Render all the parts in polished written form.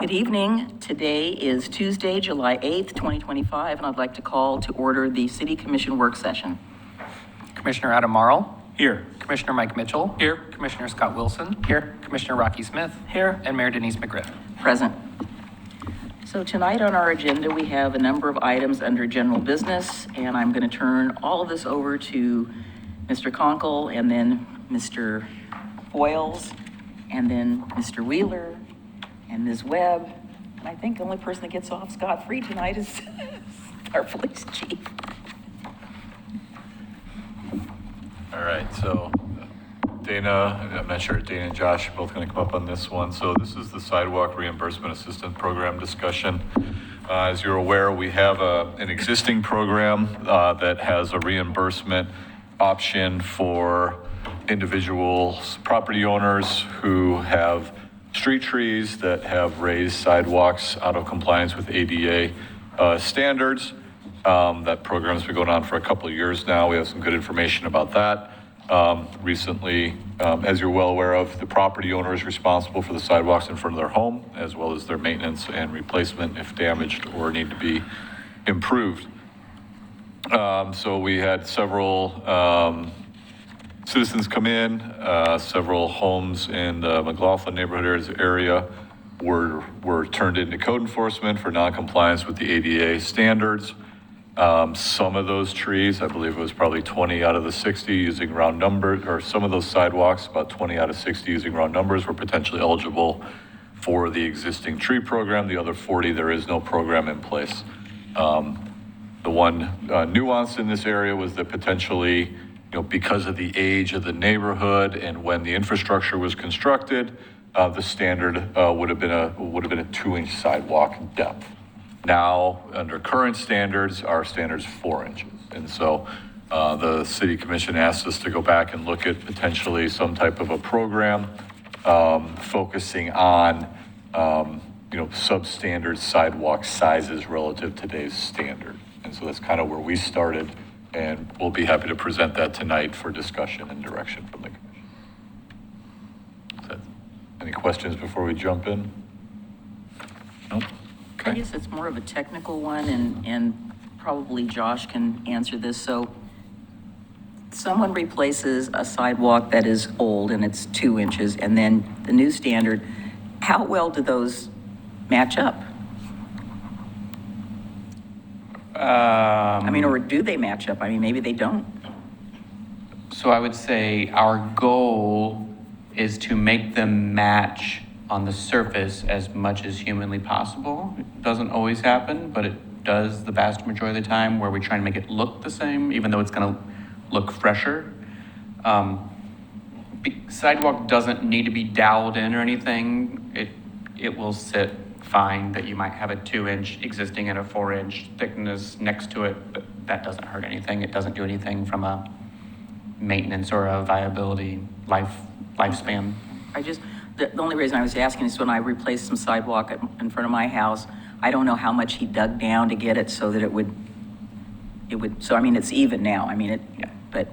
Good evening. Today is Tuesday, July 8th, 2025, and I'd like to call to order the City Commission work session. Commissioner Adam Marl. Here. Commissioner Mike Mitchell. Here. Commissioner Scott Wilson. Here. Commissioner Rocky Smith. Here. And Mayor Denise McGriff. Present. So tonight on our agenda, we have a number of items under general business, and I'm going to turn all of this over to Mr. Conkle and then Mr. Boyles and then Mr. Wheeler and Ms. Webb. And I think the only person that gets off scot-free tonight is our police chief. All right, so Dana, I'm not sure, Dana and Josh are both going to come up on this one. So this is the Sidewalk Reimbursement Assistance Program discussion. As you're aware, we have an existing program that has a reimbursement option for individuals, property owners who have street trees that have raised sidewalks out of compliance with ADA standards. That program's been going on for a couple of years now. We have some good information about that. Recently, as you're well aware of, the property owner is responsible for the sidewalks in front of their home, as well as their maintenance and replacement if damaged or need to be improved. So we had several citizens come in, several homes in the McLaughlin neighborhood area were turned into code enforcement for non-compliance with the ADA standards. Some of those trees, I believe it was probably 20 out of the 60 using round numbers, or some of those sidewalks, about 20 out of 60 using round numbers, were potentially eligible for the existing tree program. The other 40, there is no program in place. The one nuance in this area was that potentially, because of the age of the neighborhood and when the infrastructure was constructed, the standard would have been a 2-inch sidewalk depth. Now, under current standards, our standard's 4 inches. And so the City Commission asked us to go back and look at potentially some type of a program focusing on, substandard sidewalk sizes relative to today's standard. And so that's kind of where we started, and we'll be happy to present that tonight for discussion and direction from the Commission. Any questions before we jump in? Nope. I guess it's more of a technical one, and probably Josh can answer this. So someone replaces a sidewalk that is old and it's 2 inches, and then the new standard, how well do those match up? Or do they match up? Maybe they don't. So I would say our goal is to make them match on the surface as much as humanly possible. It doesn't always happen, but it does the vast majority of the time, where we try and make it look the same, even though it's gonna look fresher. Sidewalk doesn't need to be doweled in or anything. It will sit fine that you might have a 2-inch existing and a 4-inch thickness next to it, but that doesn't hurt anything. It doesn't do anything from a maintenance or a viability lifespan. The only reason I was asking is when I replaced some sidewalk in front of my house, I don't know how much he dug down to get it so that it would, so it's even now. But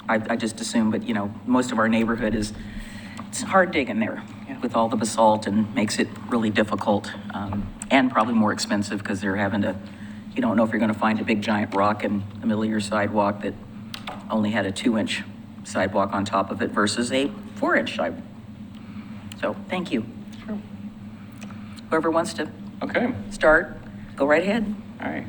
I just assume, but most of our neighborhood it's hard digging there with all the basalt, and makes it really difficult, and probably more expensive because they're having to, you don't know if you're going to find a big giant rock in the middle of your sidewalk that only had a 2-inch sidewalk on top of it versus a 4-inch sidewalk. So, thank you. Sure. Whoever wants to start, go right ahead. All right.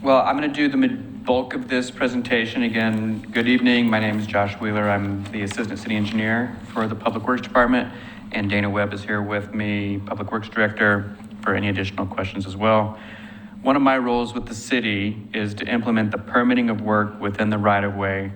Well, I'm going to do the bulk of this presentation. Again, good evening. My name is Josh Wheeler. I'm the Assistant City Engineer for the Public Works Department, and Dana Webb is here with me, Public Works Director, for any additional questions as well. One of my roles with the city is to implement the permitting of work within the right-of-way,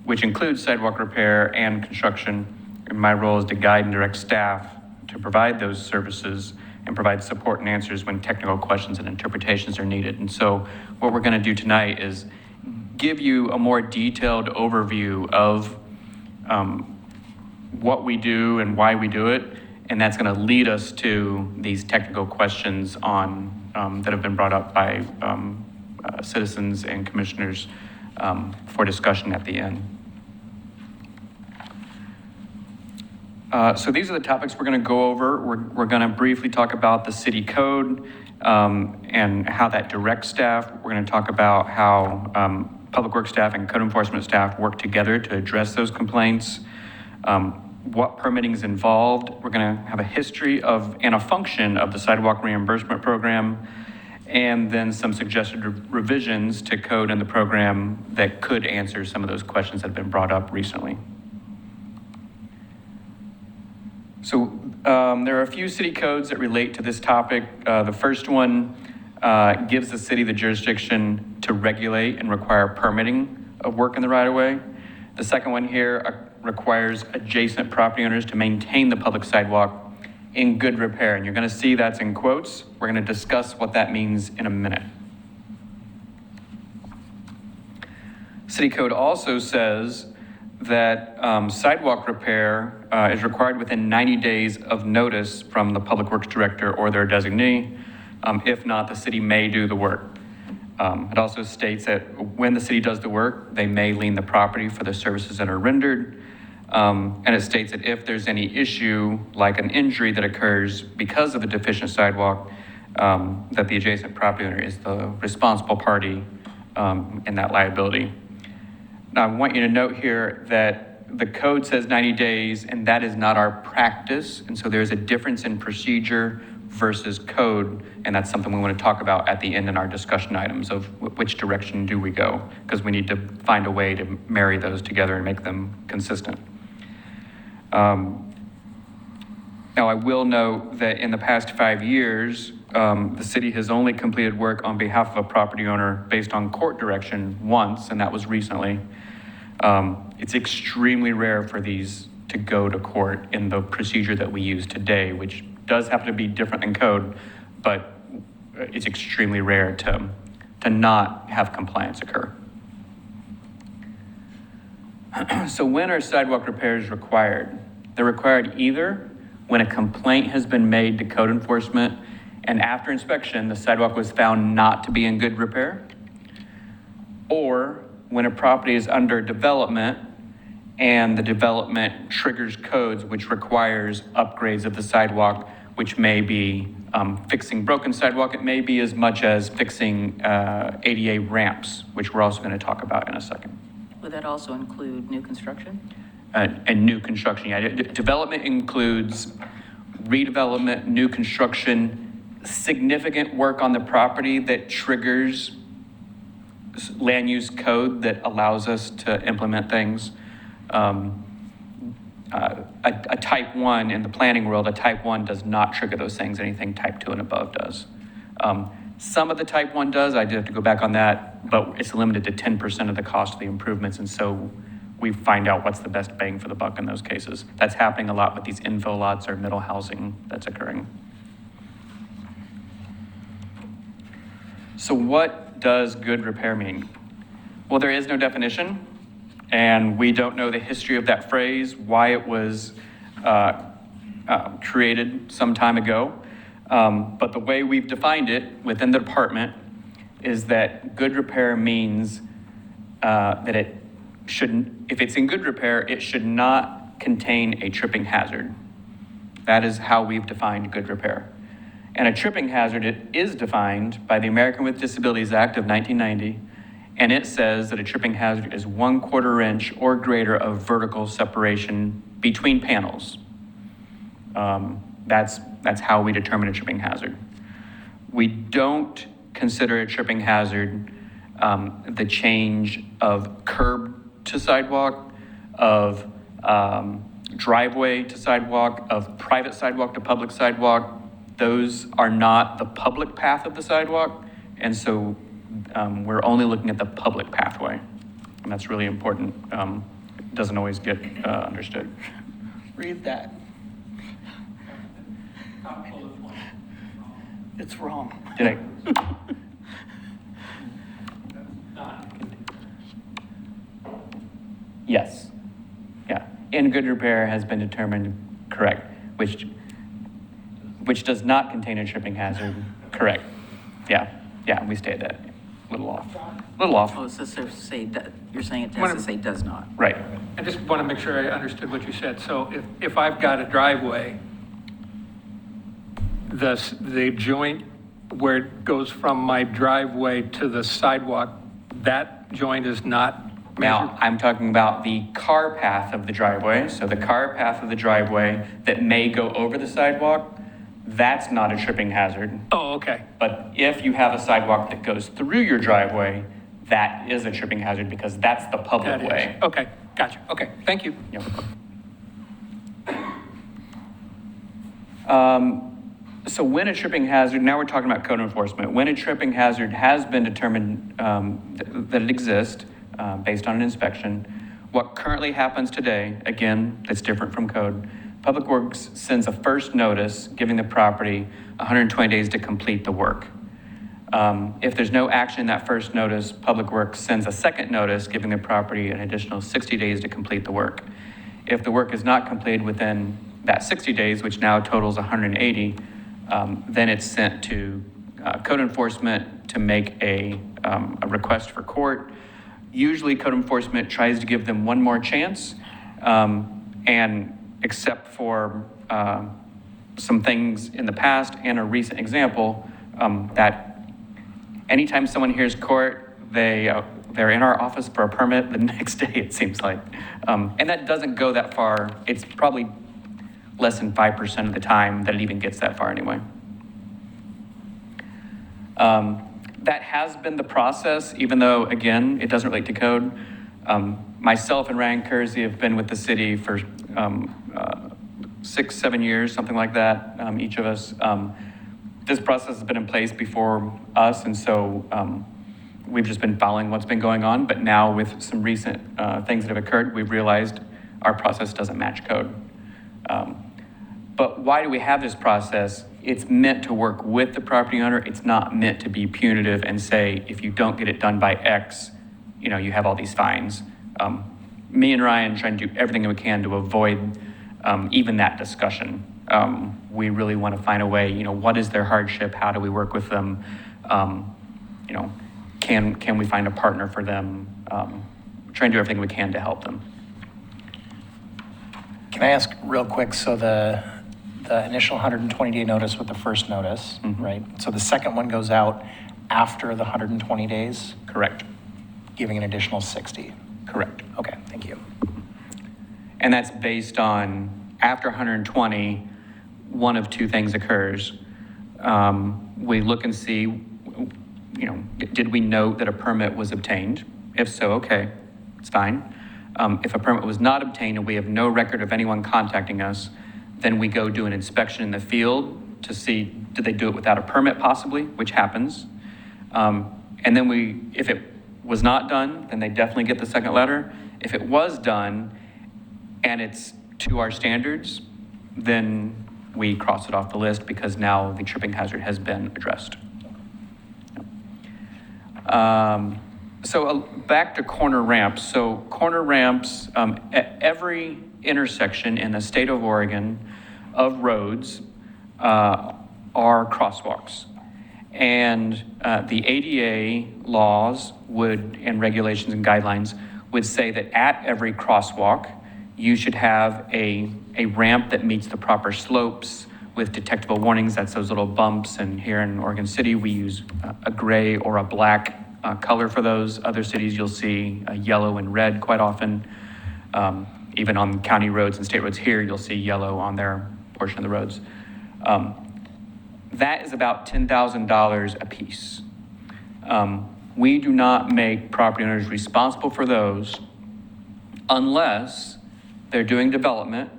which includes sidewalk repair and construction. And my role is to guide and direct staff to provide those services and provide support and answers when technical questions and interpretations are needed. And so what we're going to do tonight is give you a more detailed overview of what we do and why we do it. And that's going to lead us to these technical questions on that have been brought up by citizens and commissioners for discussion at the end. So these are the topics we're going to go over. We're going to briefly talk about the city code and how that directs staff. We're going to talk about how public works staff and code enforcement staff work together to address those complaints, what permitting is involved. We're going to have a history of and a function of the sidewalk reimbursement program, and then some suggested revisions to code in the program that could answer some of those questions that have been brought up recently. So there are a few city codes that relate to this topic. The first one gives the city the jurisdiction to regulate and require permitting of work in the right-of-way. The second one here requires adjacent property owners to maintain the public sidewalk in good repair. And you're going to see that's in quotes. We're going to discuss what that means in a minute. City code also says that sidewalk repair is required within 90 days of notice from the public works director or their designee. If not, the city may do the work. It also states that when the city does the work, they may lien the property for the services that are rendered. And it states that if there's any issue, like an injury that occurs because of the deficient sidewalk, that the adjacent property owner is the responsible party in that liability. Now, I want you to note here that the code says 90 days, and that is not our practice. And so there's a difference in procedure versus code, and that's something we want to talk about at the end in our discussion items of which direction do we go, because we need to find a way to marry those together and make them consistent. Now, I will note that in the past 5 years, the city has only completed work on behalf of a property owner based on court direction once, and that was recently. It's extremely rare for these to go to court in the procedure that we use today, which does have to be different than code, but it's extremely rare to not have compliance occur. So when are sidewalk repairs required? They're required either when a complaint has been made to code enforcement and after inspection, the sidewalk was found not to be in good repair, or when a property is under development and the development triggers codes which requires upgrades of the sidewalk, which may be fixing broken sidewalk. It may be as much as fixing ADA ramps, which we're also going to talk about in a second. Would that also include new construction? And new construction, yeah. Development includes redevelopment, new construction, significant work on the property that triggers land use code that allows us to implement things. A type 1 in the planning world, a type 1 does not trigger those things. Anything type 2 and above does. Some of the type 1 does. I did have to go back on that, but it's limited to 10% of the cost of the improvements. And so we find out what's the best bang for the buck in those cases. That's happening a lot with these infill lots or middle housing that's occurring. So what does good repair mean? Well, there is no definition, and we don't know the history of that phrase, why it was created some time ago. But the way we've defined it within the department is that good repair means that it shouldn't, if it's in good repair, it should not contain a tripping hazard. That is how we've defined good repair. And a tripping hazard, it is defined by the American with Disabilities Act of 1990, and it says that a tripping hazard is 1/4 inch or greater of vertical separation between panels. That's how we determine a tripping hazard. We don't consider a tripping hazard the change of curb to sidewalk, of driveway to sidewalk, of private sidewalk to public sidewalk. Those are not the public path of the sidewalk, and so we're only looking at the public pathway, and that's really important. It doesn't always get understood. Read that. It's wrong. Did I? Yes. Yeah. In good repair has been determined correct, which does not contain a tripping hazard. Correct. Yeah. Yeah. We stayed that. A little off. Oh, so say, you're saying it has to say does not. Right. I just want to make sure I understood what you said. So if I've got a driveway, the joint where it goes from my driveway to the sidewalk, that joint is not measured? Now, I'm talking about the car path of the driveway. So the car path of the driveway that may go over the sidewalk, that's not a tripping hazard. Oh, okay. But if you have a sidewalk that goes through your driveway, that is a tripping hazard because that's the public That is. way. Okay, gotcha. Okay, thank you. Yep. So when a tripping hazard, now we're talking about code enforcement, when a tripping hazard has been determined that it exists based on an inspection, what currently happens today, again, that's different from code, Public Works sends a first notice giving the property 120 days to complete the work. If there's no action in that first notice, Public Works sends a second notice giving the property an additional 60 days to complete the work. If the work is not completed within that 60 days, which now totals 180, then it's sent to code enforcement to make a request for court. Usually code enforcement tries to give them one more chance, and except for some things in the past and a recent example, that anytime someone hears court, they're in our office for a permit the next day, it seems like. And that doesn't go that far. It's probably less than 5% of the time that it even gets that far anyway. That has been the process, even though, again, it doesn't relate to code. Myself and Ryan Kersey have been with the city for 6-7 years, something like that, each of us. This process has been in place before us, and so we've just been following what's been going on. But now with some recent things that have occurred, we've realized our process doesn't match code. But why do we have this process? It's meant to work with the property owner. It's not meant to be punitive and say, if you don't get it done by X, you have all these fines. Me and Ryan trying to do everything we can to avoid even that discussion. We really want to find a way, what is their hardship? How do we work with them? Can we find a partner for them? Trying to do everything we can to help them. Can I ask real quick, so the initial 120-day notice with the first notice, right? So the second one goes out after the 120 days, Correct. giving an additional 60? Correct. Okay, thank you. And that's based on after 120, one of two things occurs. We look and see, did we note that a permit was obtained? If so, okay, it's fine. If a permit was not obtained and we have no record of anyone contacting us, then we go do an inspection in the field to see, did they do it without a permit possibly, which happens. And then if it was not done, then they definitely get the second letter. If it was done and it's to our standards, then we cross it off the list because now the tripping hazard has been addressed. So back to corner ramps. So corner ramps, at every intersection in the state of Oregon of roads are crosswalks. And the ADA laws and regulations and guidelines would say that at every crosswalk, you should have a ramp that meets the proper slopes with detectable warnings. That's those little bumps. And here in Oregon City, we use a gray or a black color for those. Other cities, you'll see yellow and red quite often. Even on county roads and state roads here, you'll see yellow on their portion of the roads. That is about $10,000 a piece. We do not make property owners responsible for those unless they're doing development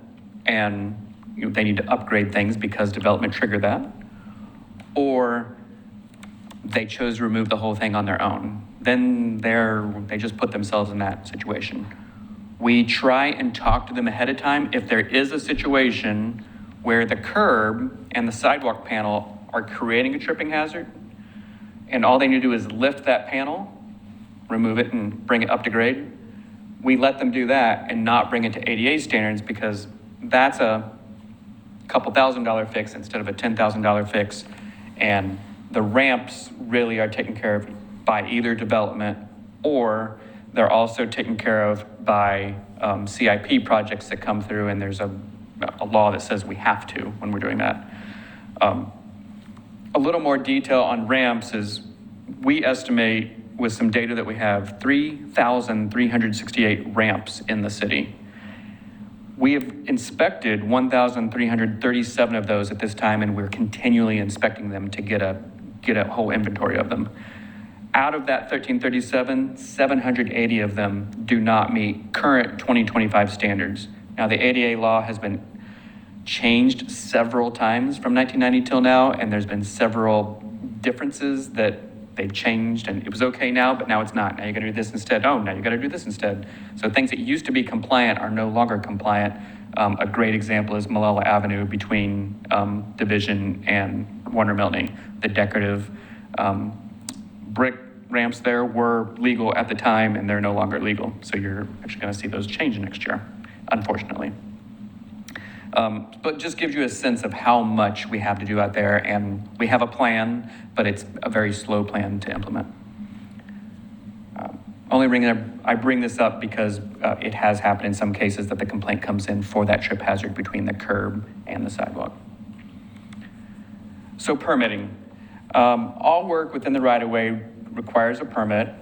and they need to upgrade things because development triggered that, or they chose to remove the whole thing on their own. Then they just put themselves in that situation. We try and talk to them ahead of time. If there is a situation where the curb and the sidewalk panel are creating a tripping hazard, and all they need to do is lift that panel, remove it, and bring it up to grade, we let them do that and not bring it to ADA standards because that's a couple $1,000 fix instead of a $10,000 fix. And the ramps really are taken care of by either development or They're also taken care of by CIP projects that come through, and there's a law that says we have to when we're doing that. A little more detail on ramps is we estimate with some data that we have 3,368 ramps in the city. We have inspected 1,337 of those at this time, and we're continually inspecting them to get a whole inventory of them. Out of that 1,337, 780 of them do not meet current 2025 standards. Now, the ADA law has been changed several times from 1990 till now, and there's been several differences that they've changed, and it was okay now, but now it's not. Now you gotta do this instead. Oh, now you gotta do this instead. So things that used to be compliant are no longer compliant. A great example is Malala Avenue between Division and Warner Milne. The decorative brick ramps there were legal at the time, and they're no longer legal. So you're actually gonna see those change next year, unfortunately. But just gives you a sense of how much we have to do out there, and we have a plan, but it's a very slow plan to implement. I bring this up because it has happened in some cases that the complaint comes in for that trip hazard between the curb and the sidewalk. So permitting. All work within the right-of-way requires a permit,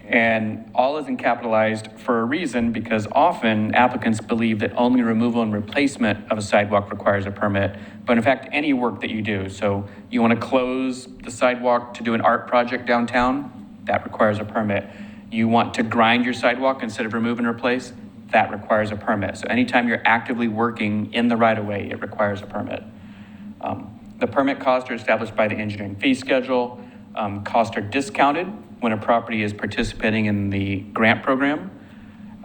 and all isn't capitalized for a reason, because often applicants believe that only removal and replacement of a sidewalk requires a permit, but in fact, any work that you do. So you want to close the sidewalk to do an art project downtown, that requires a permit. You want to grind your sidewalk instead of remove and replace, that requires a permit. So anytime you're actively working in the right-of-way, it requires a permit. The permit costs are established by the engineering fee schedule. Costs are discounted when a property is participating in the grant program.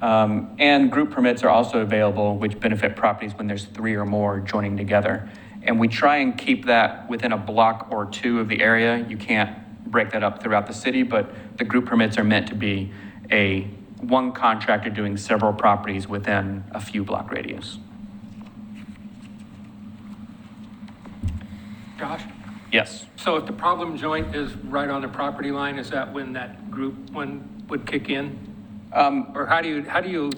And group permits are also available, which benefit properties when there's 3 or more joining together. And we try and keep that within a block or 2 of the area. You can't break that up throughout the city, but the group permits are meant to be one contractor doing several properties within a few block radius. Josh? Yes. So if the problem joint is right on the property line, is that when that group one would kick in? Or how do you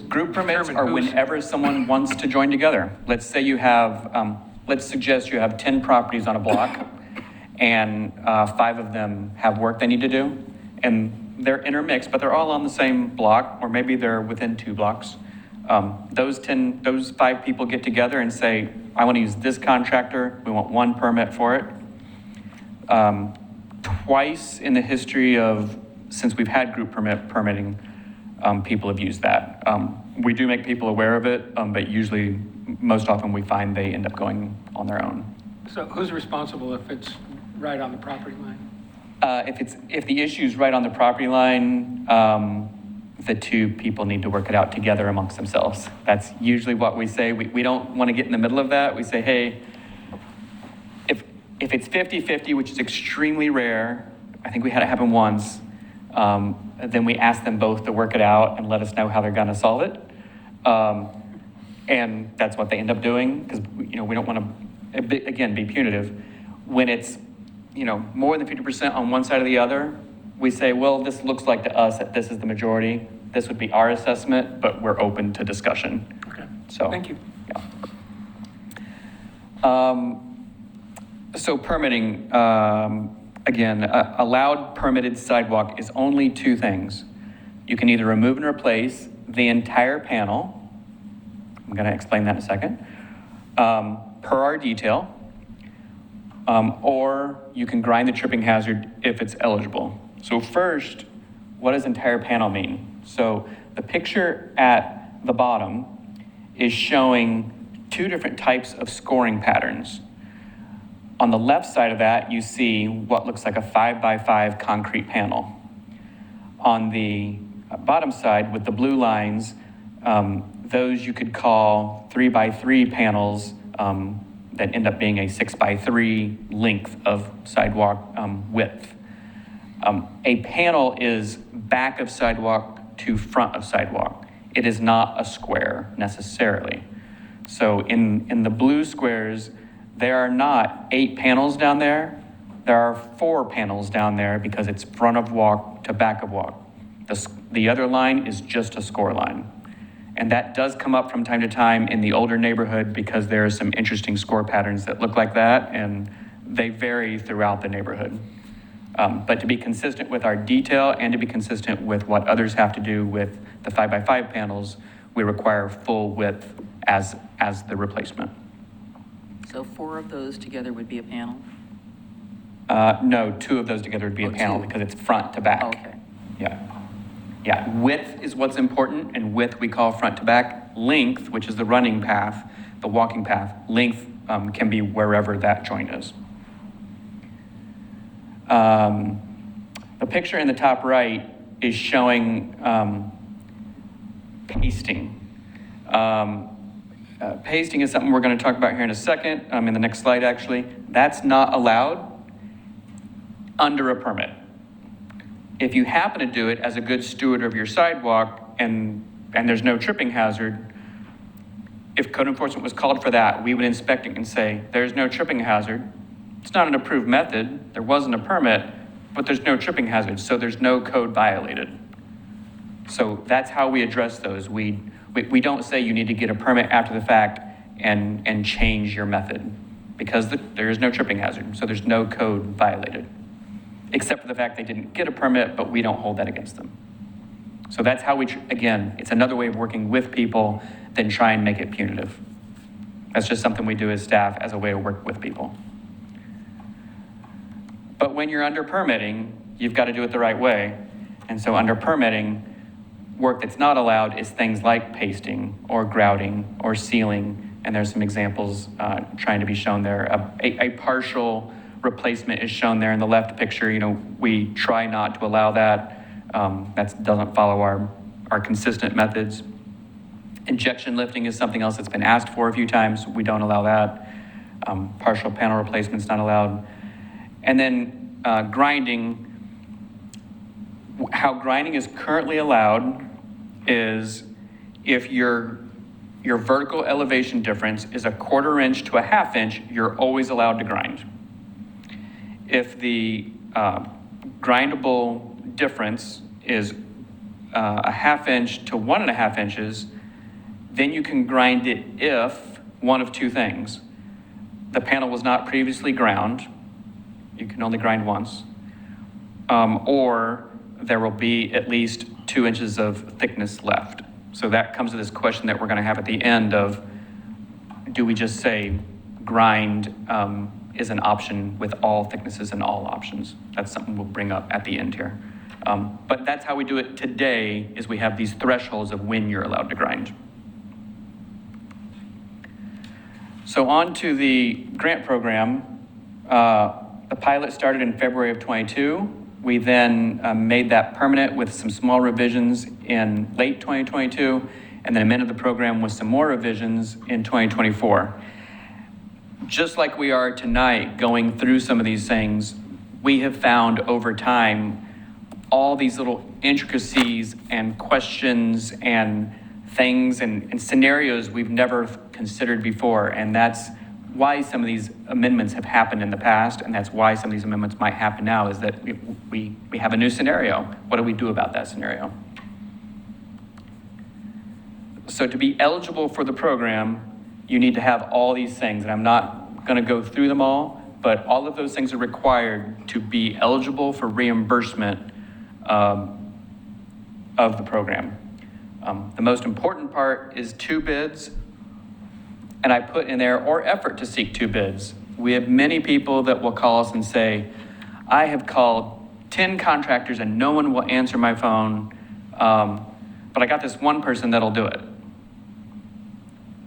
Group permits determine are who's- whenever someone wants to join together. Let's say you have, let's suggest you have 10 properties on a block, and 5 of them have work they need to do, and they're intermixed, but they're all on the same block, or maybe they're within 2 blocks. Those 5 people get together and say, I want to use this contractor, we want 1 permit for it. Twice in the history since we've had group permitting, people have used that. We do make people aware of it, but usually, most often we find they end up going on their own. So who's responsible if it's right on the property line? If the issue's right on the property line, the 2 people need to work it out together amongst themselves. That's usually what we say. We don't want to get in the middle of that. We say, hey, if it's 50-50, which is extremely rare, I think we had it happen once, then we ask them both to work it out and let us know how they're going to solve it. And that's what they end up doing, because we don't want to, again, be punitive. When it's more than 50% on one side or the other, we say, well, this looks like to us that this is the majority. This would be our assessment, but we're open to discussion. Okay, So thank you. Yeah. So permitting, again, allowed permitted sidewalk is only 2 things. You can either remove and replace the entire panel. I'm going to explain that in a second. Per our detail. Or you can grind the tripping hazard if it's eligible. So first, what does entire panel mean? So the picture at the bottom is showing 2 different types of scoring patterns. On the left side of that, you see what looks like a 5x5 concrete panel. On the bottom side with the blue lines, those you could call 3x3 panels that end up being a 6x3 length of sidewalk width. A panel is back of sidewalk to front of sidewalk. It is not a square necessarily. So in the blue squares, there are not 8 panels down there. There are 4 panels down there because it's front of walk to back of walk. The other line is just a score line. And that does come up from time to time in the older neighborhood because there are some interesting score patterns that look like that, and they vary throughout the neighborhood. But to be consistent with our detail and to be consistent with what others have to do with the 5x5 panels, we require full width as the replacement. So 4 of those together would be a panel? No, 2 of those together would be a Oh, panel 2. because it's front to back. Oh, okay. Yeah. Yeah, width is what's important, and width we call front to back. Length, which is the running path, the walking path, length can be wherever that joint is. The picture in the top right is showing pasting. Pasting is something we're going to talk about here in a second, in the next slide actually. That's not allowed under a permit. If you happen to do it as a good steward of your sidewalk and there's no tripping hazard, if code enforcement was called for that, we would inspect it and say, there's no tripping hazard. It's not an approved method. There wasn't a permit, but there's no tripping hazard, so there's no code violated. So that's how we address those. We don't say you need to get a permit after the fact and change your method because there is no tripping hazard, so there's no code violated. Except for the fact they didn't get a permit, but we don't hold that against them. So that's how again, it's another way of working with people than try and make it punitive. That's just something we do as staff as a way to work with people. But when you're under permitting, you've got to do it the right way. And so under permitting, work that's not allowed is things like pasting or grouting or sealing. And there's some examples trying to be shown there. A partial replacement is shown there in the left picture. We try not to allow that. That doesn't follow our consistent methods. Injection lifting is something else that's been asked for a few times. We don't allow that. Partial panel replacement's not allowed. And then grinding. How grinding is currently allowed is if your vertical elevation difference is 1/4 inch to 1/2 inch, you're always allowed to grind. If the grindable difference is 1/2 inch to 1.5 inches, then you can grind it if one of 2 things. The panel was not previously ground. You can only grind once. Or there will be at least 2 inches of thickness left. So that comes to this question that we're going to have at the end of, do we just say grind is an option with all thicknesses and all options? That's something we'll bring up at the end here. But that's how we do it today, is we have these thresholds of when you're allowed to grind. So on to the grant program. The pilot started in February of 22. We then made that permanent with some small revisions in late 2022, and then amended the program with some more revisions in 2024. Just like we are tonight going through some of these things, we have found over time all these little intricacies and questions and things and scenarios we've never considered before, and that's why some of these amendments have happened in the past, and that's why some of these amendments might happen now, is that we have a new scenario. What do we do about that scenario? So to be eligible for the program, you need to have all these things, and I'm not going to go through them all, but all of those things are required to be eligible for reimbursement of the program. The most important part is 2 bids, and I put in there, or effort to seek 2 bids. We have many people that will call us and say, I have called 10 contractors and no one will answer my phone, but I got this one person that'll do it.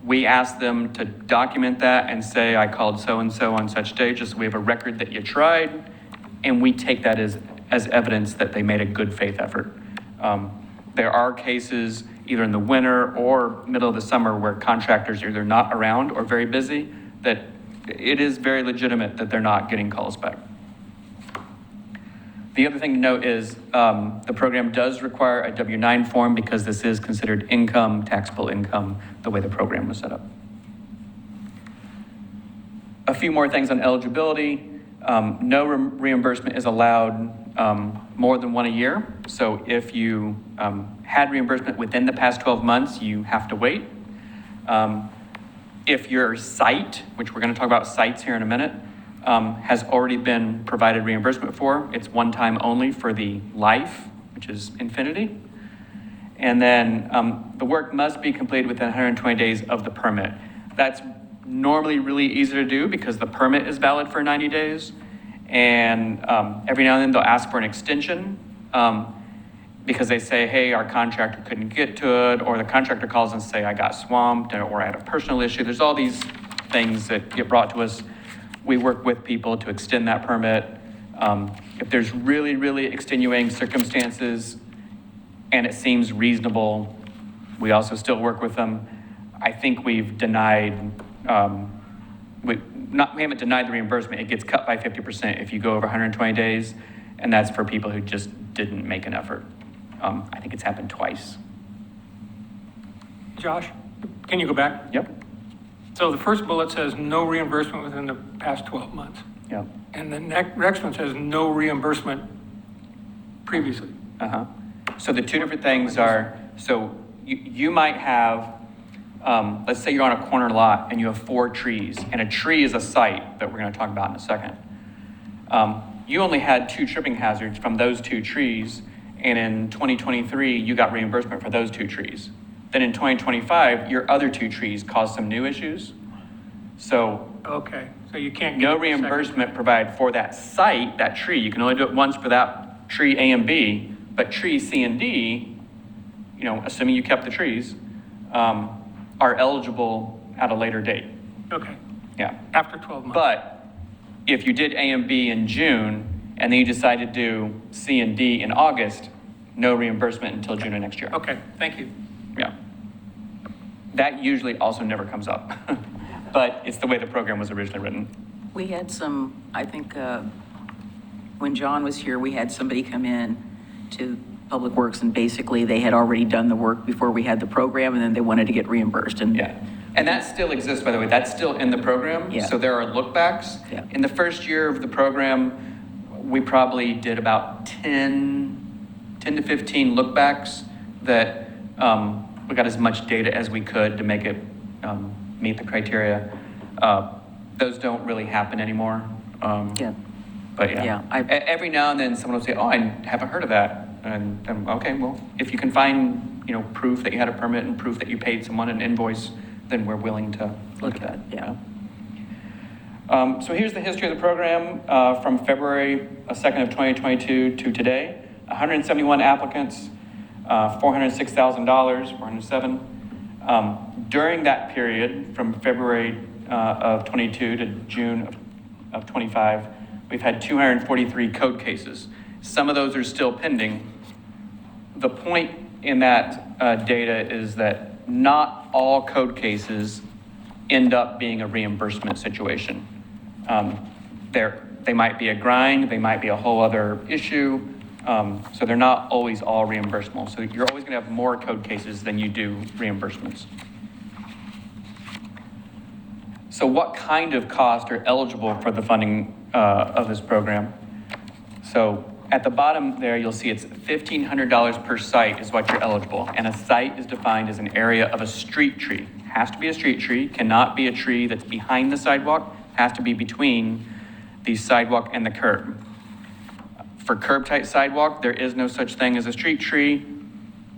We ask them to document that and say, I called so-and-so on such day, just so we have a record that you tried, and we take that as evidence that they made a good faith effort. There are cases either in the winter or middle of the summer where contractors are either not around or very busy, that it is very legitimate that they're not getting calls back. The other thing to note is the program does require a W-9 form because this is considered income, taxable income, the way the program was set up. A few more things on eligibility. No reimbursement is allowed more than one a year. So if you had reimbursement within the past 12 months, you have to wait. If your site, which we're going to talk about sites here in a minute, has already been provided reimbursement for, it's one time only for the life, which is infinity. And then the work must be completed within 120 days of the permit. That's normally really easy to do because the permit is valid for 90 days. And every now and then they'll ask for an extension because they say, hey, our contractor couldn't get to it, or the contractor calls and say, I got swamped, or I had a personal issue. There's all these things that get brought to us. We work with people to extend that permit. If there's really, really extenuating circumstances and it seems reasonable, we also still work with them. I think we've denied, we haven't denied the reimbursement. It gets cut by 50% if you go over 120 days, and that's for people who just didn't make an effort. I think it's happened twice. Josh, can you go back? Yep, So the first bullet says no reimbursement within the past 12 months. yep, And the next one says no reimbursement previously. uh-huh. So the two different things are, so you might have, let's say you're on a corner lot and you have 4 trees, and a tree is a site that we're going to talk about in a second. You only had 2 tripping hazards from those 2 trees, and in 2023, you got reimbursement for those 2 trees. Then in 2025, your other 2 trees caused some new issues. So Okay, so you can't get no a second- reimbursement provided for that site, that tree. You can only do it once for that tree A and B, but trees C and D, you know, assuming you kept the trees, are eligible at a later date. Okay, Yeah. after 12 months. But if you did A and B in June, and then you decide to do C and D in August, no reimbursement until June of next year. Okay, thank you. Yeah. That usually also never comes up, but it's the way the program was originally written. We had some, I think, when John was here, we had somebody come in to Public Works, and basically they had already done the work before we had the program, and then they wanted to get reimbursed. And Yeah, and that still exists, by the way. That's still in the program. Yeah. So there are lookbacks. Yeah. In the first year of the program, we probably did about 10 to 15 lookbacks that we got as much data as we could to make it meet the criteria. Those don't really happen anymore. Yeah. But yeah, Yeah, every now and then someone will say, oh, I haven't heard of that. And okay, well, if you can find, you know, proof that you had a permit and proof that you paid someone an invoice, then we're willing to look at that. Yeah. So here's the history of the program from February 2nd of 2022 to today. 171 applicants, $406,000, 407. During that period, from February of 22 to June of 25, we've had 243 code cases. Some of those are still pending. The point in that data is that not all code cases end up being a reimbursement situation. They might be a grind, they might be a whole other issue, so they're not always all reimbursable. So you're always going to have more code cases than you do reimbursements. So what kind of costs are eligible for the funding of this program? So at the bottom there, you'll see it's $1,500 per site is what you're eligible. And a site is defined as an area of a street tree. Has to be a street tree, cannot be a tree that's behind the sidewalk, has to be between the sidewalk and the curb. For curb-tight sidewalk, there is no such thing as a street tree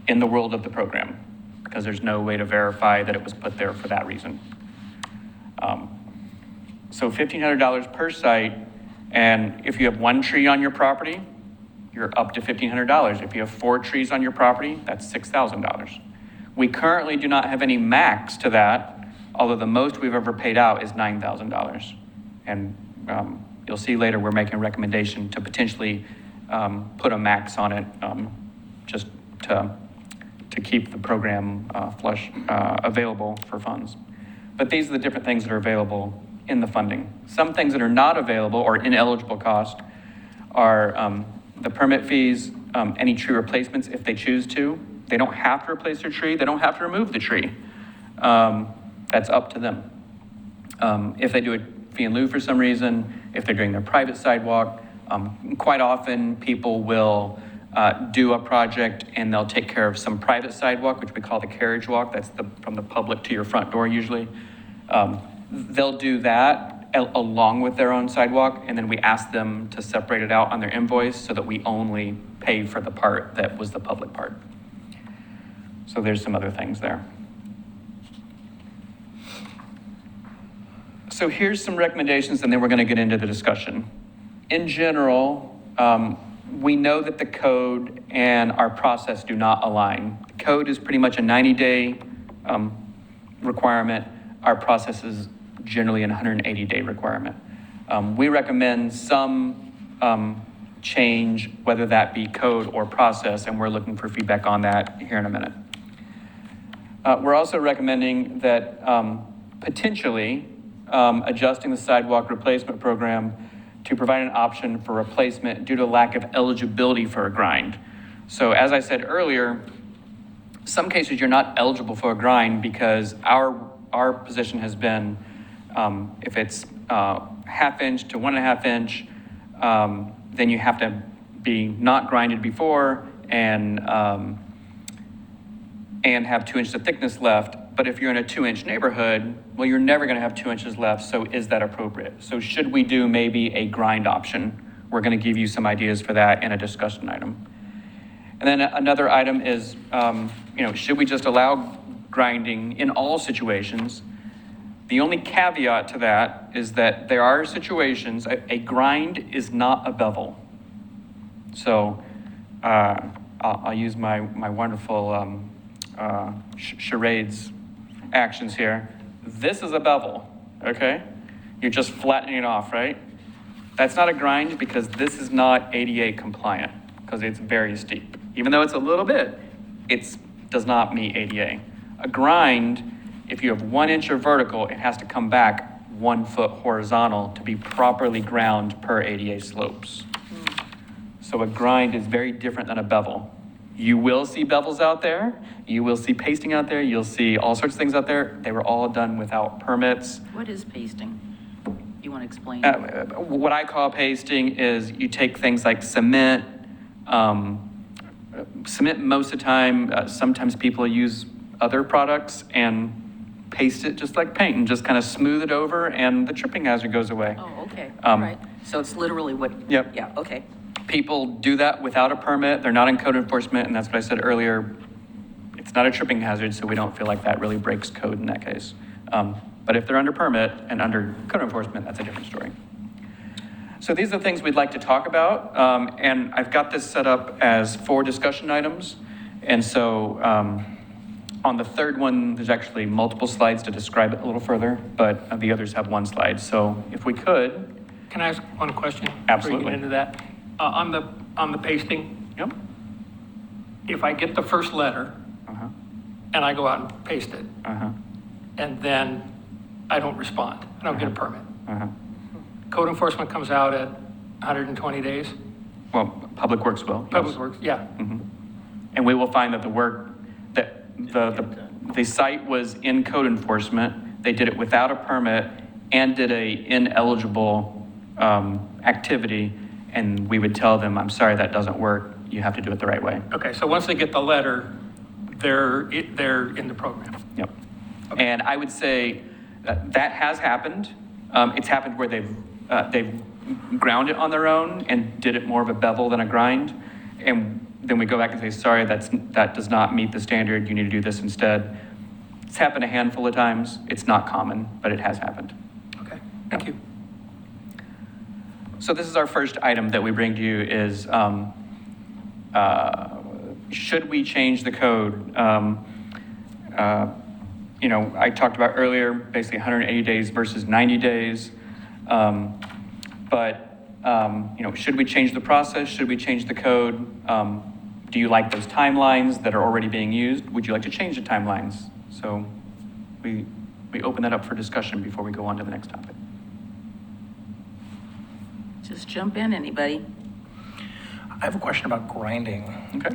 in the world of the program because there's no way to verify that it was put there for that reason. So $1,500 per site, and if you have 1 tree on your property, you're up to $1,500. If you have 4 trees on your property, that's $6,000. We currently do not have any max to that, although the most we've ever paid out is $9,000. And you'll see later we're making a recommendation to potentially put a max on it just to keep the program available for funds. But these are the different things that are available in the funding. Some things that are not available or ineligible cost are the permit fees, any tree replacements if they choose to. They don't have to replace their tree. They don't have to remove the tree. That's up to them. If they do a fee in lieu for some reason, if they're doing their private sidewalk, Quite often, people will do a project and they'll take care of some private sidewalk, which we call the carriage walk. That's from the public to your front door usually. They'll do that along with their own sidewalk, and then we ask them to separate it out on their invoice so that we only pay for the part that was the public part. So there's some other things there. So here's some recommendations, and then we're going to get into the discussion. In general, we know that the code and our process do not align. The code is pretty much a 90-day requirement. Our process is generally an 180-day requirement. We recommend some change, whether that be code or process, and we're looking for feedback on that here in a minute. We're also recommending that potentially adjusting the sidewalk replacement program to provide an option for replacement due to lack of eligibility for a grind. So as I said earlier, some cases you're not eligible for a grind because our position has been if it's half inch to 1.5 inch, then you have to be not grinded before and have 2 inches of thickness left. But if you're in a 2-inch neighborhood, well, you're never going to have 2 inches left. So is that appropriate? So should we do maybe a grind option? We're going to give you some ideas for that in a discussion item. And then another item is, should we just allow grinding in all situations? The only caveat to that is that there are situations, a grind is not a bevel. So I'll use my wonderful charades actions here. This is a bevel, okay? You're just flattening it off, right? That's not a grind because this is not ADA compliant because it's very steep. Even though it's a little bit, it does not meet ADA. A grind, if you have 1 inch of vertical, it has to come back 1 foot horizontal to be properly ground per ADA slopes. So a grind is very different than a bevel. You will see bevels out there. You will see pasting out there. You'll see all sorts of things out there. They were all done without permits. What is pasting? You want to explain? What I call pasting is you take things like cement. Cement most of the time, sometimes people use other products and paste it just like paint and just kind of smooth it over and the tripping hazard goes away. Oh, okay, all right. So it's literally what? Yep. Yeah, okay. People do that without a permit. They're not in code enforcement, and that's what I said earlier. It's not a tripping hazard, so we don't feel like that really breaks code in that case. But if they're under permit and under code enforcement, that's a different story. So these are the things we'd like to talk about, and I've got this set up as 4 discussion items. And so on the third one, there's actually multiple slides to describe it a little further, but the others have 1 slide. So if we could. Can I ask one question? Absolutely. Before you get into that? On the pasting, Yep. if I get the first letter Uh-huh. and I go out and paste it, Uh-huh. and then I don't respond, I don't get a permit. Uh-huh. Code enforcement comes out at 120 days? Well, Public Works will. Public yes. Works, yeah. And we will find that the work, that the site was in code enforcement, they did it without a permit and did a ineligible activity, and we would tell them, I'm sorry, that doesn't work, you have to do it the right way. Okay, so once they get the letter, they're in the program. Yep. And I would say that has happened. It's happened where they've ground it on their own and did it more of a bevel than a grind. And then we go back and say, sorry, that does not meet the standard. You need to do this instead. It's happened a handful of times. It's not common, but it has happened. Okay, thank you. So this is our first item that we bring to you is, should we change the code? I talked about earlier, basically 180 days versus 90 days. Should we change the process? Should we change the code? Do you like those timelines that are already being used? Would you like to change the timelines? So we open that up for discussion before we go on to the next topic. Just jump in, anybody. I have a question about grinding. Okay.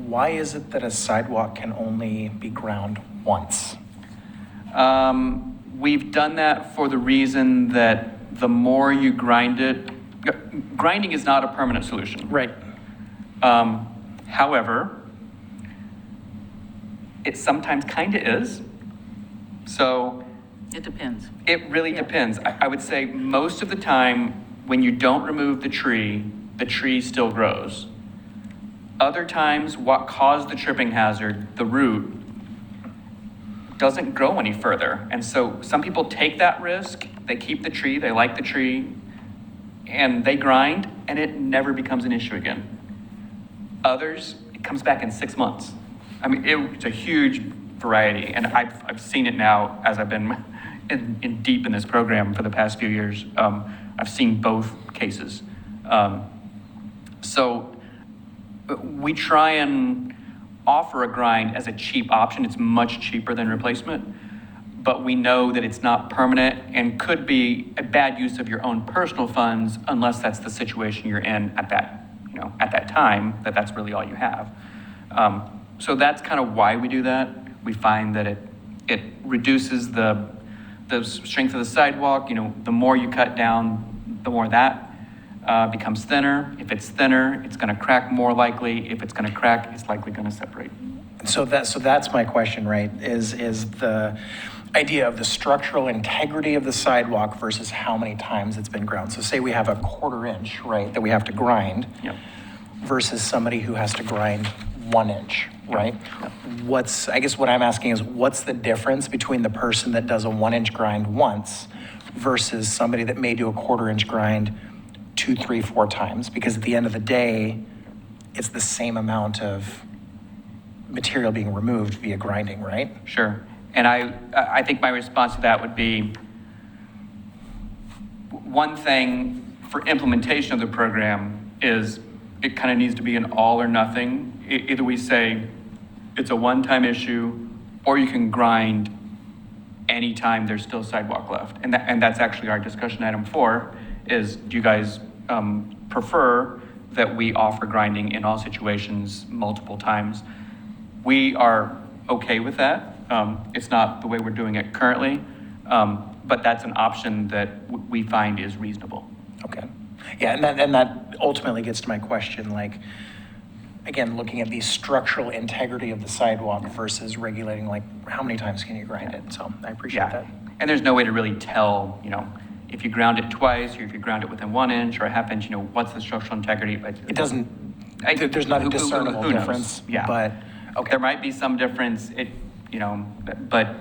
Why is it that a sidewalk can only be ground once? We've done that for the reason that the more you grind it, grinding is not a permanent solution. Right. However, it sometimes kind of is. So It depends. it really Yeah. depends. I would say most of the time, when you don't remove the tree still grows. Other times, what caused the tripping hazard, the root, doesn't grow any further. And so some people take that risk, they keep the tree, they like the tree, and they grind, and it never becomes an issue again. Others, it comes back in 6 months. I mean, it's a huge variety, and I've seen it now as I've been in deep in this program for the past few years. I've seen both cases. So we try and offer a grind as a cheap option. It's much cheaper than replacement, but we know that it's not permanent and could be a bad use of your own personal funds unless that's the situation you're in at that time, that's really all you have. So that's kind of why we do that. We find that it reduces the strength of the sidewalk. The more you cut down, the more that becomes thinner. If it's thinner, it's going to crack more likely. If it's going to crack, it's likely going to separate. So that's my question, right? Is the idea of the structural integrity of the sidewalk versus how many times it's been ground. So say we have a 1/4 inch, right, that we have to grind, Yep. versus somebody who has to grind 1 inch, right? I guess what I'm asking is, what's the difference between the person that does a 1 inch grind once versus somebody that may do a 1/4 inch grind 2, 3, 4 times? Because at the end of the day, it's the same amount of material being removed via grinding, right? Sure. And I think my response to that would be, one thing for implementation of the program is it kind of needs to be an all or nothing. Either we say it's a one-time issue, or you can grind anytime there's still sidewalk left. And that's actually our discussion item 4, is do you guys prefer that we offer grinding in all situations multiple times? We are okay with that. It's not the way we're doing it currently, but that's an option that we find is reasonable. Okay. Yeah, and that ultimately gets to my question, like, again, looking at the structural integrity of the sidewalk versus regulating, like, how many times can you grind it? So I appreciate that. And there's no way to really tell, if you ground it twice, or if you ground it within 1 inch or a half inch, what's the structural integrity? It doesn't, there's not a discernible who knows? difference, Yeah. but, okay. There might be some difference, but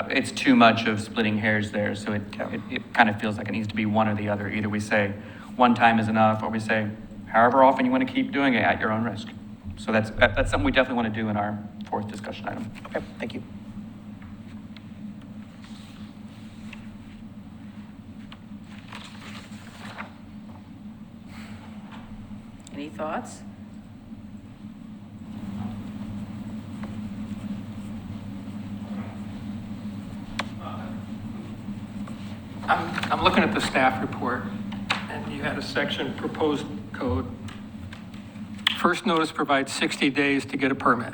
it's too much of splitting hairs there, so it kind of feels like it needs to be one or the other. Either we say one time is enough, or we say however often you want to keep doing it at your own risk. So that's something we definitely want to do in our 4th discussion item. Okay, thank you. Any thoughts? I'm looking at the staff report, and you had a section, proposed code. First notice provides 60 days to get a permit.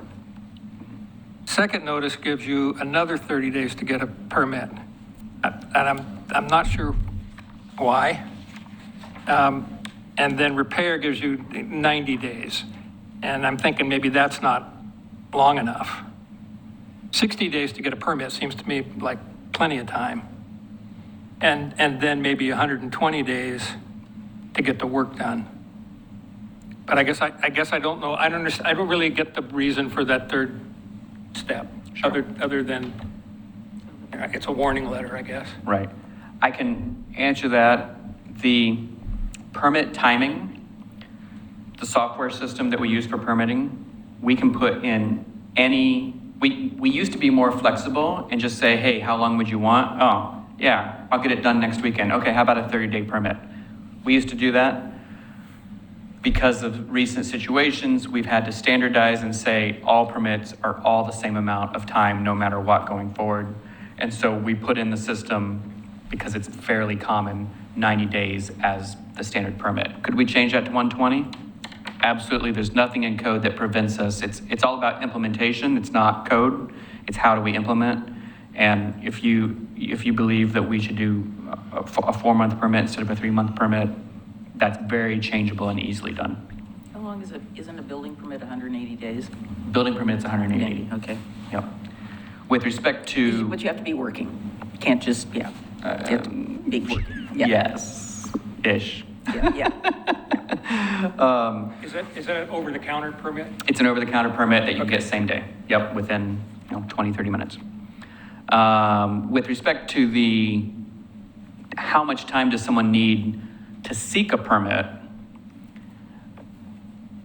Second notice gives you another 30 days to get a permit. And I'm not sure why. And then repair gives you 90 days. And I'm thinking maybe that's not long enough. 60 days to get a permit seems to me like plenty of time. And then maybe 120 days to get the work done. But I guess I don't know. I don't really get the reason for that third step, other than it's a warning letter, I guess. Right. I can answer that. The permit timing, the software system that we use for permitting, we can put in we used to be more flexible and just say, hey, how long would you want? Oh, yeah, I'll get it done next weekend. Okay, how about a 30-day permit? We used to do that. Because of recent situations, we've had to standardize and say all permits are all the same amount of time, no matter what, going forward. And so we put in the system, because it's fairly common, 90 days as the standard permit. Could we change that to 120? Absolutely. There's nothing in code that prevents us. It's all about implementation. It's not code. It's how do we implement. And if you believe that we should do a 4-month permit instead of a 3-month permit, that's very changeable and easily done. How long is it, isn't a building permit 180 days? Building permit's 180. Okay. Yep. With respect to. But you have to be working. You can't just, yeah. You have to be working. Yeah. Yes-ish. Yeah, yeah. Is that an over-the-counter permit? It's an over-the-counter permit that you get same day. Yep, within 20, 30 minutes. With respect to how much time does someone need to seek a permit,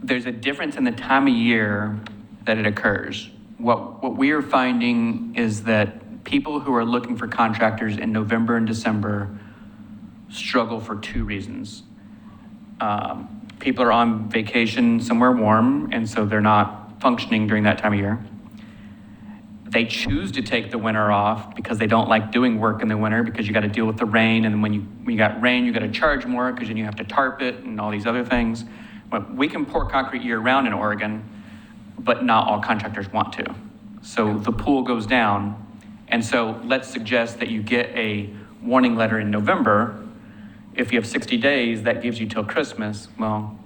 there's a difference in the time of year that it occurs. What we are finding is that people who are looking for contractors in November and December struggle for 2 reasons. People are on vacation somewhere warm, and so they're not functioning during that time of year. They choose to take the winter off because they don't like doing work in the winter because you got to deal with the rain, and when you got rain, you got to charge more because then you have to tarp it and all these other things. But we can pour concrete year-round in Oregon, but not all contractors want to. So the pool goes down, and so let's suggest that you get a warning letter in November. If you have 60 days, that gives you till Christmas. Well,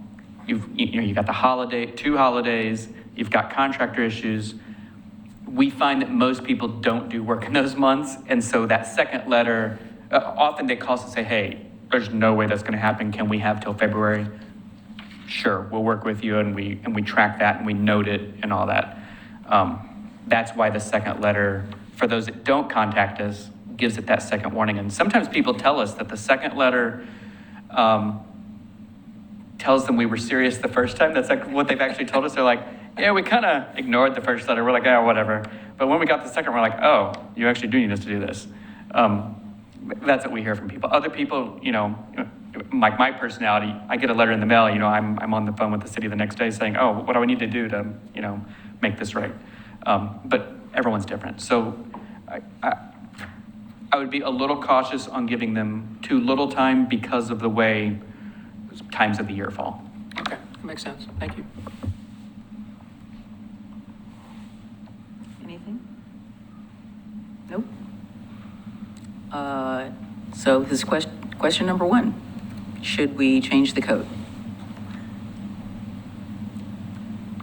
you got the holiday, 2 holidays, you've got contractor issues. We find that most people don't do work in those months, and so that second letter, often they call us and say, hey, there's no way that's gonna happen, can we have till February? Sure, we'll work with you, and we track that, and we note it and all that. That's why the second letter, for those that don't contact us, gives it that second warning. And sometimes people tell us that the second letter tells them we were serious the first time. That's like what they've actually told us. They're like, yeah, we kind of ignored the first letter. We're like, oh, whatever. But when we got the second, we're like, oh, you actually do need us to do this. That's what we hear from people. Other people, like my personality, I get a letter in the mail, I'm on the phone with the city the next day saying, oh, what do I need to do to, make this right? But everyone's different. So I would be a little cautious on giving them too little time because of the way times of the year fall. Okay, that makes sense. Thank you. Anything? Nope. So his question number 1, should we change the code?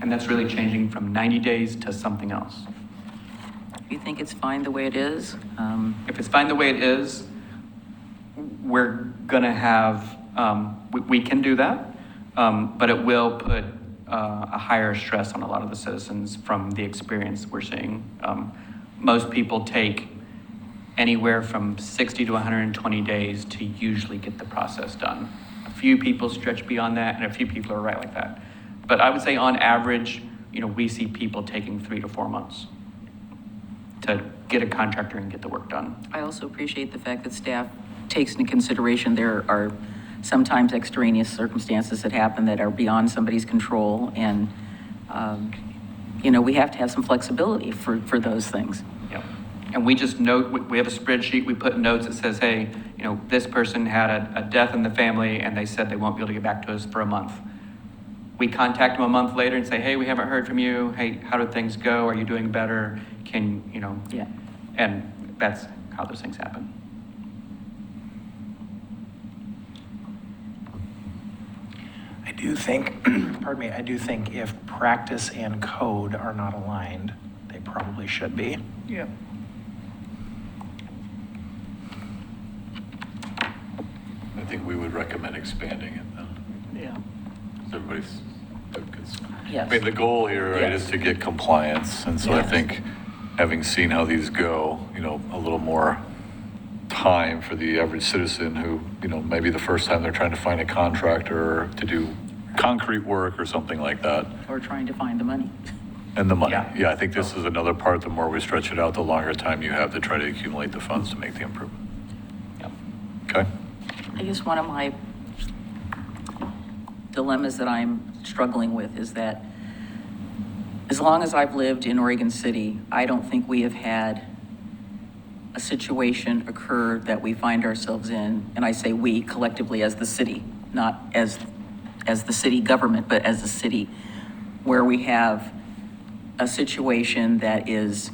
And that's really changing from 90 days to something else. You think it's fine the way it is? If it's fine the way it is, we're gonna have, we can do that, but it will put a higher stress on a lot of the citizens from the experience we're seeing. Most people take anywhere from 60 to 120 days to usually get the process done. A few people stretch beyond that, and a few people are right like that. But I would say on average, we see people taking 3 to 4 months to get a contractor and get the work done. I also appreciate the fact that staff takes into consideration there are sometimes extraneous circumstances that happen that are beyond somebody's control, and we have to have some flexibility for those things. Yep. And we just note, we have a spreadsheet, we put notes that says, hey, this person had a death in the family and they said they won't be able to get back to us for a month. We contact them a month later and say, hey, we haven't heard from you. Hey, how did things go? Are you doing better? Yeah. And that's how those things happen. I do think, pardon me, I do think if practice and code are not aligned, they probably should be. Yeah. I think we would recommend expanding it then. Yeah. Everybody's, because, Yes. I mean, the goal here, right, Yes. is to get compliance. And so I Yes. think having seen how these go, a little more time for the average citizen who, maybe the first time they're trying to find a contractor to do concrete work or something like that. Or trying to find the money. And the money. Yeah. Yeah, I think this is another part, the more we stretch it out, the longer time you have to try to accumulate the funds to make the improvement. Yep. Okay? I guess one of my dilemmas that I'm struggling with is that as long as I've lived in Oregon City, I don't think we have had a situation occur that we find ourselves in, and I say we collectively as the city, not as the city government, but as a city, where we have a situation that is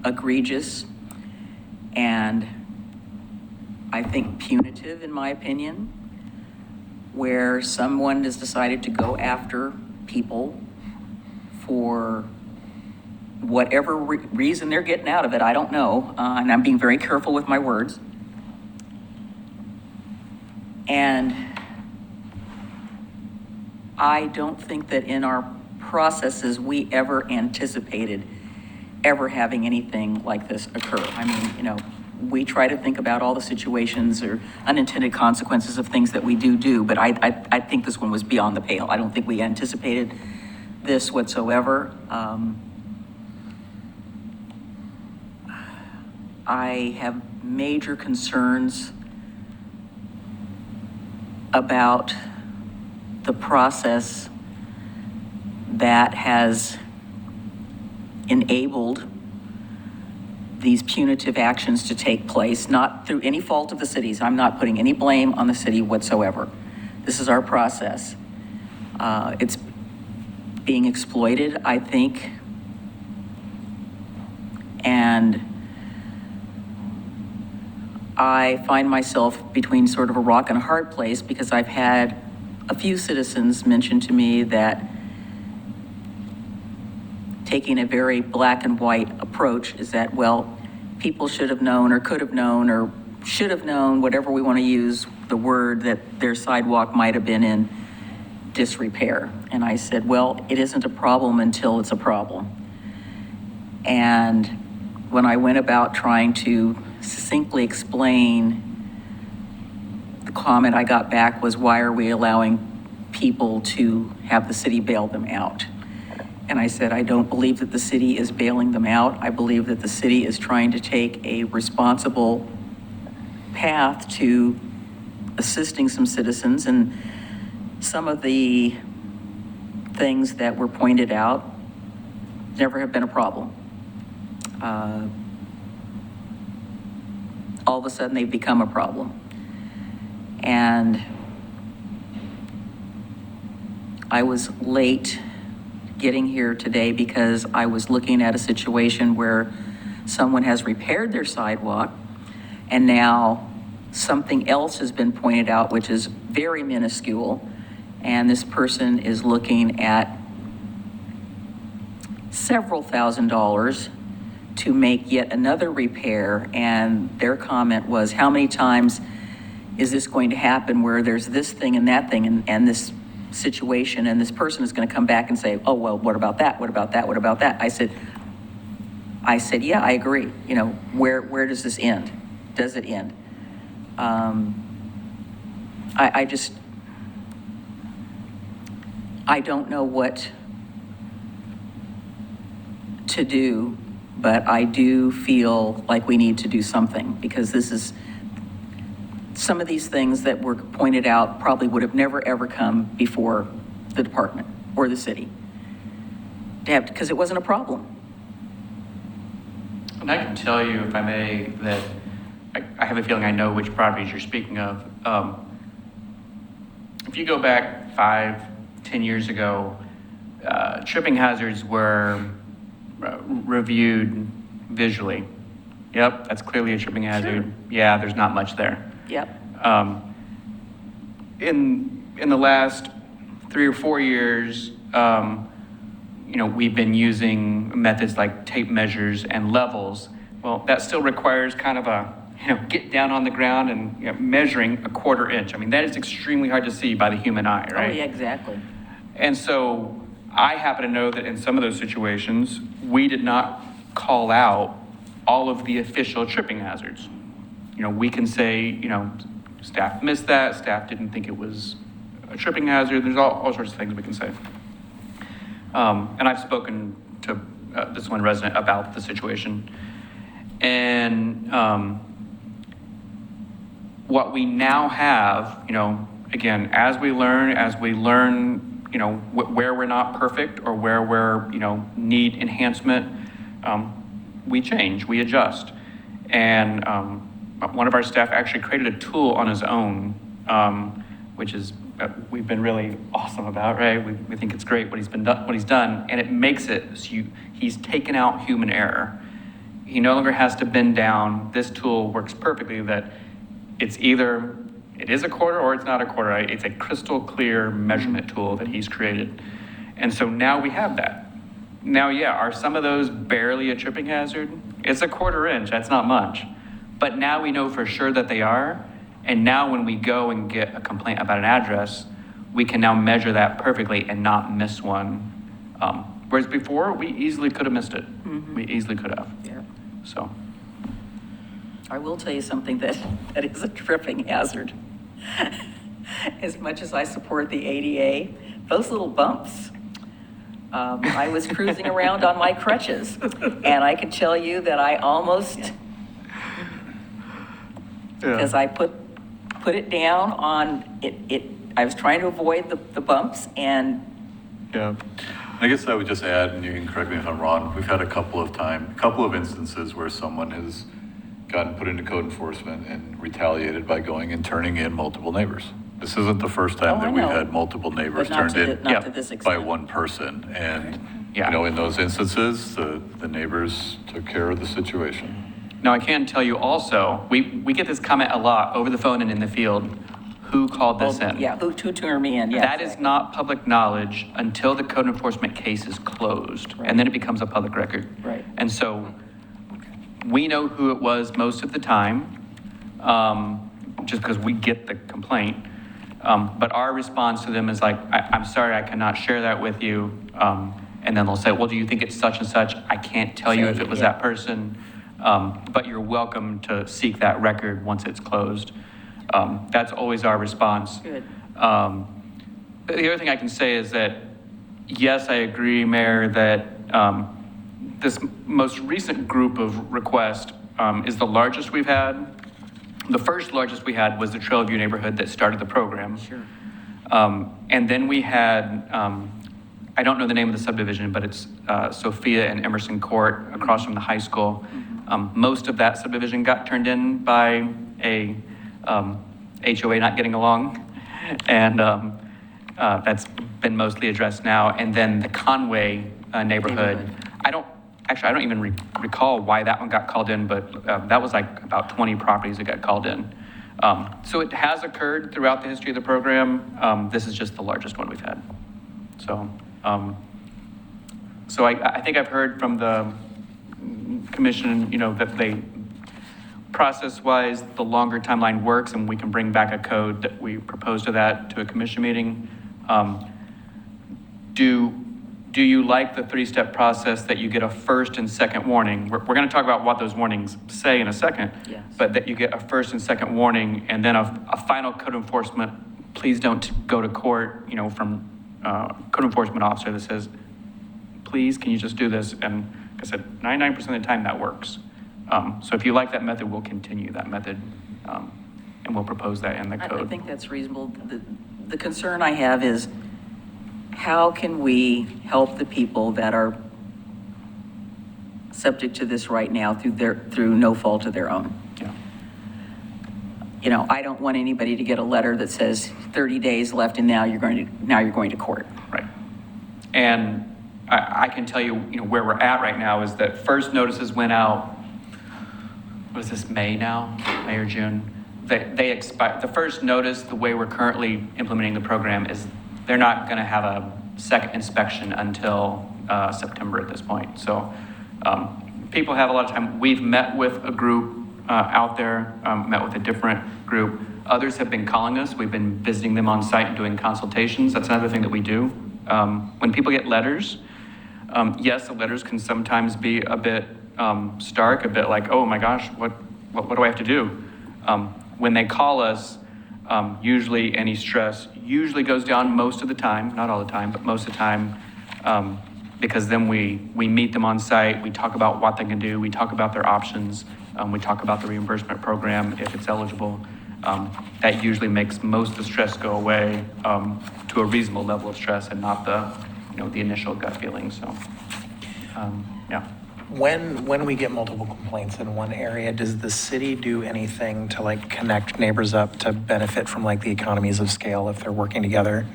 egregious and I think punitive, in my opinion, where someone has decided to go after people for whatever reason they're getting out of it, I don't know, and I'm being very careful with my words. And I don't think that in our processes we ever anticipated ever having anything like this occur. I mean, you know, we try to think about all the situations or unintended consequences of things that we do, but I think this one was beyond the pale. I don't think we anticipated this whatsoever. I have major concerns about the process that has enabled these punitive actions to take place, not through any fault of the city's. I'm not putting any blame on the city whatsoever. This is our process. It's being exploited, I think, and I find myself between sort of a rock and a hard place because I've had a few citizens mention to me that taking a very black and white approach is that, well, people should have known or could have known or should have known, whatever we want to use the word, that their sidewalk might have been in disrepair. And I said, well, it isn't a problem until it's a problem. And when I went about trying to succinctly explain, the comment I got back was, why are we allowing people to have the city bail them out? And I said, I don't believe that the city is bailing them out. I believe that the city is trying to take a responsible path to assisting some citizens, and some of the things that were pointed out never have been a problem. All of a sudden they've become a problem. And I was late getting here today because I was looking at a situation where someone has repaired their sidewalk and now something else has been pointed out, which is very minuscule. And this person is looking at several $1,000s to make yet another repair. And their comment was, how many times is this going to happen where there's this thing and that thing and this situation, and this person is going to come back and say, oh, well, what about that? What about that? What about that? I said, yeah, I agree. You know, where does this end? Does it end? I don't know what to do, but I do feel like we need to do something, because this is, some of these things that were pointed out probably would have never ever come before the department or the city to have, because it wasn't a problem. And I can tell you, if I may, that I have a feeling I know which properties you're speaking of. If you go back 5-10 years ago, tripping hazards were reviewed visually. Yep, that's clearly a tripping hazard. Sure. Yeah, there's not much there. Yep. In the last 3 or 4 years, you know, we've been using methods like tape measures and levels. Well, that still requires kind of a, you know, get down on the ground and, you know, measuring a 1/4 inch. I mean, that is extremely hard to see by the human eye, right? Oh, yeah, exactly. And so I happen to know that in some of those situations, we did not call out all of the official tripping hazards. You know, we can say, you know, staff missed that, staff didn't think it was a tripping hazard. There's all sorts of things we can say. And I've spoken to this one resident about the situation. And what we now have, you know, again, as we learn, you know, where we're not perfect or where we're, you know, need enhancement, we change, we adjust. And one of our staff actually created a tool on his own, which is we've been really awesome about, right? We think it's great what he's done, and it makes it so he's taken out human error, He no longer has to bend down. This tool works perfectly that it's either, it is a quarter or it's not a quarter. It's a crystal clear measurement tool that he's created. And so now we have that. Now, yeah, are some of those barely a tripping hazard? It's a 1/4 inch, that's not much. But now we know for sure that they are. And now when we go and get a complaint about an address, we can now measure that perfectly and not miss one. Whereas before, we easily could have missed it. We easily could have. Yeah. So, I will tell you something that is a tripping hazard. As much as I support the ADA, those little bumps. I was cruising around on my crutches, and I can tell you that I almost, because I put it down on it. I was trying to avoid the bumps, and Yeah. I guess I would just add, and you can correct me if I'm wrong, we've had a couple of instances where someone has gotten put into code enforcement and retaliated by going and turning in multiple neighbors. This isn't the first time Oh, I that we've know. had multiple neighbors but not turned to in not to this by extent. one person. And, Yeah. you know, in those instances, the neighbors took care of the situation. now I can tell you also, we get this comment a lot over the phone and in the field. Who called this in? Yeah, who turned me in? Yeah, That is exactly. not public knowledge until the code enforcement case is closed, Right. and then it becomes a public record. Right. And so we know who it was most of the time, just because we get the complaint. But our response to them is like, I'm sorry, I cannot share that with you. And then they'll say, well, do you think it's such and such? I can't tell you if it was Yeah. that person, but you're welcome to seek that record once it's closed. That's always our response. Good. The other thing I can say is that, yes, I agree, Mayor, that this most recent group of requests is the largest we've had. The first largest we had was the Trailview neighborhood that started the program. Sure. And then we had, I don't know the name of the subdivision, but it's Sophia and Emerson Court across from the high school. Most of that subdivision got turned in by a HOA not getting along. And that's been mostly addressed now. And then the Conway neighborhood, I don't even recall why that one got called in, but that was like about 20 properties that got called in. So it has occurred throughout the history of the program. This is just the largest one we've had. So, I think I've heard from the commission, you know, that they, process-wise, the longer timeline works, and we can bring back a code that we propose to a commission meeting. Do you like the 3-step process that you get a first and second warning? We're going to talk about what those warnings say in a second. Yes. But that you get a first and second warning, and then a final code enforcement, please don't go to court, you know, from code enforcement officer that says, please, can you just do this? And like I said, 99% of the time that works. So if you like that method, we'll continue that method, and we'll propose that in the code. I think that's reasonable. The concern I have is, how can we help the people that are subject to this right now through no fault of their own? Yeah. You know, I don't want anybody to get a letter that says 30 days left and now you're going to court. Right. And I can tell you, you know, where we're at right now is that first notices went out, what is this, May now? May or June? They expire. The first notice, the way we're currently implementing the program, is they're not going to have a second inspection until September at this point. So people have a lot of time. We've met with a group out there, met with a different group. Others have been calling us. We've been visiting them on site and doing consultations. That's another thing that we do. When people get letters, yes, the letters can sometimes be a bit stark, a bit like, oh my gosh, what do I have to do? When they call us, usually any stress usually goes down most of the time, not all the time, but most of the time, because then we meet them on site, we talk about what they can do, we talk about their options, we talk about the reimbursement program if it's eligible. That usually makes most of the stress go away to a reasonable level of stress and not the initial gut feeling. So, yeah. When we get multiple complaints in one area, does the city do anything to like connect neighbors up to benefit from like the economies of scale if they're working together?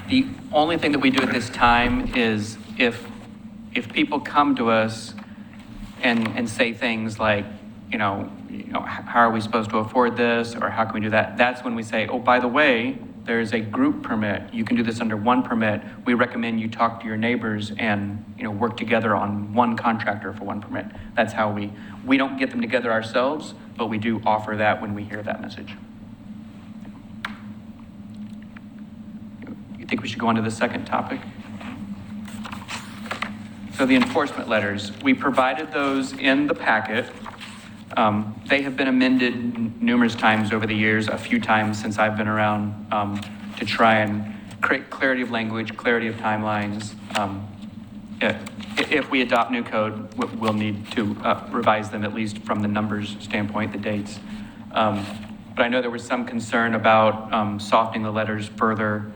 The only thing that we do at this time is if people come to us and say things like, how are we supposed to afford this, or how can we do that? That's when we say, oh, by the way, there's a group permit. You can do this under one permit. We recommend you talk to your neighbors and, work together on one contractor for one permit. That's how we don't get them together ourselves, but we do offer that when we hear that message. You think we should go on to the second topic? So the enforcement letters, we provided those in the packet. They have been amended numerous times over the years, a few times since I've been around, to try and create clarity of language, clarity of timelines. If we adopt new code, we'll need to revise them, at least from the numbers standpoint, the dates. But I know there was some concern about softening the letters further.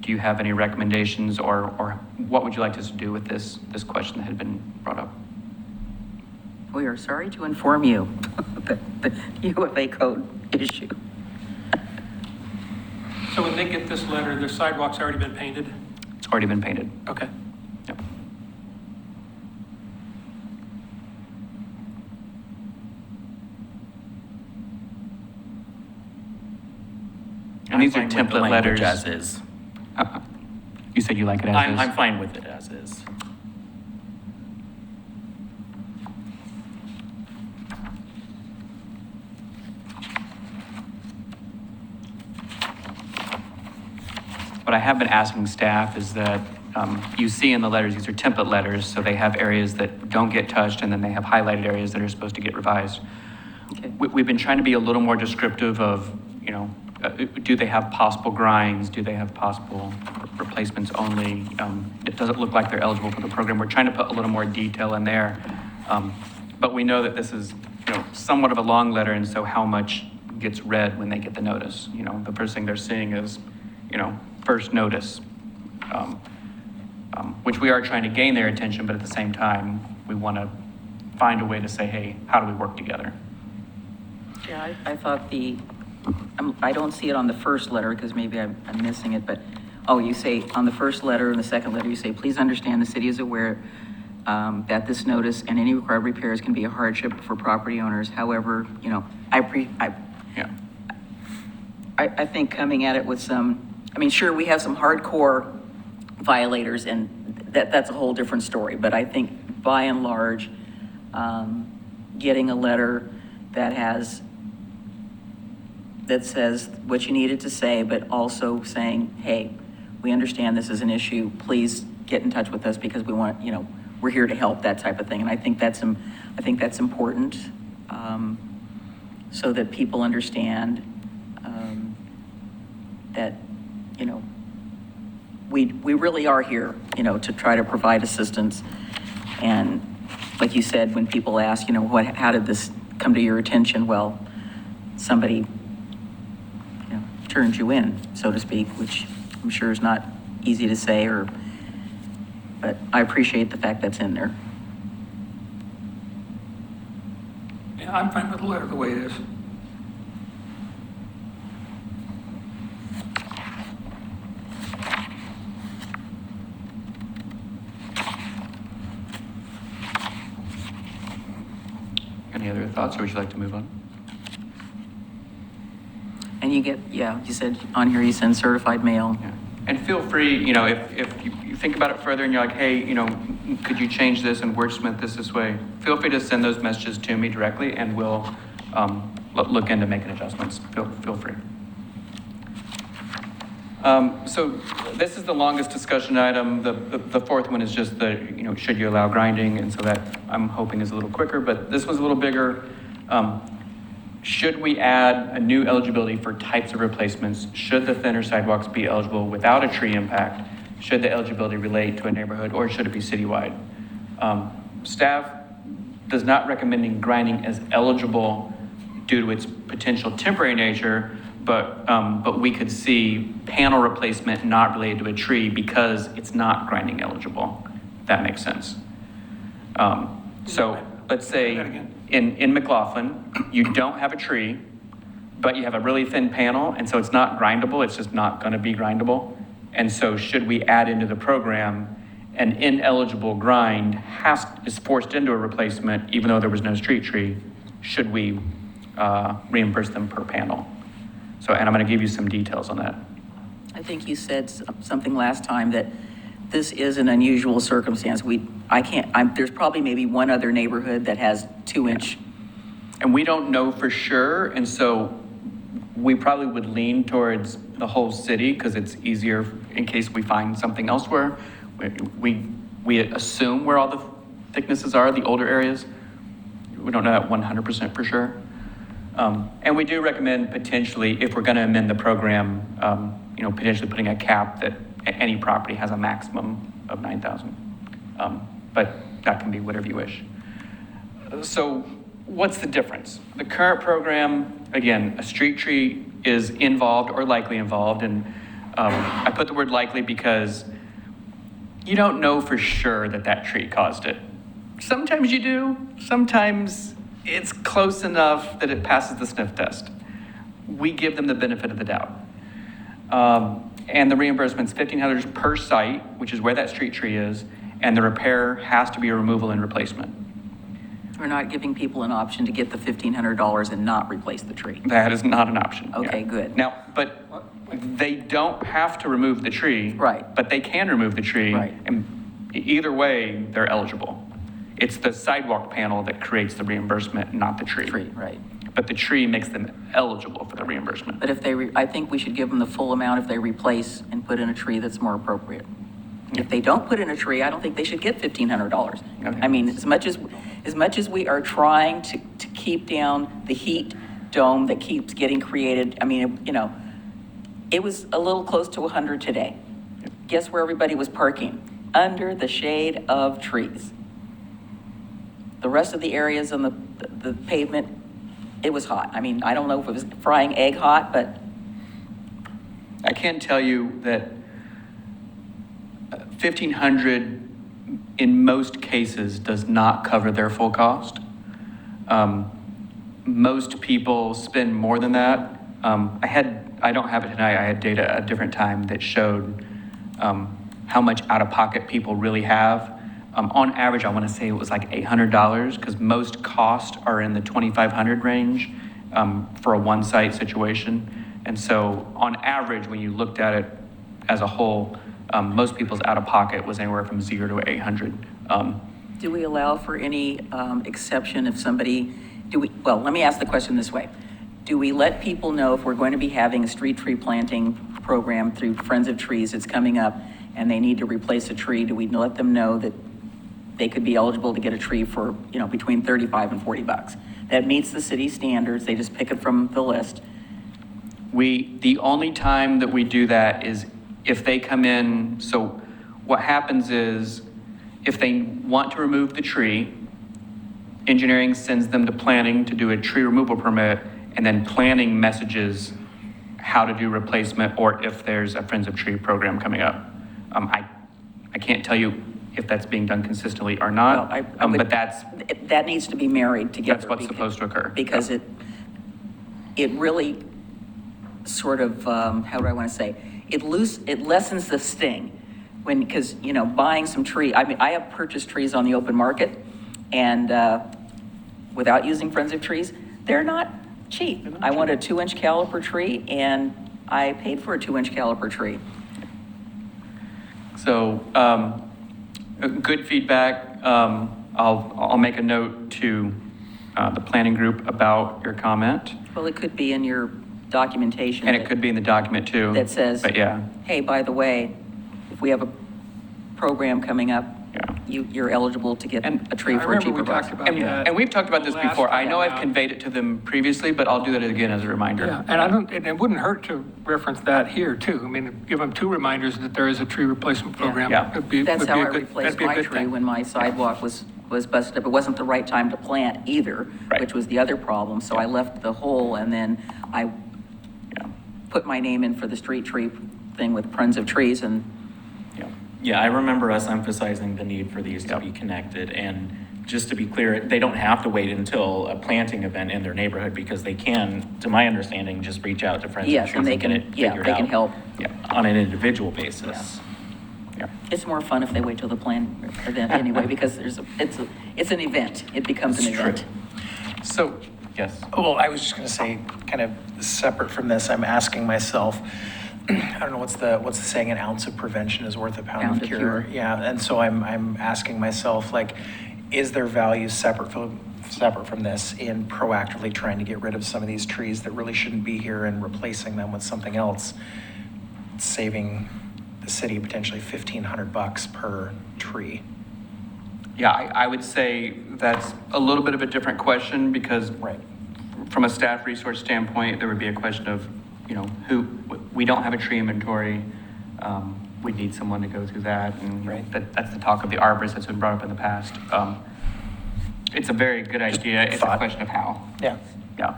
Do you have any recommendations, or what would you like us to do with this question that had been brought up? We are sorry to inform you that you have a code issue. So when they get this letter, their sidewalk's already been painted? It's already been painted. Okay. Yep. And these are I'm fine with the template language letters. as is. You said you like it as is? I'm fine with it as is. What I have been asking staff is that you see in the letters, these are template letters, so they have areas that don't get touched, and then they have highlighted areas that are supposed to get revised. Okay. We've been trying to be a little more descriptive of, do they have possible grinds? Do they have possible replacements only? It doesn't look like they're eligible for the program. We're trying to put a little more detail in there. But we know that this is, somewhat of a long letter, and so how much gets read when they get the notice? The first thing they're seeing is, first notice, which we are trying to gain their attention, but at the same time, we want to find a way to say, hey, how do we work together? Yeah, I thought I don't see it on the first letter because maybe I'm missing it, but, you say on the first letter and the second letter, you say, please understand the city is aware that this notice and any required repairs can be a hardship for property owners. However, Yeah. I think coming at it with sure, we have some hardcore violators, and that's a whole different story, but I think by and large, getting a letter that says what you needed to say, but also saying, hey, we understand this is an issue, please get in touch with us because we want, we're here to help, that type of thing. And I think that's important, so that people understand that, we really are here, to try to provide assistance. And like you said, when people ask, how did this come to your attention? Well, somebody, turned you in, so to speak, which I'm sure is not easy to say, but I appreciate the fact that's in there. Yeah, I'm fine with the letter the way it is. Any other thoughts, or would you like to move on? And you said on here you send certified mail. Yeah. And feel free, if you think about it further and you're like, hey, could you change this and wordsmith this way? Feel free to send those messages to me directly, and we'll look into making adjustments. Feel free. So this is the longest discussion item. The fourth one is just should you allow grinding? And so that I'm hoping is a little quicker, but this one's a little bigger. Should we add a new eligibility for types of replacements? Should the thinner sidewalks be eligible without a tree impact? Should the eligibility relate to a neighborhood, or should it be citywide? Staff does not recommending grinding as eligible due to its potential temporary nature, but we could see panel replacement not related to a tree because it's not grinding eligible. If that makes sense. So let's say in McLaughlin, you don't have a tree, but you have a really thin panel, and so it's not grindable. It's just not going to be grindable. And so should we add into the program an ineligible grind is forced into a replacement, even though there was no street tree, should we reimburse them per panel? So, and I'm going to give you some details on that. I think you said something last time that this is an unusual circumstance. There's probably maybe one other neighborhood that has 2-inch. And we don't know for sure, and so we probably would lean towards the whole city because it's easier in case we find something elsewhere. We assume where all the thicknesses are, the older areas. We don't know that 100% for sure. And we do recommend potentially, if we're going to amend the program, potentially putting a cap that any property has a maximum of 9,000. But that can be whatever you wish. So what's the difference? The current program, again, a street tree is involved or likely involved. And I put the word likely because you don't know for sure that tree caused it. Sometimes you do. Sometimes it's close enough that it passes the sniff test. We give them the benefit of the doubt. And the reimbursement's $1,500 per site, which is where that street tree is, and the repair has to be a removal and replacement. We're not giving people an option to get the $1,500 and not replace the tree. That is not an option. Okay, Yeah. good. Now, but they don't have to remove the tree. Right. But they can remove the tree. Right. And either way, they're eligible. It's the sidewalk panel that creates the reimbursement, not the tree. Tree, right. But the tree makes them eligible for the reimbursement. But if I think we should give them the full amount if they replace and put in a tree that's more appropriate. If they don't put in a tree, I don't think they should get $1,500. Okay. I mean, as much as we are trying to keep down the heat dome that keeps getting created, I mean, it was a little close to 100 today. Guess where everybody was parking? Under the shade of trees. The rest of the areas on the pavement, it was hot. I mean, I don't know if it was frying egg hot, but I can tell you that 1,500 in most cases does not cover their full cost. Most people spend more than that. I don't have it tonight. I had data at a different time that showed how much out-of-pocket people really have. On average, I want to say it was like $800 because most costs are in the $2,500 range for a one-site situation. And so on average, when you looked at it as a whole, most people's out-of-pocket was anywhere from 0 to 800. do we allow for any exception if somebody, let me ask the question this way. Do we let people know if we're going to be having a street tree planting program through Friends of Trees that's coming up and they need to replace a tree, do we let them know that they could be eligible to get a tree for, between $35 and $40? That meets the city standards, they just pick it from the list. The only time that we do that is if they come in. So what happens is if they want to remove the tree, engineering sends them to planning to do a tree removal permit, and then planning messages how to do replacement or if there's a Friends of Tree program coming up. I can't tell you if that's being done consistently or not, but that needs to be married together. That's what's supposed to occur. Because it really sort of, how do I want to say, it lessens the sting because, buying some tree, I have purchased trees on the open market and without using Friends of Trees, they're not cheap. I want a 2-inch caliper tree and I paid for a 2-inch caliper tree. So, good feedback. I'll make a note to the planning group about your comment. Well, it could be in your documentation. And it could be in the document too. That says, But yeah, hey, by the way, if we have a program coming up, you're eligible to get a tree for a cheaper price. and we've talked about this last before. I time know I've out. conveyed it to them previously, but I'll do that again as a reminder. Yeah, and it wouldn't hurt to reference that here too. I mean, give them 2 reminders that there is a tree replacement program. Yeah. That's how I replaced my tree when my sidewalk was busted up. It wasn't the right time to plant either, Right. which was the other problem. So I left the hole and then I put my name in for the street tree thing with Friends of Trees and Yeah, I remember us emphasizing the need for these to be connected. And just to be clear, they don't have to wait until a planting event in their neighborhood because they can, to my understanding, just reach out to Friends of yes, Trees and they and get can, it figured out. they can help. Yeah. On an individual basis. It's more fun if they wait till the plan event anyway, because it's an event. It becomes an It's true. event. So, yes. Well, I was just going to say, kind of separate from this, I'm asking myself, I don't know, what's the saying, an ounce of prevention is worth a pound of cure. Yeah, and so I'm asking myself, like, is there value separate from this in proactively trying to get rid of some of these trees that really shouldn't be here and replacing them with something else, saving the city potentially $1,500 per tree? Yeah, I would say that's a little bit of a different question because Right. from a staff resource standpoint, there would be a question of, we don't have a tree inventory. We need someone to go through that. And Right. that's the talk of the arborist that's been brought up in the past. It's a very good idea. It's a thought. question of how. Yeah. Yeah.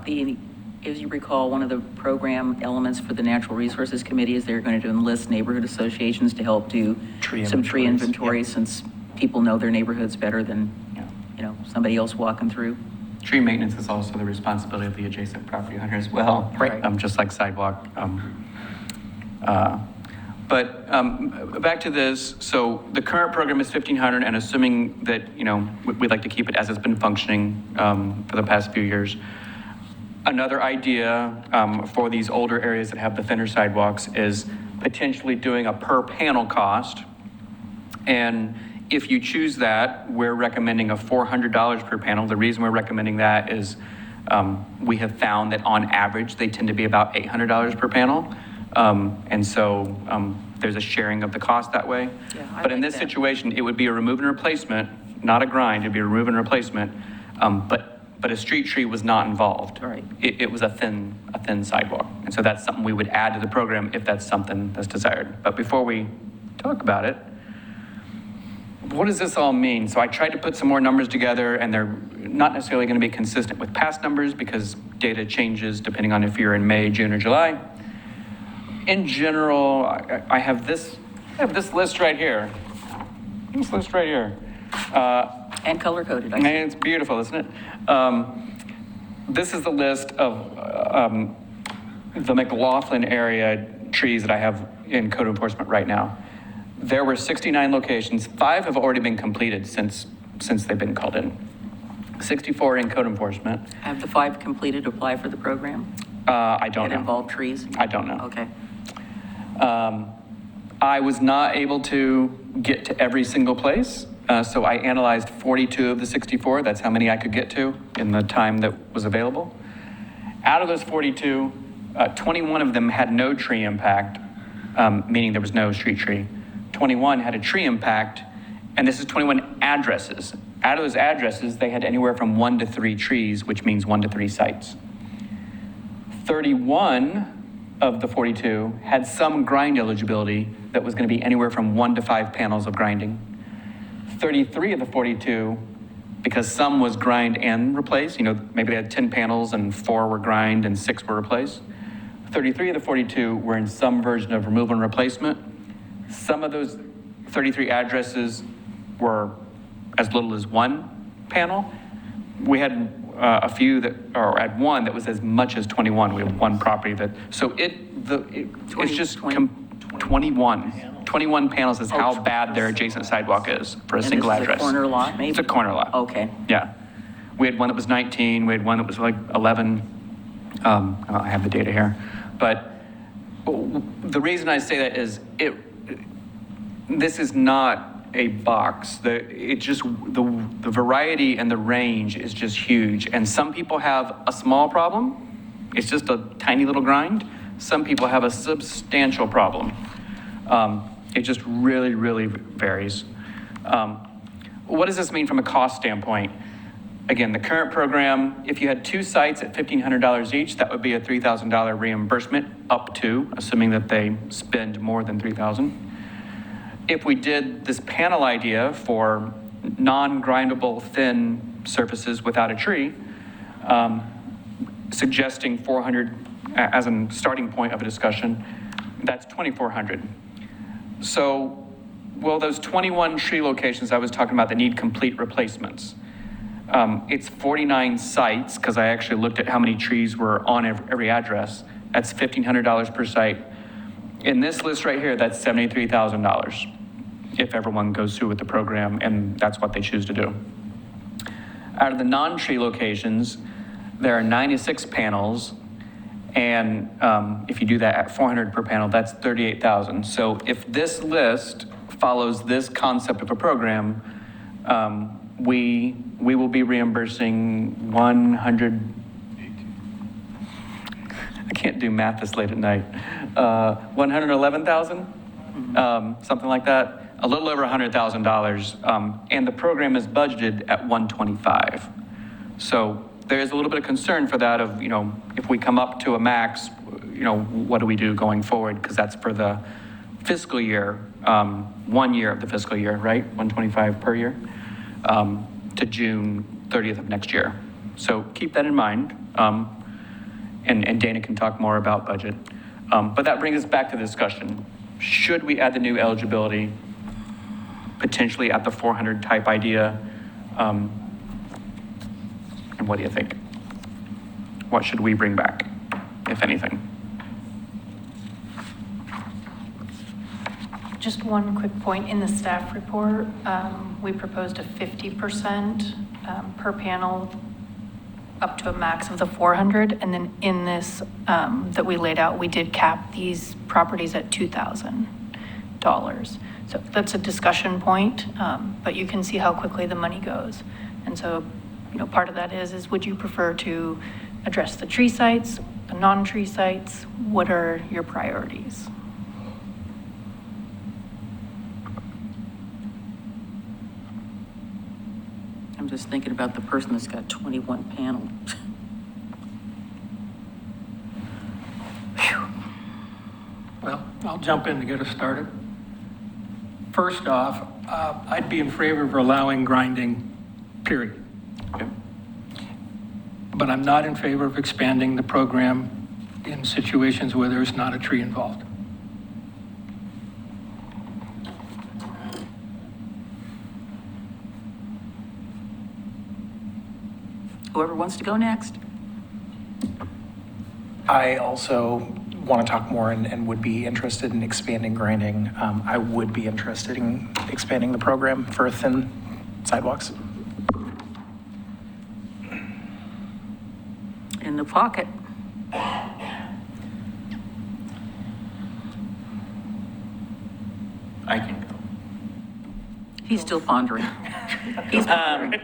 As you recall, one of the program elements for the Natural Resources Committee is they're going to enlist neighborhood associations to help do some tree inventory, since people know their neighborhoods better than, somebody else walking through. Tree maintenance is also the responsibility of the adjacent property owner as well. Right. Just like sidewalk. But back to this, so the current program is $1,500, and assuming that, we'd like to keep it as it's been functioning for the past few years. Another idea for these older areas that have the thinner sidewalks is potentially doing a per panel cost. And if you choose that, we're recommending a $400 per panel. The reason we're recommending that is we have found that on average, they tend to be about $800 per panel. And so there's a sharing of the cost that way. Yeah, I but in like this that. situation, it would be a remove and replacement, not a grind, it'd be a remove and replacement. But a street tree was not involved. Right. It was a thin sidewalk. And so that's something we would add to the program if that's something that's desired. But before we talk about it, what does this all mean? So I tried to put some more numbers together, and they're not necessarily going to be consistent with past numbers because data changes depending on if you're in May, June, or July. In general, I have this list right here. This list right here. And color-coded, I And think. it's beautiful, isn't it? This is the list of the McLaughlin area trees that I have in code enforcement right now. There were 69 locations. 5 have already been completed since they've been called in. 64 in code enforcement. Have the 5 completed apply for the program? I don't That know. involve trees? I don't know. Okay. I was not able to get to every single place, so I analyzed 42 of the 64. That's how many I could get to in the time that was available. Out of those 42, 21 of them had no tree impact, meaning there was no street tree. 21 had a tree impact, and this is 21 addresses. Out of those addresses, they had anywhere from 1 to 3 trees, which means 1 to 3 sites. 31 of the 42 had some grind eligibility that was going to be anywhere from 1 to 5 panels of grinding. 33 of the 42, because some was grind and replace, maybe they had 10 panels and 4 were grind and 6 were replaced. 33 of the 42 were in some version of removal and replacement. Some of those 33 addresses were as little as 1 panel. We had a few or at one that was as much as 21. We have one property that, so it's just 21 panels is how bad their adjacent sidewalk is for a single address. And this is a corner lot, maybe? It's a corner lot. Okay. Yeah. We had one that was 19, we had one that was like 11. I have the data here. But the reason I say that is this is not a box. The variety and the range is just huge. And some people have a small problem. It's just a tiny little grind. Some people have a substantial problem. It just really, really varies. What does this mean from a cost standpoint? Again, the current program, if you had 2 sites at $1,500 each, that would be a $3,000 reimbursement up to, assuming that they spend more than $3,000. If we did this panel idea for non-grindable thin surfaces without a tree, suggesting 400 as a starting point of a discussion, that's 2,400. So, well, those 21 tree locations I was talking about that need complete replacements, it's 49 sites, because I actually looked at how many trees were on every address. That's $1,500 per site. In this list right here, that's $73,000. if everyone goes through with the program, and that's what they choose to do. Out of the non-tree locations, there are 96 panels, and if you do that at 400 per panel, that's 38,000. So if this list follows this concept of a program, we will be reimbursing 100, I can't do math this late at night, 111,000, something like that, a little over $100,000, and the program is budgeted at 125. So there is a little bit of concern for that of, if we come up to a max, what do we do going forward? Because that's for the fiscal year, 1 year of the fiscal year, right? 125 per year, to June 30th of next year. So keep that in mind. And Dana can talk more about budget. But that brings us back to the discussion. Should we add the new eligibility, potentially at the 400 type idea? And what do you think? What should we bring back, if anything? Just one quick point. In the staff report, we proposed a 50% per panel up to a max of the 400. And then in this that we laid out, we did cap these properties at $2,000. So that's a discussion point, but you can see how quickly the money goes. And so, part of that is would you prefer to address the tree sites, the non-tree sites? What are your priorities? I'm just thinking about the person that's got 21 panels. Well, I'll jump in to get us started. First off, I'd be in favor of allowing grinding, period. Okay. But I'm not in favor of expanding the program in situations where there's not a tree involved. Whoever wants to go next. I also want to talk more and would be interested in expanding grinding. I would be interested in expanding the program for thin sidewalks. In the pocket. I can go. He's still pondering. He's pondering.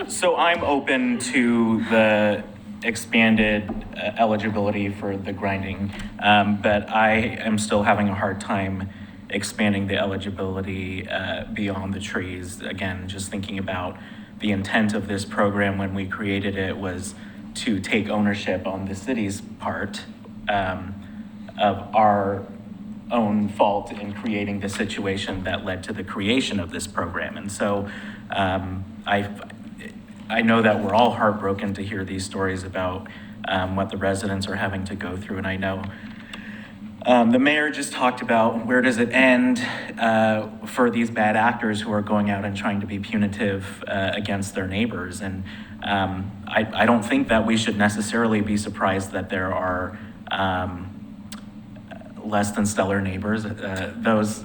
So I'm open to the expanded eligibility for the grinding, but I am still having a hard time expanding the eligibility beyond the trees. Again, just thinking about the intent of this program when we created it was to take ownership on the city's part of our own fault in creating the situation that led to the creation of this program. And so I know that we're all heartbroken to hear these stories about what the residents are having to go through. And I know the mayor just talked about where does it end for these bad actors who are going out and trying to be punitive against their neighbors. And I don't think that we should necessarily be surprised that there are less than stellar neighbors. Those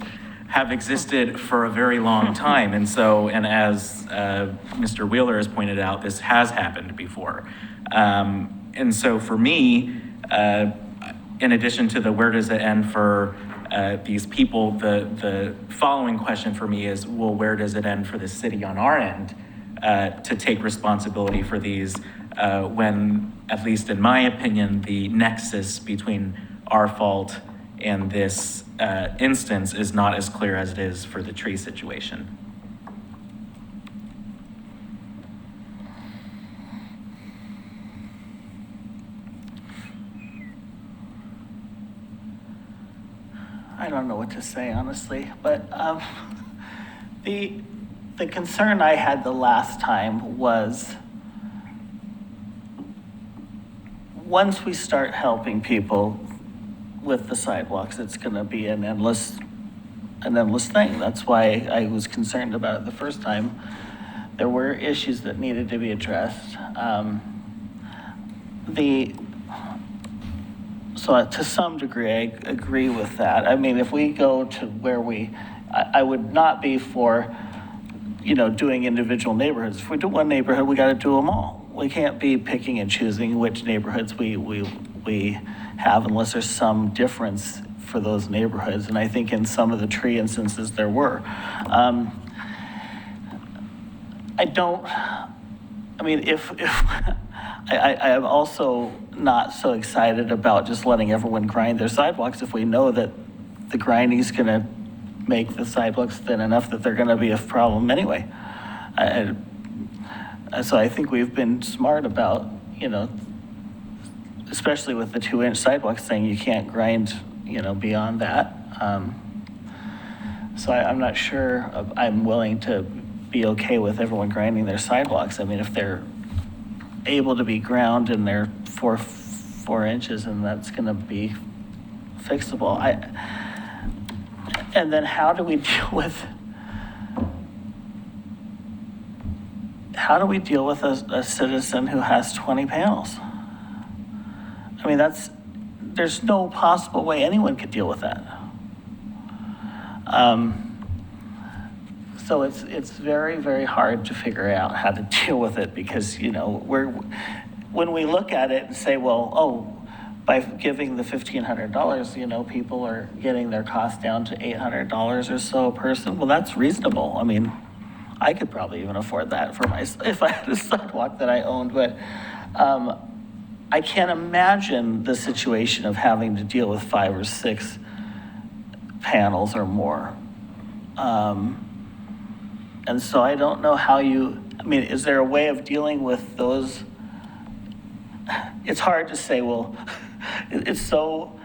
have existed for a very long time. And so, and as Mr. Wheeler has pointed out, this has happened before. And so for me, in addition to the where does it end for these people, the following question for me is, well, where does it end for the city on our end to take responsibility for these when, at least in my opinion, the nexus between our fault and this instance is not as clear as it is for the tree situation. I don't know what to say, honestly, but the concern I had the last time was once we start helping people with the sidewalks, it's going to be an endless thing. That's why I was concerned about it the first time. There were issues that needed to be addressed. So to some degree, I agree with that. I mean, if we go to where we I would not be for, doing individual neighborhoods. If we do one neighborhood, we got to do them all. We can't be picking and choosing which neighborhoods we have unless there's some difference for those neighborhoods. And I think in some of the tree instances there were. I'm also not so excited about just letting everyone grind their sidewalks if we know that the grinding's gonna make the sidewalks thin enough that they're gonna be a problem anyway. So I think we've been smart about, especially with the 2-inch sidewalks, saying you can't grind, beyond that. So I'm not sure I'm willing to be okay with everyone grinding their sidewalks. I mean, if they're able to be ground and they're 4 inches, and that's gonna be fixable. And then how do we deal with a citizen who has 20 panels? I mean, there's no possible way anyone could deal with that. So it's very, very hard to figure out how to deal with it because, when we look at it and say, by giving the $1,500, people are getting their cost down to $800 or so a person. Well, that's reasonable. I mean, I could probably even afford that if I had a sidewalk that I owned, but I can't imagine the situation of having to deal with 5 or 6 panels or more. And so I don't know how is there a way of dealing with those? It's hard to say, it's so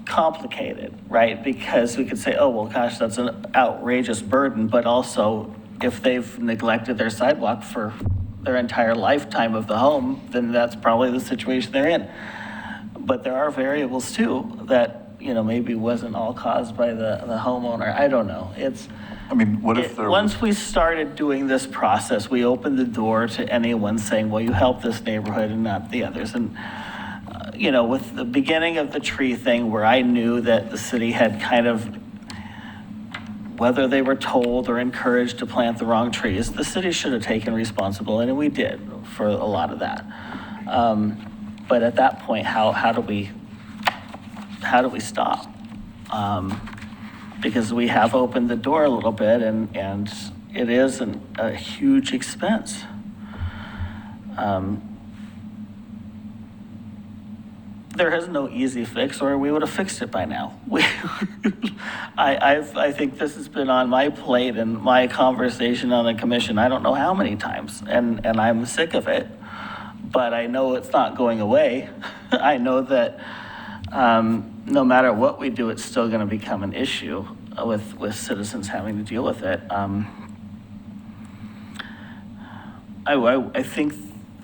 complicated, right? Because we could say, gosh, that's an outrageous burden, but also if they've neglected their sidewalk for their entire lifetime of the home, then that's probably the situation they're in. But there are variables too that, maybe wasn't all caused by the homeowner. I don't know. What if there Once we started doing this process, we opened the door to anyone saying, well, you help this neighborhood and not the others. And, with the beginning of the tree thing where I knew that the city had kind of, whether they were told or encouraged to plant the wrong trees, the city should have taken responsibility, and we did for a lot of that. But at that point, how do we stop? Because we have opened the door a little bit, and it is a huge expense. There is no easy fix, or we would have fixed it by now. I think this has been on my plate and my conversation on the commission, I don't know how many times, and I'm sick of it, but I know it's not going away. I know that no matter what we do, it's still going to become an issue with citizens having to deal with it. I think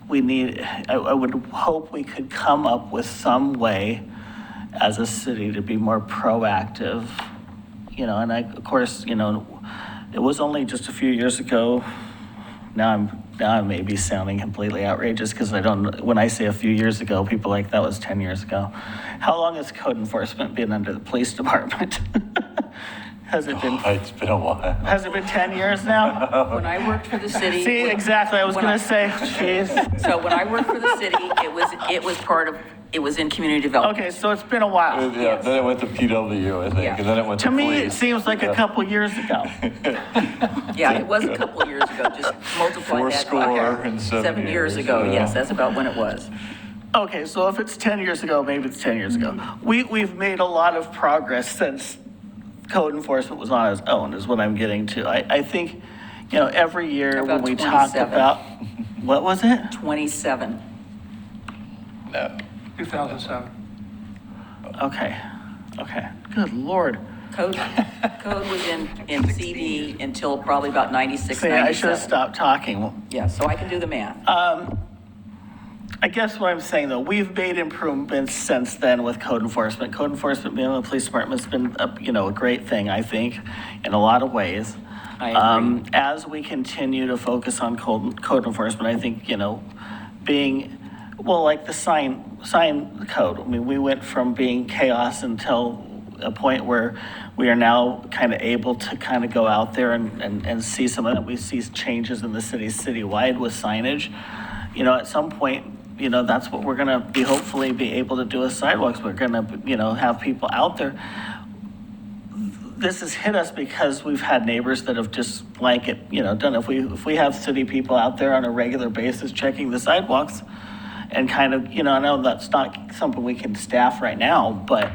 I would hope we could come up with some way as a city to be more proactive, and of course, it was only just a few years ago. Now I may be sounding completely outrageous because when I say a few years ago, people like that was 10 years ago. How long has code enforcement been under the police department? Has it been? It's been a while. Has it been 10 years now? When I worked for the city. See, exactly, I was when gonna say, jeez. So when I worked for the city, it was in community development. Okay, so it's been a while. Yeah, then it went to PW, I think, Yeah. and then it went to To me, police. it seems like a couple years ago. Yeah, it was a couple of years ago, just multiply that. Fourscore and 7 years years, ago, yeah. yes, that's about when it was. Okay, so if it's 10 years ago, maybe it's 10 years ago. We've made a lot of progress since code enforcement was on its own, is what I'm getting to. I think, every year when About we talk 27. about, what was it? 27. No. 2007. Okay, good Lord. Code was in CD until probably about 96, See, I should have 97. stopped talking. Yeah, so I can do the math. I guess what I'm saying, though, we've made improvements since then with code enforcement. Code enforcement being in the police department has been, a great thing, I think, in a lot of ways. I agree. As we continue to focus on code enforcement, I think, being, like the sign code. I mean, we went from being chaos until a point where we are now kind of able to kind of go out there and see some of that. We see changes in the city citywide with signage. You know, at some point, you know, that's what we're gonna be, hopefully be able to do with sidewalks. We're gonna, you know, have people out there. This has hit us because we've had neighbors that have just blanket, you know, done. If we have city people out there on a regular basis checking the sidewalks and kind of, you know, I know that's not something we can staff right now, but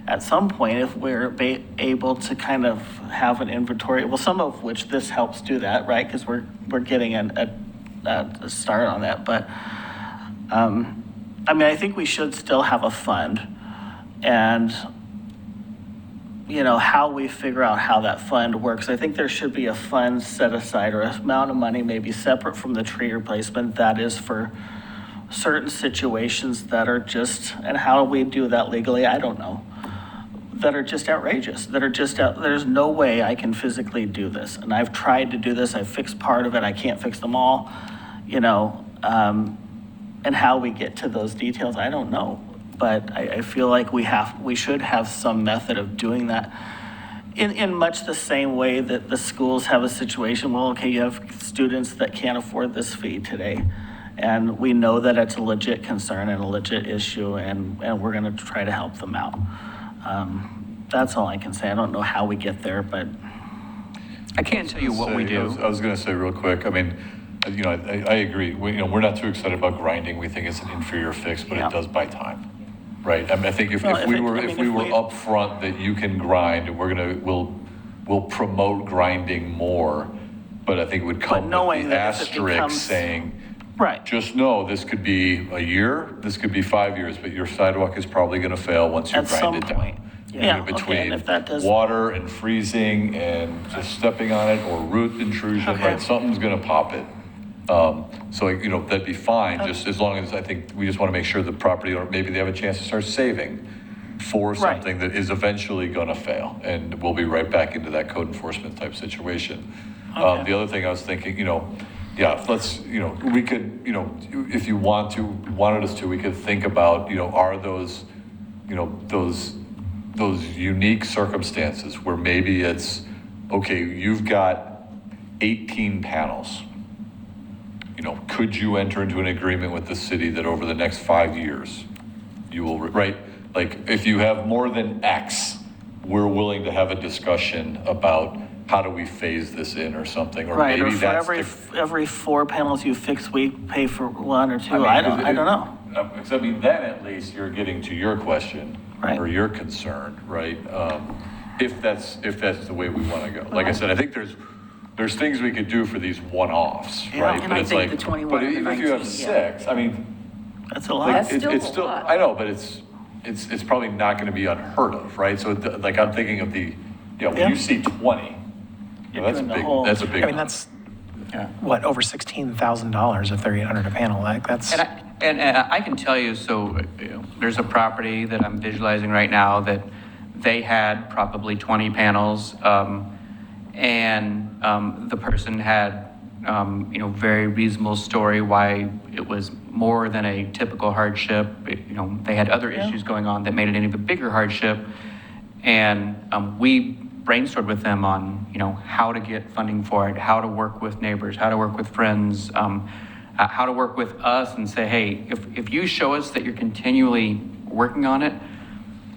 at some point, if we're able to kind of have an inventory, well, some of which this helps do that, right? Because we're getting a start on that. But I mean, I think we should still have a fund, and you know, how we figure out how that fund works. I think there should be a fund set aside, or an amount of money maybe separate from the tree replacement that is for certain situations that are just, and how we do that legally, I don't know, that are just outrageous, that are just there's no way I can physically do this. And I've tried to do this, I've fixed part of it, I can't fix them all, you know, and how we get to those details, I don't know. But I feel like we should have some method of doing that in much the same way that the schools have a situation. Well, okay, you have students that can't afford this fee today, and we know that it's a legit concern and a legit issue, and we're gonna try to help them out. That's all I can say. I don't know how we get there, but. I can't tell you what we do. I was going to say real quick, I mean, you know, I agree. We're not too excited about grinding. We think it's an inferior fix, but Yeah. it does buy time, right? I mean, I think if Well, we were upfront that you can grind, and we'll promote grinding more, but I think it would come knowing with the that if it asterisk becomes- saying, Right. just know this could be a year, this could be 5 years, but your sidewalk is probably going to fail once you At grind some it down. point. You Yeah, know, okay, between and if that does- water and freezing and just stepping on it or root intrusion, Okay. right? Something's going to pop it. So, you know, that'd be fine, just as long as, I think, we just want to make sure the property owner, maybe they have a chance to start saving for Right. something that is eventually going to fail. And we'll be right back into that code enforcement type situation. Okay. The other thing I was thinking, you know, yeah, let's, you know, we could, you know, if you wanted us to, we could think about, you know, are those, you know, those unique circumstances where maybe it's, okay, you've got 18 panels. You know, could you enter into an agreement with the city that over the next 5 years, you will, right? Like, if you have more than X, we're willing to have a discussion about how do we phase this in or something, or Right, or maybe for that's every 4 panels you fix, we pay for 1 or 2. mean, I don't know. Because I mean, then at least you're getting to your question Right. or your concern, right? If that's the way we want to go. Like I said, I think there's things we could do for these one-offs, Yeah. right? And But I it's think like, the 21 but and the if you have 19, yeah. 6, I mean, That's a lot. like, That's it's still a lot. I know, but it's probably not going to be unheard of, right? So like I'm thinking of when Yeah. you see 20, you know, You're doing the that's whole- a big. I mean, that's, what, over $16,000 if they're 800 a panel, like, that's. And I can tell you, so you know, there's a property that I'm visualizing right now that they had probably 20 panels, and the person had, you know, very reasonable story why it was more than a typical hardship. You know, they had other issues going on that made it an even bigger hardship, and we brainstormed with them on, you know, how to get funding for it, how to work with neighbors, how to work with friends, how to work with us and say, hey, if you show us that you're continually working on it,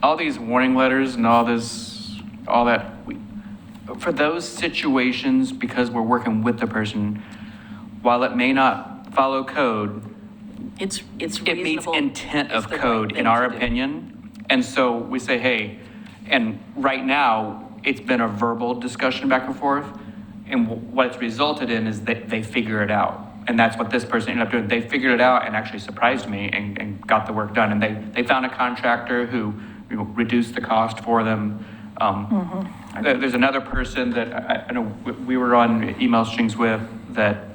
all these warning letters and all that, for those situations, because we're working with the person, while it may not follow code, It's it meets reasonable. intent It's of the right code thing in our to do. opinion. And so we say, hey, and right now, it's been a verbal discussion back and forth. And what it's resulted in is that they figure it out. And that's what this person ended up doing. They figured it out and actually surprised me and got the work done. And they found a contractor who, you know, reduced the cost for them. There's another person that I know we were on email strings with that,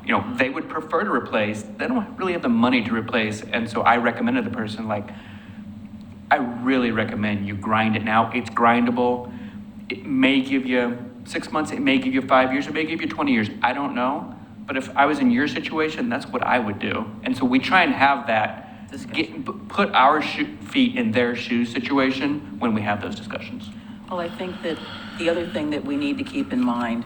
you know, they would prefer to replace. They don't really have the money to replace. And so I recommended the person, like, I really recommend you grind it now. It's grindable. It may give you 6 months, it may give you 5 years, it may give you 20 years. I don't know. But if I was in your situation, that's what I would do. And so we try and have that put our feet in their shoes situation when we have those discussions. Well, I think that the other thing that we need to keep in mind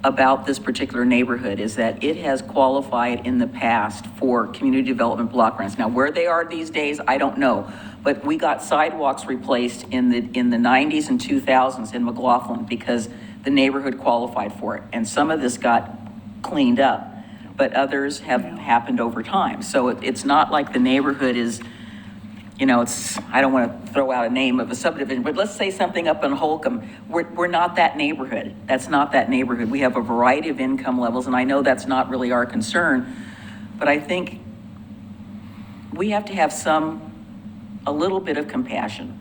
about this particular neighborhood is that it has qualified in the past for community development block grants. Now, where they are these days, I don't know. But we got sidewalks replaced in the 90s and 2000s in McLaughlin because the neighborhood qualified for it. And some of this got cleaned up, but others have happened over time. So it's not like the neighborhood is, you know, I don't want to throw out a name of a subdivision, but let's say something up in Holcomb. We're not that neighborhood. That's not that neighborhood. We have a variety of income levels, and I know that's not really our concern, but I think we have to have a little bit of compassion.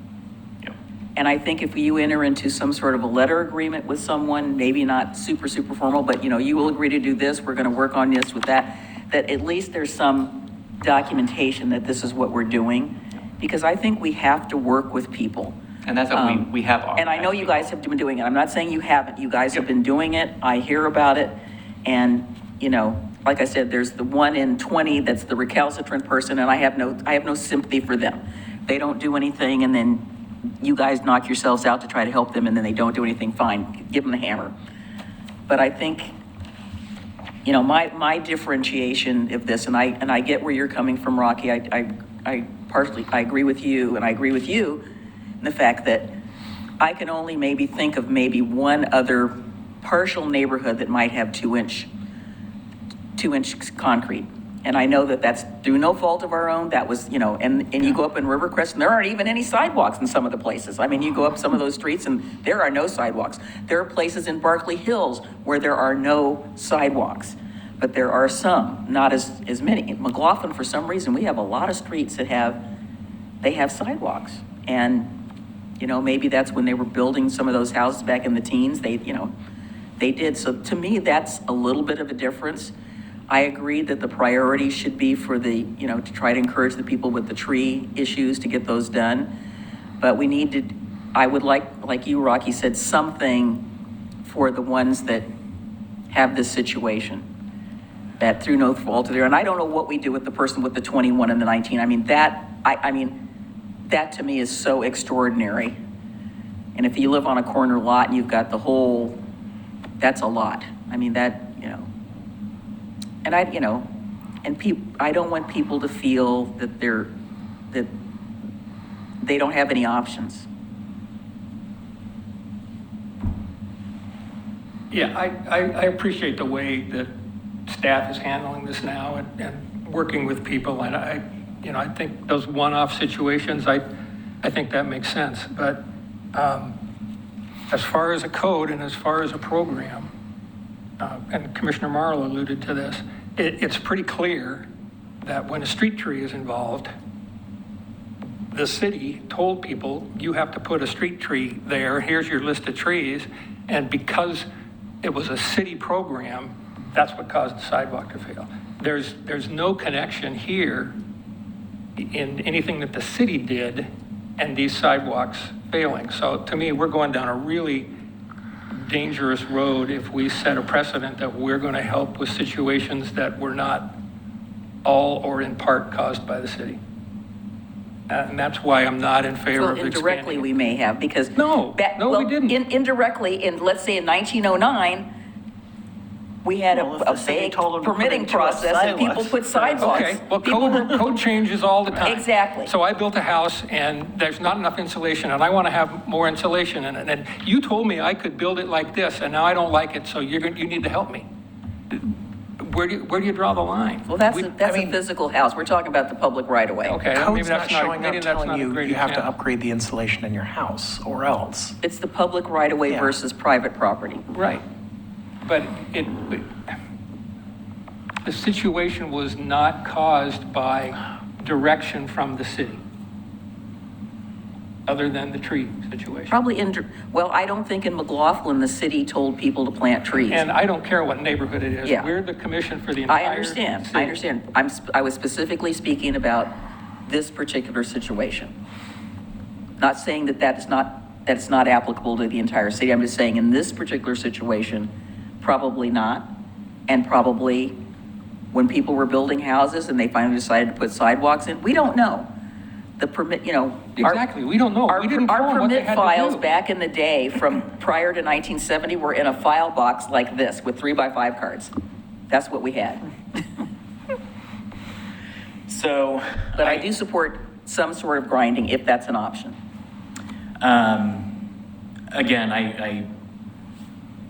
Yep. And I think if you enter into some sort of a letter agreement with someone, maybe not super formal, but you know, you will agree to do this, we're going to work on this with that at least there's some documentation that this is what we're doing. Because I think we have to work with people. And that's what we have. And I know you guys have been doing it. I'm not saying you haven't. You guys have been doing it. I hear about it. And, you know, like I said, there's the 1 in 20 that's the recalcitrant person, and I have no sympathy for them. They don't do anything, and then you guys knock yourselves out to try to help them, and then they don't do anything. Fine, give them the hammer. But I think, you know, my differentiation of this, and I get where you're coming from, Rocky. I agree with you, and I agree with you in the fact that I can only maybe think of maybe one other partial neighborhood that might have 2-inch concrete. And I know that that's through no fault of our own. That was, you know, and you go up in Rivercrest and there aren't even any sidewalks in some of the places. I mean, you go up some of those streets and there are no sidewalks. There are places in Berkeley Hills where there are no sidewalks. But there are some, not as many. In McLaughlin, for some reason, we have a lot of streets that have sidewalks. And, you know, maybe that's when they were building some of those houses back in the teens, they did. So to me, that's a little bit of a difference. I agree that the priority should be for to try to encourage the people with the tree issues to get those done. But we need to, I would like you, Rocky, said, something for the ones that have this situation. That through no fault of their, and I don't know what we do with the person with the 21 and the 19. I mean, that to me is so extraordinary. And if you live on a corner lot and you've got the whole, that's a lot. I mean, that, you know, and I don't want people to feel that that they don't have any options. Yeah, I appreciate the way that staff is handling this now and working with people. And I think those one-off situations, I think that makes sense. But as far as a code and as far as a program, and Commissioner Marl alluded to this, it's pretty clear that when a street tree is involved, the city told people, you have to put a street tree there, here's your list of trees. And because it was a city program, that's what caused the sidewalk to fail. There's no connection here in anything that the city did and these sidewalks failing. So to me, we're going down a really dangerous road if we set a precedent that we're going to help with situations that were not all or in part caused by the city. And that's why I'm not in favor of expanding. Indirectly, we may have, because. No, we didn't. Indirectly, let's say in 1909, we had a vague permitting process and people put sidewalks. Okay, well, code changes all the time. Exactly. So I built a house and there's not enough insulation and I want to have more insulation in it. And you told me I could build it like this and now I don't like it, so you need to help me. Where do you draw the line? Well, that's a physical house. We're talking about the public right of way. Okay, maybe Code's that's not showing up telling a you great you have to example. upgrade the insulation in your house or else. It's the public right of way Yeah. versus private property. Right. But the situation was not caused by direction from the city, other than the tree situation. Probably well, I don't think in McLaughlin, the city told people to plant trees. And I don't care what neighborhood it is. Yeah. We're the commission for the entire I understand. city. I understand. I was specifically speaking about this particular situation. Not saying that it's not applicable to the entire city. I'm just saying in this particular situation, probably not, and probably when people were building houses and they finally decided to put sidewalks in? We don't know. The permit, you know. Exactly, we don't know. Our, We didn't tell our them what they permit had to files do. back in the day from prior to 1970 were in a file box like this with 3x5 cards. That's what we had. So. But I do support some sort of grinding if that's an option. Again,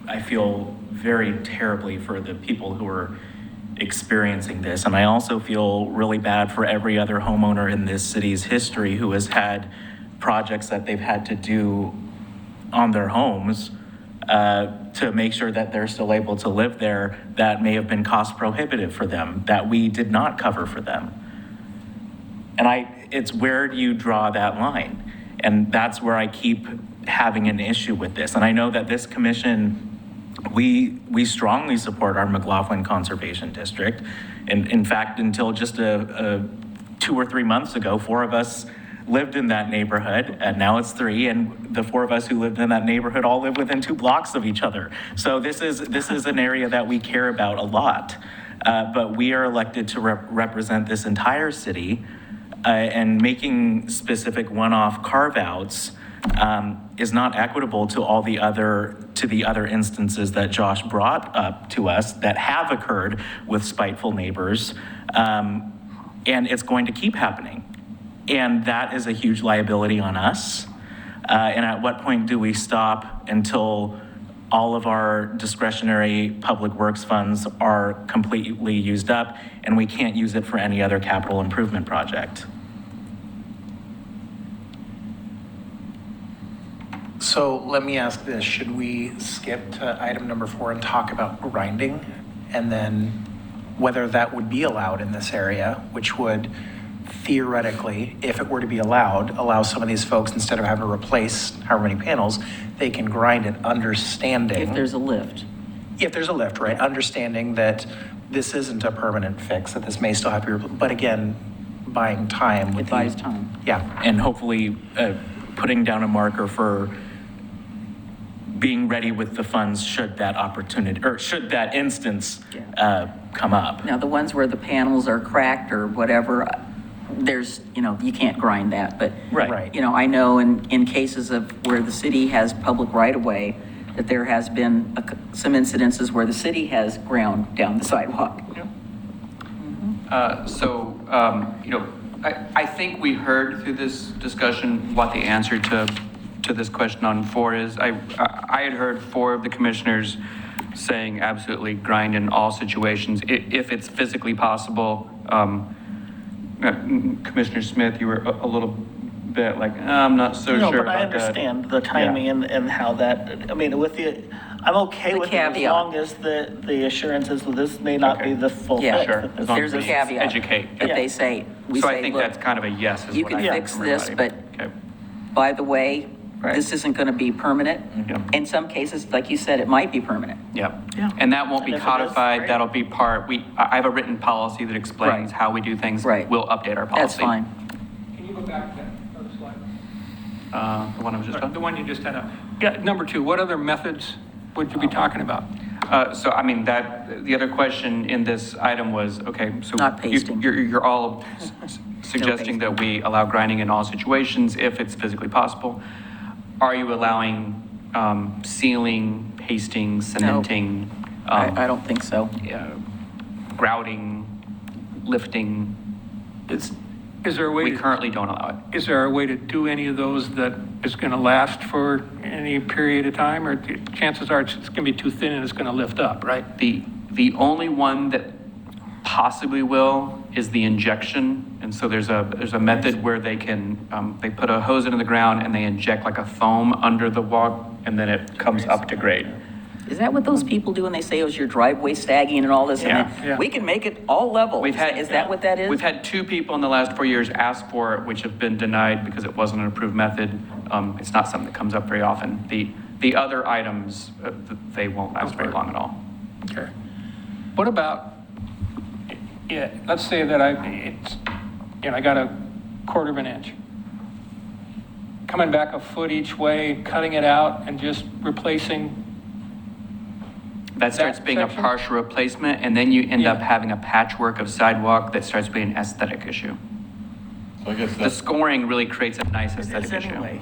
I feel very terribly for the people who are experiencing this. And I also feel really bad for every other homeowner in this city's history who has had projects that they've had to do on their homes to make sure that they're still able to live there that may have been cost prohibitive for them, that we did not cover for them. And it's where do you draw that line? And that's where I keep having an issue with this. And I know that this commission, we strongly support our McLaughlin Conservation District. And in fact, until just 2 or 3 months ago, 4 of us lived in that neighborhood, and now it's 3, and the 4 of us who lived in that neighborhood all live within 2 blocks of each other. So this is an area that we care about a lot. But we are elected to represent this entire city, and making specific one-off carve-outs is not equitable to the other instances that Josh brought up to us that have occurred with spiteful neighbors, and it's going to keep happening. And that is a huge liability on us. And at what point do we stop until all of our discretionary public works funds are completely used up and we can't use it for any other capital improvement project? So let me ask this, should we skip to item number 4 and talk about grinding? And then whether that would be allowed in this area, which would theoretically, if it were to be allowed, allow some of these folks, instead of having to replace however many panels, they can grind it, understanding. If there's a lift. If there's a lift, right? Understanding that this isn't a permanent fix, that this may still have to be, but again, buying time. It buys time. Yeah. And hopefully putting down a marker for being ready with the funds should that opportunity, or should that instance come up. Now, the ones where the panels are cracked or whatever, there's, you can't grind that. But, Right. I know in cases of where the city has public right-of-way, that there has been some incidences where the city has ground down the sidewalk. I think we heard through this discussion what the answer to this question on 4 is. I had heard 4 of the commissioners saying absolutely grind in all situations if it's physically possible. Commissioner Smith, you were a little bit like, I'm not so No, sure but I about that. understand the timing and how that, I mean, I'm okay The with it as caveat. long as the assurance is that this may not be the full Yeah, fix. Sure. that this- As long There's a as we caveat. educate. That Yeah. they say, we So say, I think look, that's kind of a yes is you what can I got fix from this, everybody. but Okay. by the way, Right. this isn't going to be permanent. Yeah. In some cases, like you said, it might be permanent. Yeah. Yeah. And that won't be And if it is, codified, great. that'll be I have a written policy that explains Right. how we do things. Right. We'll update our policy. That's fine. Can you go back to that other slide? The one I was just on? The one you just had up. Yeah, number 2, what other methods would you be talking about? So, I mean, the other question in this item was, okay, so. Not pasting. You're all suggesting that we allow grinding in all situations if it's physically possible. Are you allowing sealing, pasting, cementing? I don't think so. Grouting, lifting? Is there a way We to, currently don't allow it. is there a way to do any of those that is going to last for any period of time, or chances are it's going to be too thin and it's going to lift up, right? The only one that possibly will is the injection. And so there's a method where they put a hose into the ground and they inject like a foam under the walk, and then it comes up to grade. Is that what those people do when they say, oh, is your driveway sagging and all this? And Yeah, then yeah. we can make it all level. Is that what that is? We've had 2 people in the last 4 years ask for it, which have been denied because it wasn't an approved method. It's not something that comes up very often. The other items, they won't last very long at all. Okay. What about, let's say that I got a 1/4 of an inch. Coming back a foot each way, cutting it out and just replacing That starts being a section? partial replacement, and then you end up Yeah. having a patchwork of sidewalk that starts being an aesthetic issue. So I guess The that's, scoring really creates a nice It aesthetic is issue. anyway.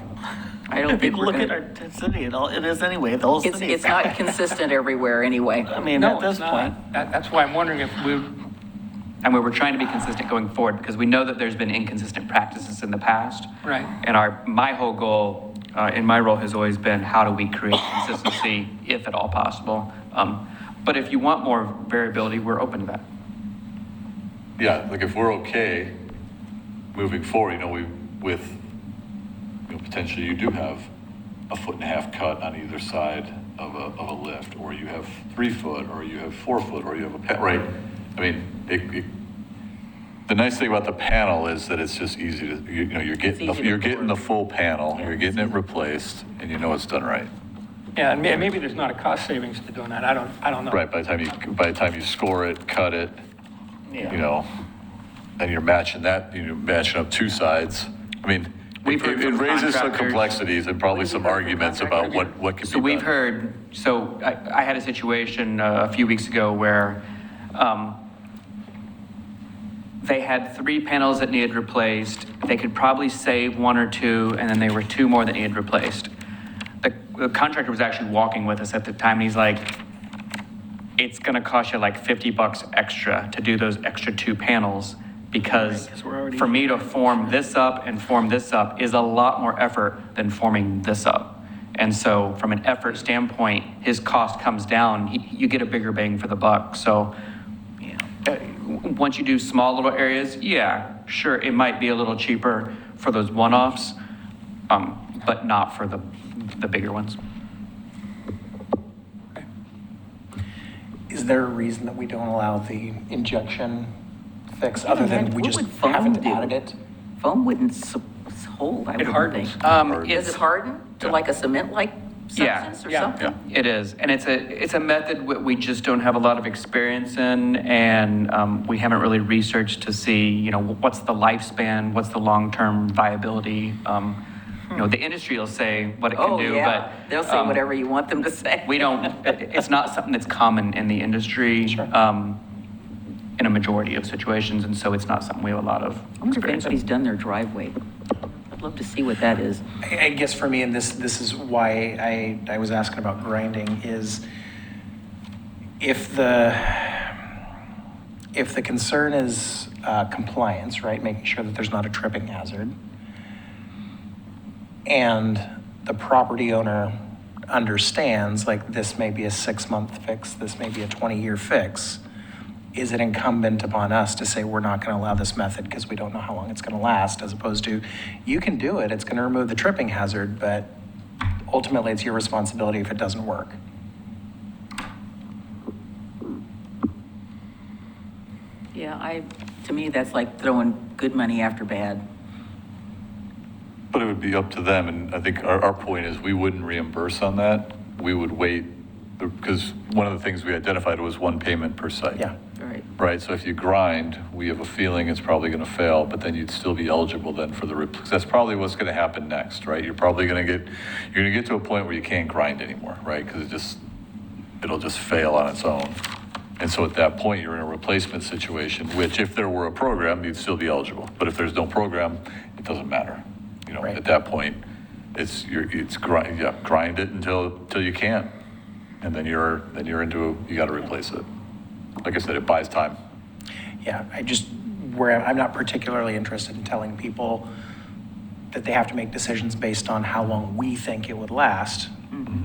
I don't think we're Look at gonna, our city, it is anyway, the whole it's, city. it's not consistent everywhere anyway. I mean, No, at this it's not. point, That's why I'm wondering if we, And we were trying to be consistent going forward, because we know that there's been inconsistent practices in the past. right. And my whole goal in my role has always been, how do we create consistency, if at all possible? But if you want more variability, we're open to that. yeah, like if we're okay moving forward, potentially you do have a 1.5 foot cut on either side of a lift, or you have 3 foot, or you have 4 foot, or you have right? I mean, the nice thing about the panel is that it's just easy to, you're getting, easy to you're getting the work. full panel, Yeah, you're getting it replaced, and you know it's done right. Yeah, and maybe there's not a cost savings to doing that. I don't know. Right, by the time you score it, cut it, yeah. and you're matching that, matching up 2 sides. I mean, We've heard it from raises some contractors- complexities and probably What have you some heard from arguments about contractors? what can be So we've done. heard, I had a situation a few weeks ago where they had 3 panels that needed replaced. They could probably save 1 or 2, and then there were 2 more that needed replaced. The contractor was actually walking with us at the time, and he's like, it's gonna cost you like $50 extra to do those extra 2 panels, because Right, 'cause we're already- for me to form this up and form this up is a lot more effort than forming this up. And so from an effort standpoint, his cost comes down, you get a bigger bang for the buck. So once you do small little areas, yeah, sure, it might be a little cheaper for those one-offs, but not for the bigger ones. Is there a reason that we don't allow the injection fix, other than we What just would foam haven't do? added it? Foam wouldn't hold, I It wouldn't hardens. think. Does It's, it harden to like a cement-like Yeah, substance or yeah. something? it is, and it's a method we just don't have a lot of experience in, and we haven't really researched to see, what's the lifespan, what's the long-term viability. The industry will say what it can Oh, do, yeah, but. they'll say whatever you want them to say. We don't, it's not something that's common in the industry. In a majority of situations, and so it's not something we have a lot of I wonder if experience anybody's in. done their driveway. I'd love to see what that is. I guess for me, and this is why I was asking about grinding, is if the concern is compliance, right, making sure that there's not a tripping hazard, and the property owner understands, like, this may be a 6-month fix, this may be a 20-year fix, is it incumbent upon us to say we're not going to allow this method because we don't know how long it's going to last, as opposed to, you can do it, it's going to remove the tripping hazard, but ultimately it's your responsibility if it doesn't work. Yeah, to me, that's like throwing good money after bad. But it would be up to them, and I think our point is we wouldn't reimburse on that. We would wait, because one of the things we identified was 1 payment per site. Yeah. Right. Right, so if you grind, we have a feeling it's probably gonna fail, but then you'd still be eligible then for the, because that's probably what's gonna happen next, right? You're gonna get to a point where you can't grind anymore, right? Because it'll just fail on its own. And so at that point, you're in a replacement situation, which if there were a program, you'd still be eligible. But if there's no program, it doesn't matter. Right. At that point, grind it until you can't. And then you gotta replace it. Like I said, it buys time. Yeah, I'm not particularly interested in telling people that they have to make decisions based on how long we think it would last.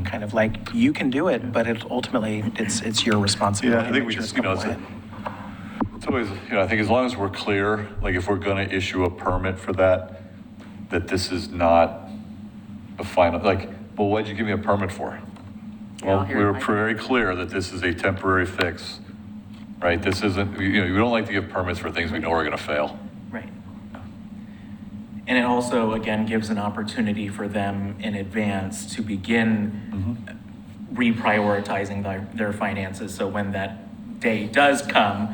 Kind of like, you can do it, but ultimately, it's your responsibility. Yeah, I think to we make just, sure it's compliant. it's always, I think as long as we're clear, like if we're gonna issue a permit for that this is not a final, like, well, what'd you give me a permit for? Well, we were very clear that this is a temporary fix, right? This isn't, we don't like to give permits for things we know are gonna fail. Right. And it also, again, gives an opportunity for them in advance to begin reprioritizing their finances. So when that day does come,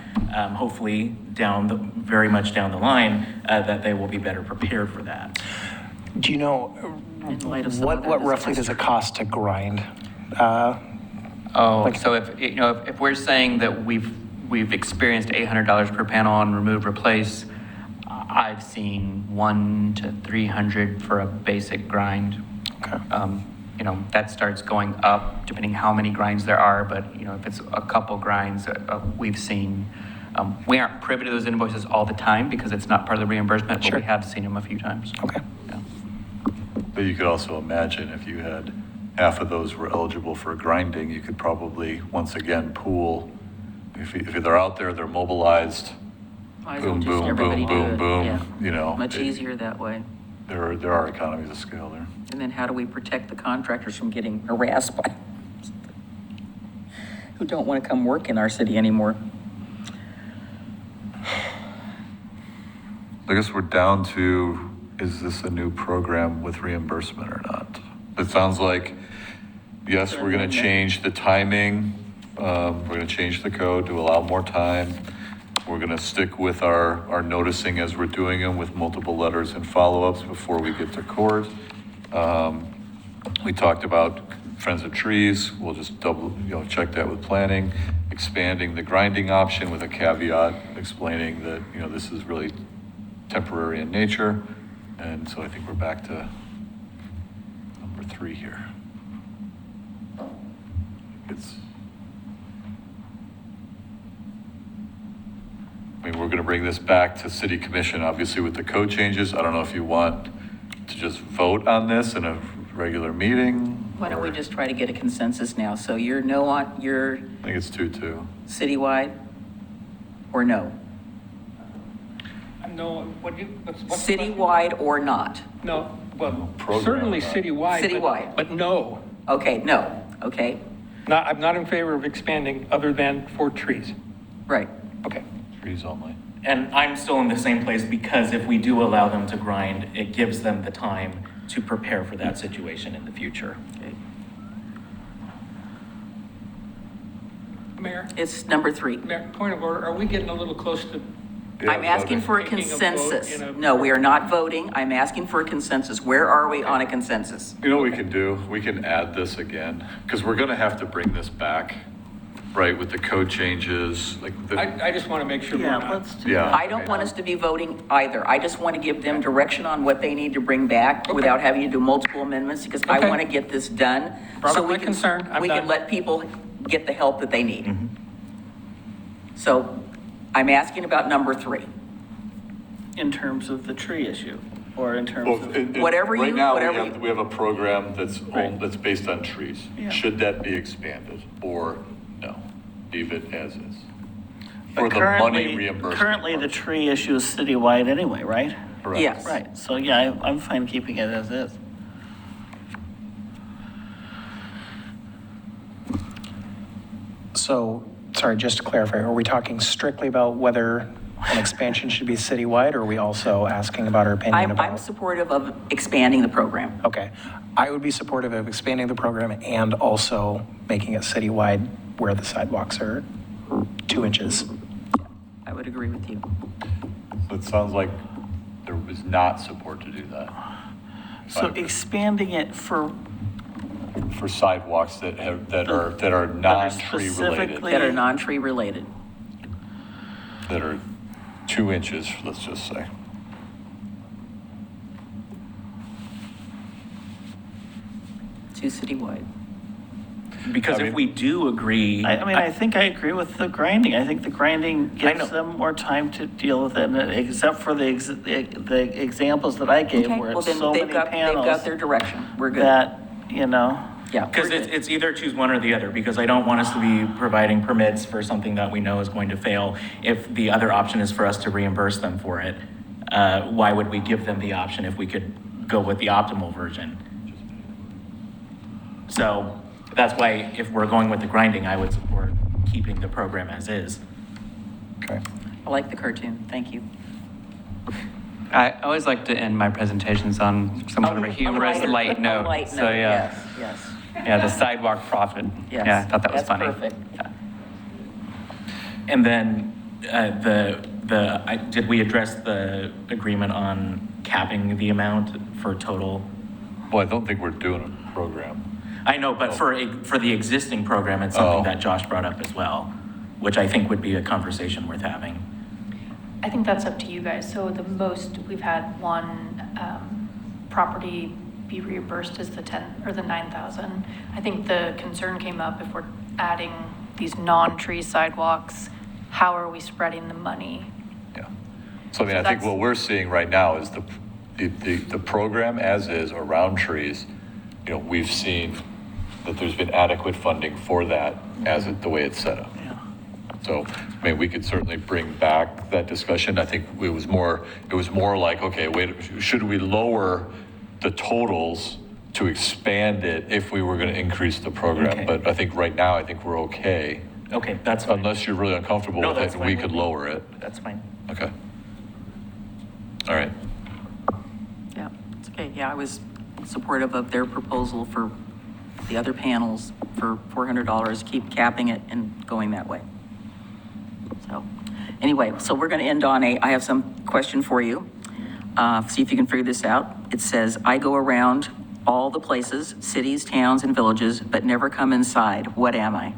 hopefully very much down the line, that they will be better prepared for that. Do you know, In light of some what other roughly does it cost to grind? Oh, Like- so if we're saying that we've experienced $800 per panel on remove, replace, I've seen 1 to 300 for a basic grind. Okay. That starts going up depending how many grinds there are, but, if it's a couple grinds, we've seen, we aren't privy to those invoices all the time because it's not part of the reimbursement, but Sure. we have seen them a few times. Okay. Yeah. But you could also imagine if you had half of those were eligible for grinding, you could probably, once again, pool. If they're out there, they're mobilized, Might as well boom, just boom, everybody boom, do boom, it, boom, yeah. Much easier that way. There are economies of scale there. And then how do we protect the contractors from getting harassed by who don't want to come work in our city anymore? I guess we're down to, is this a new program with reimbursement or not? It sounds like, yes, we're gonna change the timing, we're gonna change the code to allow more time. We're gonna stick with our noticing as we're doing them with multiple letters and follow-ups before we get to court. We talked about Friends of Trees, we'll just check that with planning, expanding the grinding option with a caveat explaining that, this is really temporary in nature. And so I think we're back to number 3 here. We're gonna bring this back to city commission, obviously with the code changes. I don't know if you want to just vote on this in a regular meeting? Why don't we or- just try to get a consensus now? So you're no on, you're I think it's 2-2. citywide or no? No, what's the question? Citywide or not? No, well, Program, certainly not- citywide. but- Citywide. But no, Okay, no, okay, I'm not in favor of expanding other than for trees. right. Okay. Trees only. And I'm still in the same place because if we do allow them to grind, it gives them the time to prepare for that situation in the future. Mayor, It's number 3. Mayor, point of order, are we getting a little close to, I'm asking for a Taking a vote consensus. in a- No, we are not voting. I'm asking for a consensus. Where are we on a consensus? You know what we can do? We can add this again, because we're gonna have to bring this back, right, with the code changes, like the. I just want to make sure we're Yeah, not. let's do Yeah. that. I don't want us to be voting either. I just want to give them direction on what they need to bring back without having to do multiple amendments, because I Okay. want to get this done. Brought so up we my can- concern. I'm We done. can let people get the help that they need. So I'm asking about number 3. In terms of the tree issue, or in terms Well, of, Whatever right you- now, whatever you- we have a program Right. that's based on trees. Yeah. Should that be expanded, or no? Leave it as is? but For the money currently, reimbursement. currently the part. tree issue is citywide anyway, right? Correct. Yes. Right, so yeah, I'm fine keeping it as is. So, sorry, just to clarify, are we talking strictly about whether an expansion should be citywide, or are we also asking about our opinion I'm about? supportive of expanding the program. Okay. I would be supportive of expanding the program and also making it citywide where the sidewalks are 2 inches. I would agree with you. So it sounds like there was not support to do that. So Fine. expanding it for, For sidewalks that are non-tree related, specifically- That are non-tree related. that are 2 inches, let's just say. To citywide. Because I if mean- we do agree. I think I agree with the grinding. I think the grinding gives know. them more time to deal with it, and except for the examples that I gave Okay, where well it's then so they've many got panels their direction. We're good. that, Yeah. Because we're good. it's either choose one or the other, because I don't want us to be providing permits for something that we know is going to fail. If the other option is for us to reimburse them for it, why would we give them the option if we could go with the optimal version? So that's why if we're going with the grinding, I would support keeping the program as is. Okay. I like the cartoon. Thank you. I always like to end my presentations on somewhat of a humorous, light note. A light So, note, yeah. yes. Yeah, the sidewalk profit. Yes. Yeah, I thought that was That's funny. perfect. Yeah. And then did we address the agreement on capping the amount for total? Well, I don't think we're doing a program. I know, but for the existing program, it's something that Josh brought up as well, which I think would be a conversation worth having. I think that's up to you guys. So the most, we've had one property be reimbursed is the 10 or the 9,000. I think the concern came up if we're adding these non-tree sidewalks, how are we spreading the money? Yeah. So I mean, So I think that's- what we're seeing right now is the program as is around trees, you know, we've seen that there's been adequate funding for that as the way it's set up. So, I mean, we could certainly bring back that discussion. I think it was more like, okay, wait, should we lower the totals to expand it if we were going to increase the program? Okay. But I think right now, I think we're okay. Okay, that's fine. Unless you're really uncomfortable No, with that's it, fine we with could me. lower it. That's fine. Okay. All right. Yeah, it's okay. Yeah, I was supportive of their proposal for the other panels for $400, keep capping it and going that way. So, anyway, so we're going to end on I have some question for you. See if you can figure this out. It says, I go around all the places, cities, towns, and villages, but never come inside. What am I?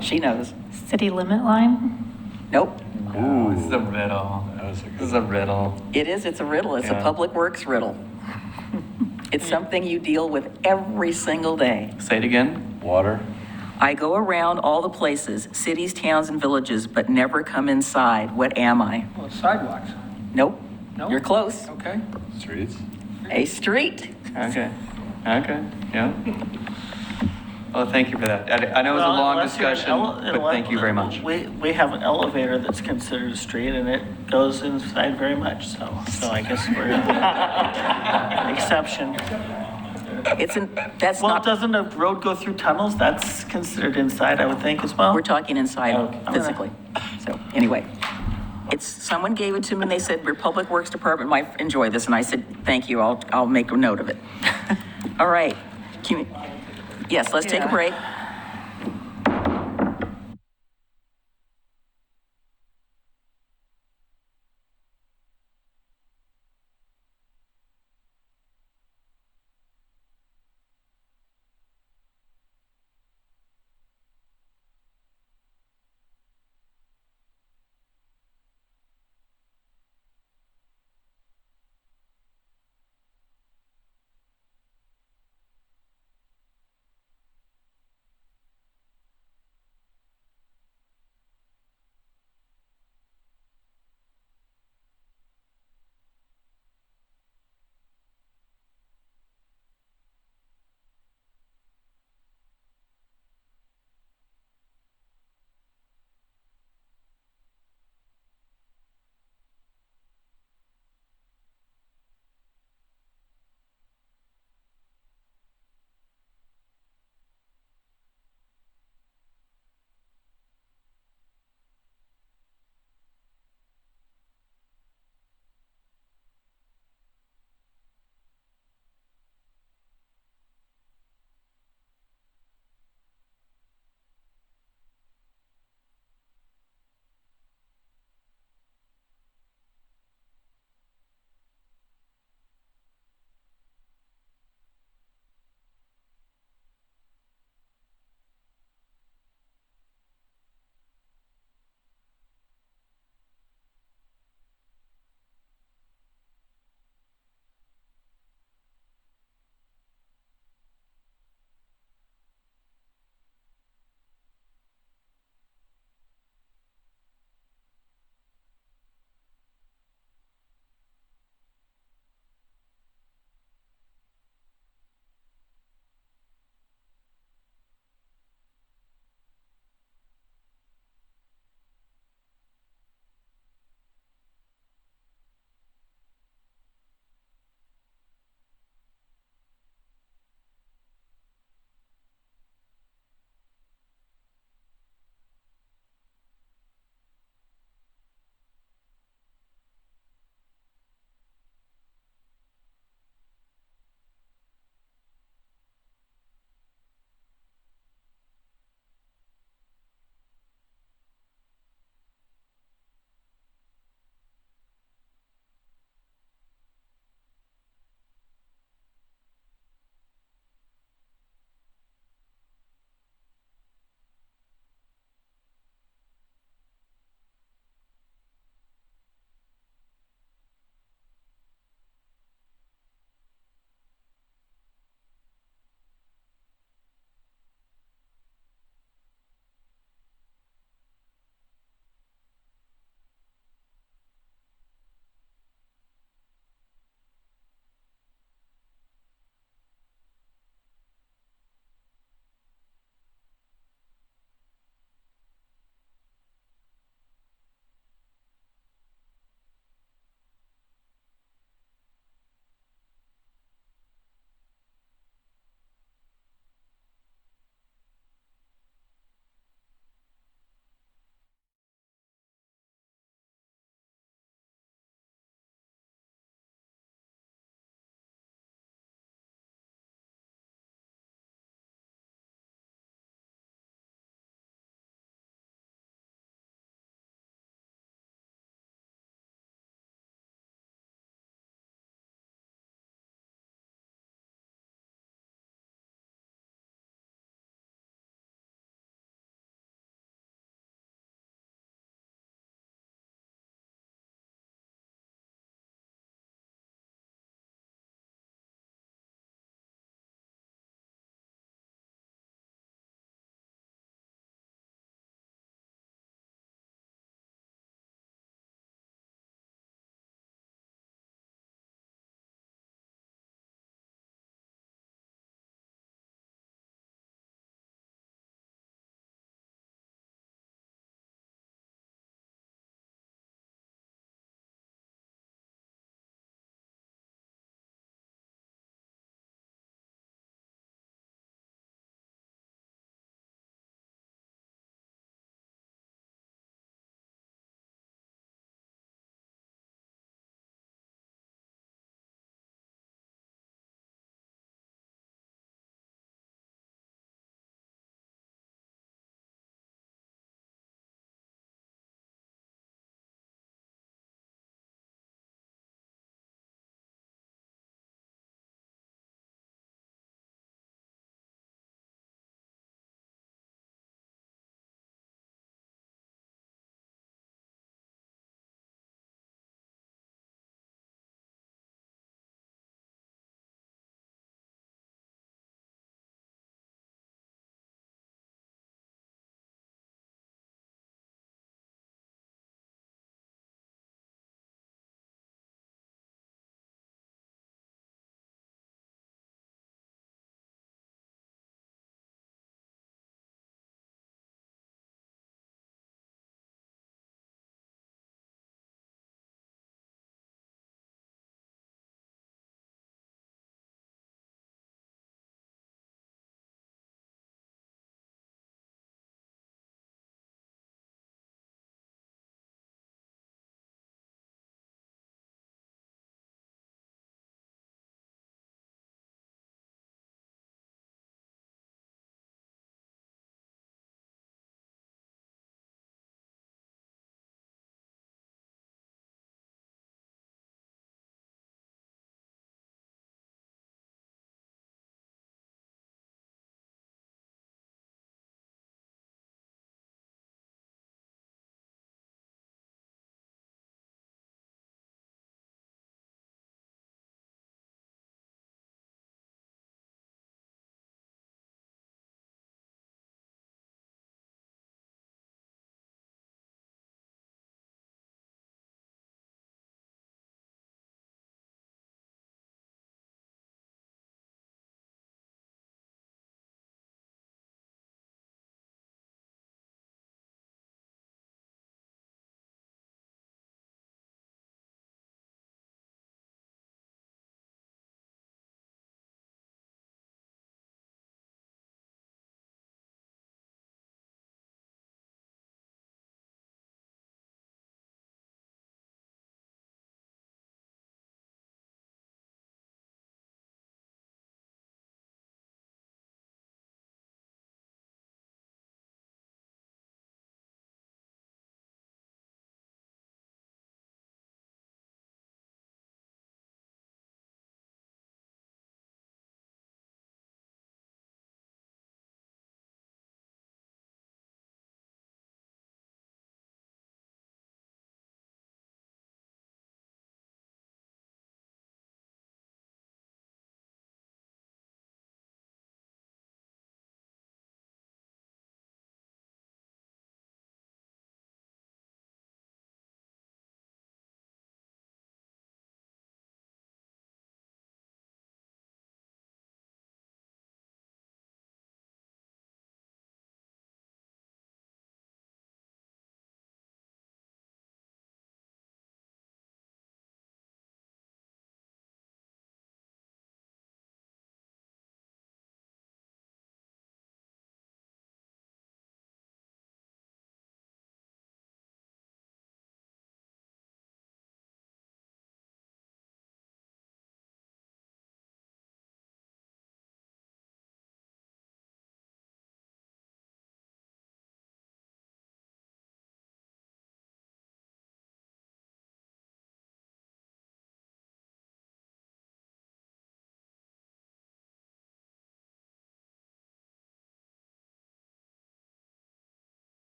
She knows. City limit line? Nope. Ooh, this is a riddle. This is a riddle. It is, it's a riddle. It's a Yeah. public works riddle. It's something you deal with every single day. Say it again. Water? I go around all the places, cities, towns, and villages, but never come inside. What am I? Well, sidewalks, Nope. No? You're close. okay? Streets? A street. Okay. Okay. Yeah. Well, thank you for that. I know it was a Well, long unless you're an discussion, but thank you very much. We have an elevator that's considered a street and it goes inside very much, so I guess we're exception. That's Well, not, doesn't a road go through tunnels? That's considered inside, I would think, as well. we're talking inside Okay. physically. So, anyway. Someone gave it to me and they said, your Public Works Department might enjoy this. And I said, thank you, I'll make a note of it. All right. Yes, let's take a break.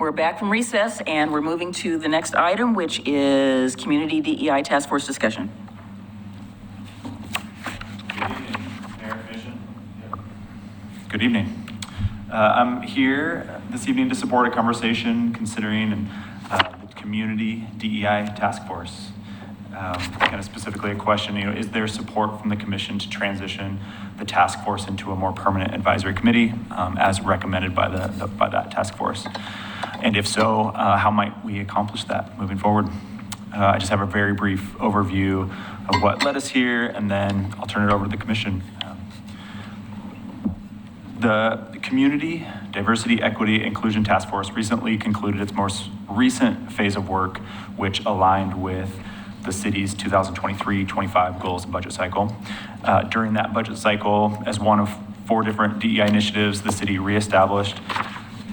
We're back from recess, and we're moving to the next item, which is Community DEI Task Force discussion. Good evening. I'm here this evening to support a conversation considering the Community DEI Task Force. Kind of specifically a question, is there support from the commission to transition the task force into a more permanent advisory committee as recommended by that task force? And if so, how might we accomplish that moving forward? I just have a very brief overview of what led us here, and then I'll turn it over to the commission. The Community Diversity, Equity, Inclusion Task Force recently concluded its most recent phase of work, which aligned with the city's 2023-25 goals and budget cycle. During that budget cycle, as one of 4 different DEI initiatives, the city reestablished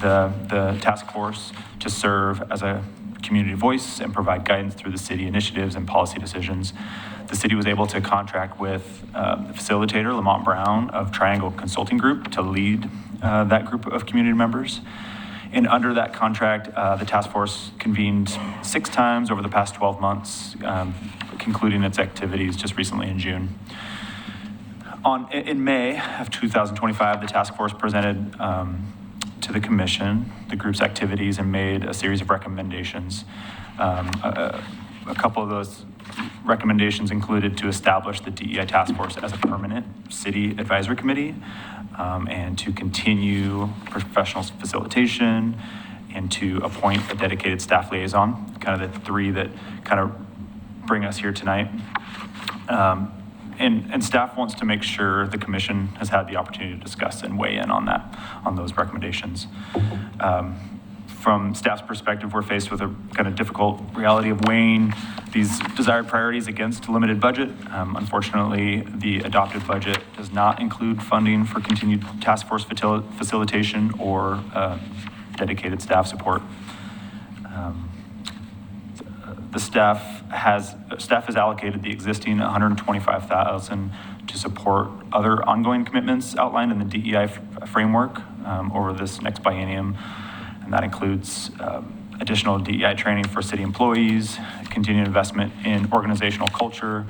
the task force to serve as a community voice and provide guidance through the city initiatives and policy decisions. The city was able to contract with the facilitator, Lamont Brown of Triangle Consulting Group, to lead that group of community members. And under that contract, the task force convened 6 times over the past 12 months, concluding its activities just recently in June. In May of 2025, the task force presented to the commission the group's activities and made a series of recommendations. A couple of those recommendations included to establish the DEI task force as a permanent city advisory committee, and to continue professional facilitation, and to appoint a dedicated staff liaison, kind of the 3 that kind of bring us here tonight. And staff wants to make sure the commission has had the opportunity to discuss and weigh in on those recommendations. From staff's perspective, we're faced with a kind of difficult reality of weighing these desired priorities against limited budget. Unfortunately, the adopted budget does not include funding for continued task force facilitation or dedicated staff support. The staff has allocated the existing $125,000 to support other ongoing commitments outlined in the DEI framework over this next biennium. And that includes additional DEI training for city employees, continued investment in organizational culture,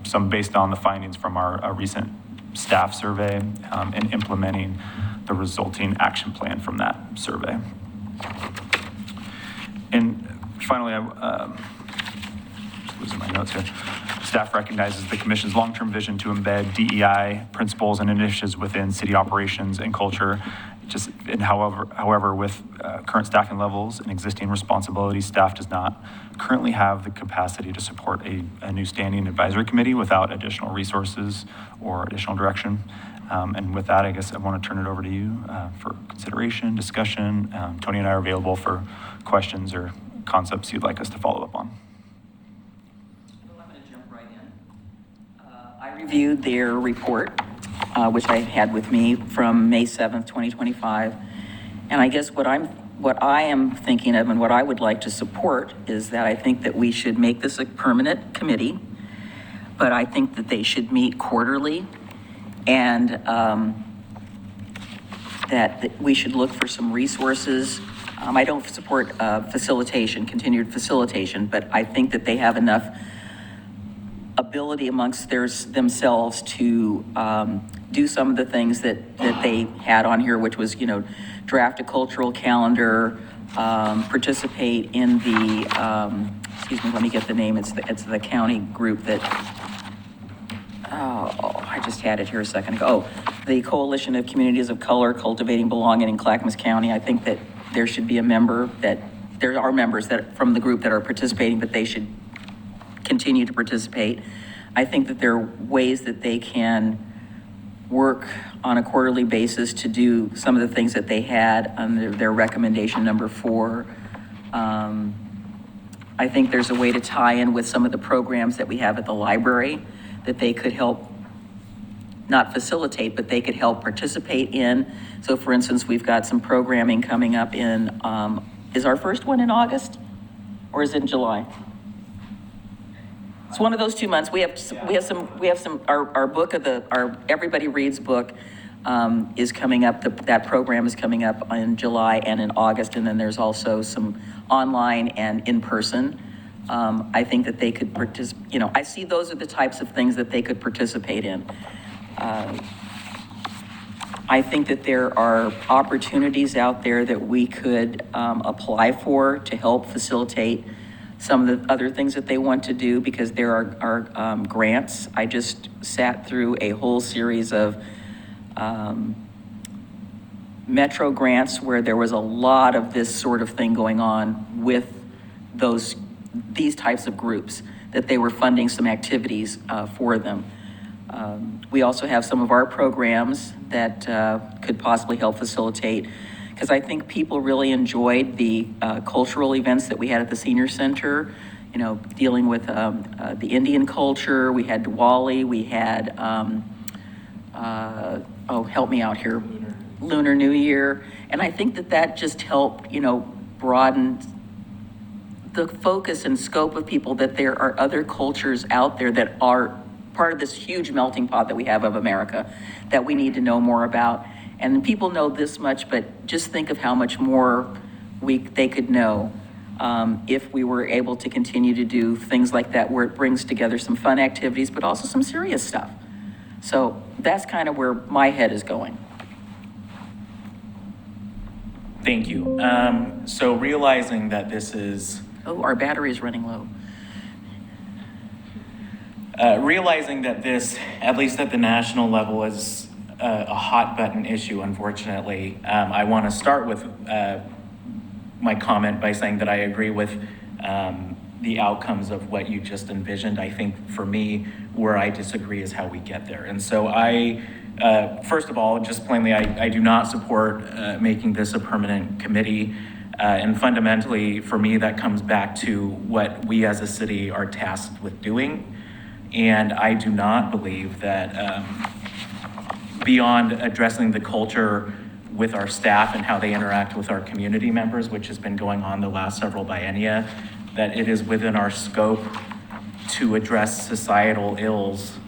some based on the findings from our recent staff survey, and implementing the resulting action plan from that survey. And finally, just losing my notes here. Staff recognizes the commission's long-term vision to embed DEI principles and initiatives within city operations and culture. However, with current staffing levels and existing responsibilities, staff does not currently have the capacity to support a new standing advisory committee without additional resources or additional direction. And with that, I guess I want to turn it over to you for consideration, discussion. Tony and I are available for questions or concepts you'd like us to follow up on. I'm going to jump right in. I reviewed their report, which I had with me from May 7th, 2025. And I guess what I am thinking of and what I would like to support is that I think that we should make this a permanent committee, but I think that they should meet quarterly, and that we should look for some resources. I don't support continued facilitation, but I think that they have enough ability amongst themselves to do some of the things that they had on here, which was, draft a cultural calendar, participate in the, excuse me, let me get the name. It's the county group that, I just had it here a second ago. The Coalition of Communities of Color Cultivating Belonging in Clackamas County. I think that there should be a member there are members that from the group that are participating, but they should continue to participate. I think that there are ways that they can work on a quarterly basis to do some of the things that they had under their recommendation number 4. I think there's a way to tie in with some of the programs that we have at the library that they could help, not facilitate, but they could help participate in. So for instance, we've got some programming coming up in, is our first one in August or is it in July? It's one of those 2 months. We have some, our book our Everybody Reads book is coming up. That program is coming up in July and in August, and then there's also some online and in-person. I think that they could participate, I see those are the types of things that they could participate in. I think that there are opportunities out there that we could apply for to help facilitate some of the other things that they want to do, because there are grants. I just sat through a whole series of Metro grants where there was a lot of this sort of thing going on with these types of groups, that they were funding some activities for them. We also have some of our programs that could possibly help facilitate, because I think people really enjoyed the cultural events that we had at the senior center, dealing with the Indian culture. We had Diwali, we had, help me out here, Lunar New Year. And I think that just helped, broaden the focus and scope of people, that there are other cultures out there that are part of this huge melting pot that we have of America that we need to know more about. And people know this much, but just think of how much more they could know if we were able to continue to do things like that, where it brings together some fun activities, but also some serious stuff. So that's kind of where my head is going. Thank you. So realizing that this is... Oh, our battery is running low. Realizing that this, at least at the national level, is a hot button issue, unfortunately, I want to start with my comment by saying that I agree with the outcomes of what you just envisioned. I think for me, where I disagree is how we get there. And so first of all, just plainly, I do not support making this a permanent committee. And fundamentally, for me, that comes back to what we as a city are tasked with doing. And I do not believe that beyond addressing the culture with our staff and how they interact with our community members, which has been going on the last several biennia, that it is within our scope to address societal ills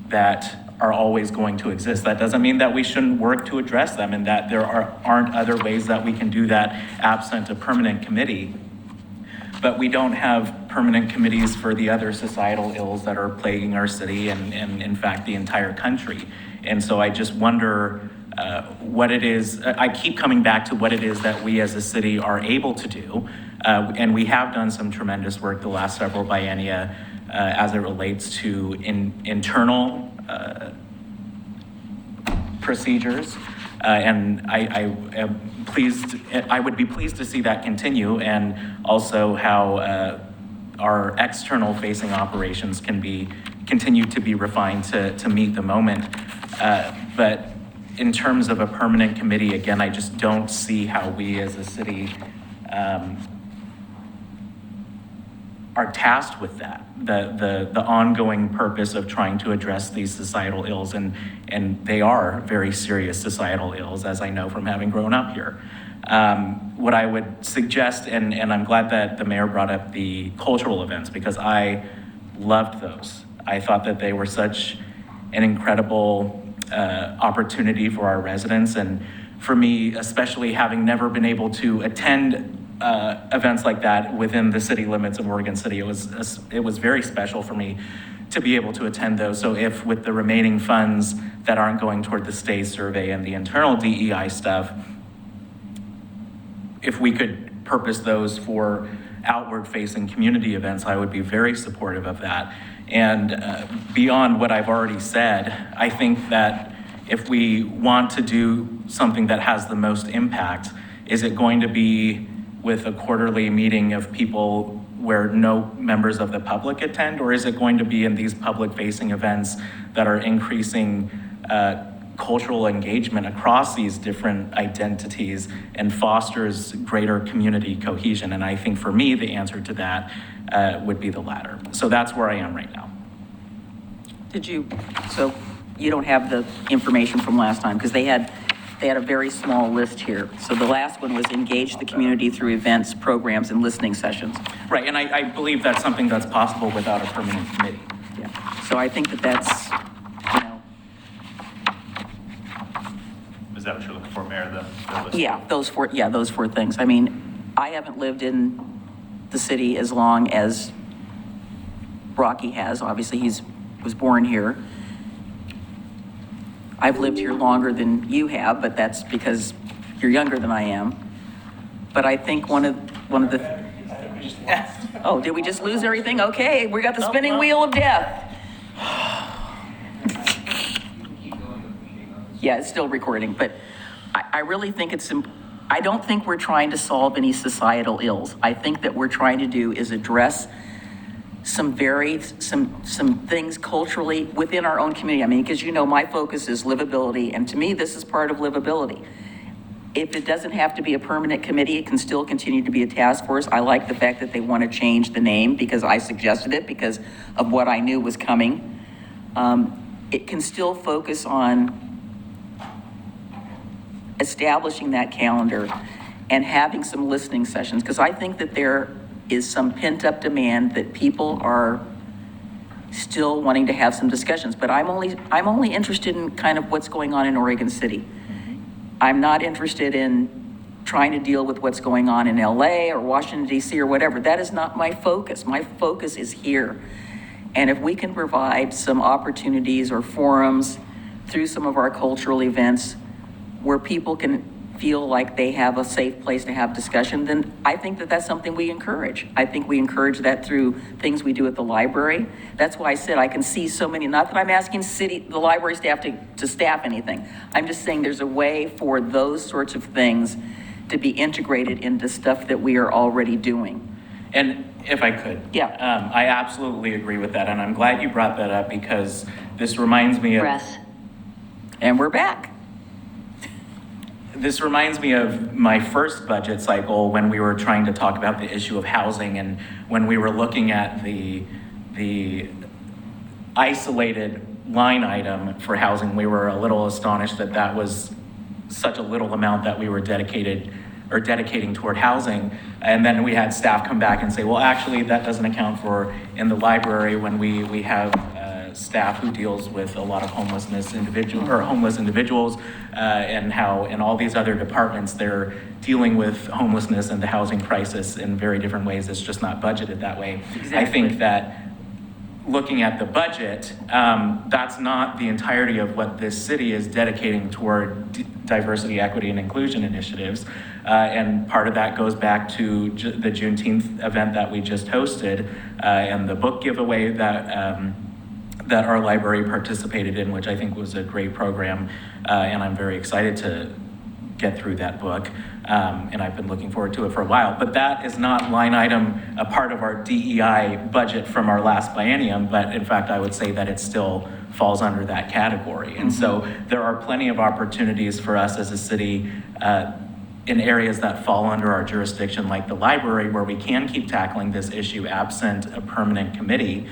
that are always going to exist. That doesn't mean that we shouldn't work to address them, and that there aren't other ways that we can do that absent a permanent committee. But we don't have permanent committees for the other societal ills that are plaguing our city and in fact, the entire country. And so I just wonder what it is. I keep coming back to what it is that we as a city are able to do. And we have done some tremendous work the last several biennia as it relates to internal procedures. And I would be pleased to see that continue, and also how our external facing operations can continue to be refined to meet the moment. But in terms of a permanent committee, again, I just don't see how we as a city are tasked with that, the ongoing purpose of trying to address these societal ills, and they are very serious societal ills, as I know from having grown up here. What I would suggest, and I'm glad that the mayor brought up the cultural events, because I loved those. I thought that they were such an incredible opportunity for our residents, and for me, especially having never been able to attend events like that within the city limits of Oregon City. It was very special for me to be able to attend those. So if with the remaining funds that aren't going toward the state survey and the internal DEI stuff, if we could purpose those for outward facing community events, I would be very supportive of that. And beyond what I've already said, I think that if we want to do something that has the most impact, is it going to be with a quarterly meeting of people where no members of the public attend, or is it going to be in these public-facing events that are increasing cultural engagement across these different identities and fosters greater community cohesion? And I think for me, the answer to that would be the latter. So that's where I am right now. So you don't have the information from last time, because they had a very small list here. So the last one was engage the community through events, programs, and listening sessions. Right, and I believe that's something that's possible without a permanent committee. Yeah. So I think that's, Yeah, those four things. I mean, I haven't lived in the city as long as Rocky has. Obviously, was born here. I've lived here longer than you have, but that's because you're younger than I am. But I think one of the, oh, did we just lose everything? Okay, we got the spinning wheel of death. Yeah, it's still recording, but I really think I don't think we're trying to solve any societal ills. I think that we're trying to do is address some things culturally within our own community. I mean, because my focus is livability, and to me, this is part of livability. If it doesn't have to be a permanent committee, it can still continue to be a task force. I like the fact that they want to change the name because I suggested it because of what I knew was coming. It can still focus on establishing that calendar and having some listening sessions, because I think that there is some pent-up demand that people are still wanting to have some discussions. But I'm only interested in kind of what's going on in Oregon City. I'm not interested in trying to deal with what's going on in LA or Washington, DC or whatever. That is not my focus. My focus is here. And if we can provide some opportunities or forums through some of our cultural events where people can feel like they have a safe place to have discussion, then I think that that's something we encourage. I think we encourage that through things we do at the library. That's why I said I can see so many, not that I'm asking the library staff to staff anything. I'm just saying there's a way for those sorts of things to be integrated into stuff that we are already doing. And if I could. Yeah. I absolutely agree with that, and I'm glad you brought that up because this reminds me of... Breath. And we're back. This reminds me of my first budget cycle when we were trying to talk about the issue of housing, and when we were looking at the isolated line item for housing, we were a little astonished that that was such a little amount that we were dedicating toward housing. And then we had staff come back and say, well, actually that doesn't account for in the library when we have staff who deals with a lot of homeless individuals and how in all these other departments they're dealing with homelessness and the housing crisis in very different ways. It's just not budgeted that way. Exactly. I think that looking at the budget, that's not the entirety of what this city is dedicating toward diversity, equity, and inclusion initiatives. And part of that goes back to the Juneteenth event that we just hosted and the book giveaway that our library participated in, which I think was a great program. And I'm very excited to get through that book. And I've been looking forward to it for a while. But that is not line item, a part of our DEI budget from our last biennium. But in fact, I would say that it still falls under that category. And so there are plenty of opportunities for us as a city in areas that fall under our jurisdiction, like the library, where we can keep tackling this issue absent a permanent committee.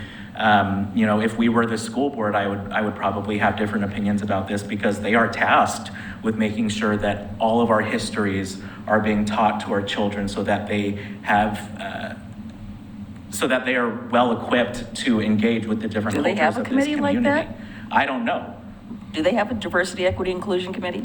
If we were the school board, I would probably have different opinions about this because they are tasked with making sure that all of our histories are being taught to our children so that they are well equipped to engage with the different cultures of this community. Do they have a committee like that? I don't know. Do they have a diversity, equity, inclusion committee?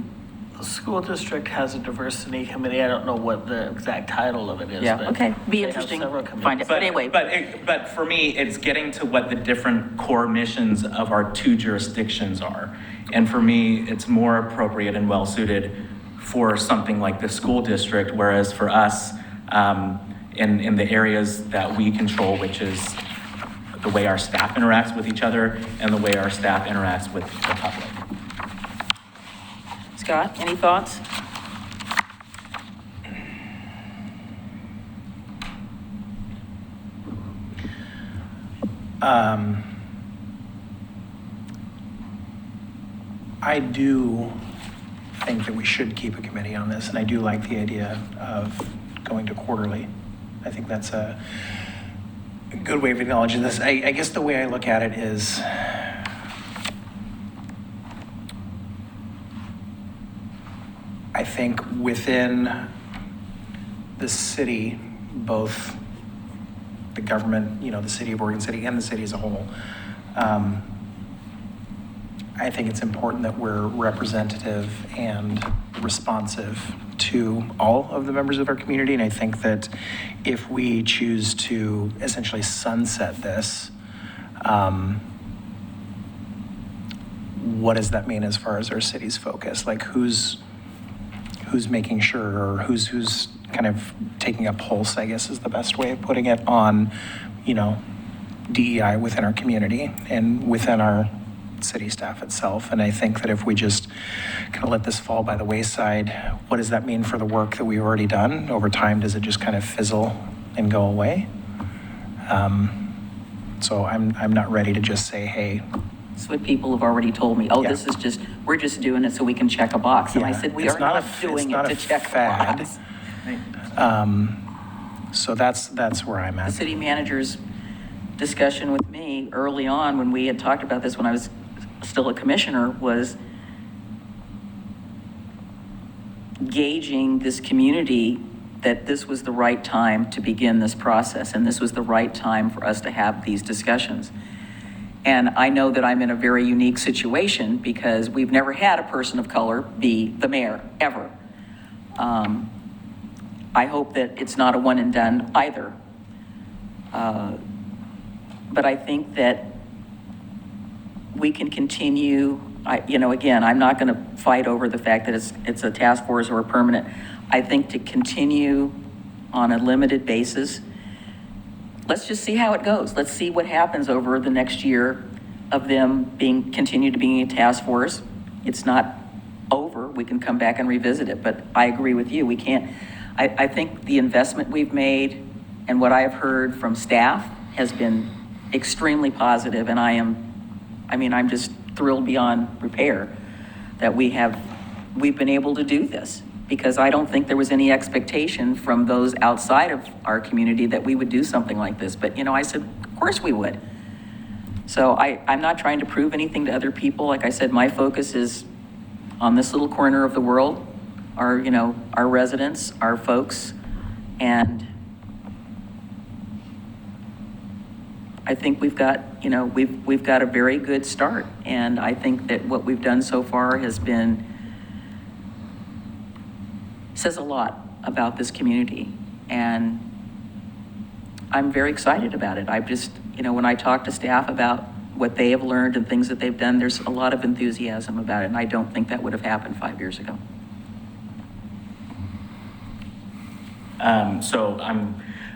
The school district has a diversity committee. I don't know what the exact title of it is. Yeah, but okay, be they have interesting. several committees. Find it, but anyway. But for me, it's getting to what the different core missions of our two jurisdictions are. And for me, it's more appropriate and well-suited for something like the school district, whereas for us, in the areas that we control, which is the way our staff interacts with each other and the way our staff interacts with the public. Scott, any thoughts? I do think that we should keep a committee on this, and I do like the idea of going to quarterly. I think that's a good way of acknowledging this. I guess the way I look at it is I think within the city, both the government, the city of Oregon City and the city as a whole, I think it's important that we're representative and responsive to all of the members of our community. And I think that if we choose to essentially sunset this, what does that mean as far as our city's focus? Like who's making sure, or who's kind of taking a pulse, I guess is the best way of putting it, on, DEI within our community and within our city staff itself. And I think that if we just kind of let this fall by the wayside, what does that mean for the work that we've already done? Over time, does it just kind of fizzle and go away? So I'm not ready to just say, hey. It's what people have already told me. Oh, Yeah. this is just, we're just doing it so we can check a box. And I Yeah, said, we it's are not not a- doing it's not it a to check a fad. box. So that's where I'm The at. city manager's discussion with me early on, when we had talked about this when I was still a commissioner, was gauging this community that this was the right time to begin this process, and this was the right time for us to have these discussions. And I know that I'm in a very unique situation because we've never had a person of color be the mayor, ever. I hope that it's not a one and done either. But I think that we can continue, again, I'm not going to fight over the fact that it's a task force or a permanent. I think to continue on a limited basis, let's just see how it goes. Let's see what happens over the next year of them continue to being a task force. It's not over. We can come back and revisit it, but I agree with you. We can't, I think the investment we've made and what I've heard from staff has been extremely positive, and I'm just thrilled beyond repair that we've been able to do this, because I don't think there was any expectation from those outside of our community that we would do something like this. But, I said, of course we would. So I'm not trying to prove anything to other people. Like I said, my focus is on this little corner of the world, our residents, our folks, and I think we've got a very good start. And I think that what we've done so far says a lot about this community. And I'm very excited about it. I've just, when I talk to staff about what they have learned and things that they've done, there's a lot of enthusiasm about it. And I don't think that would have happened 5 years ago. So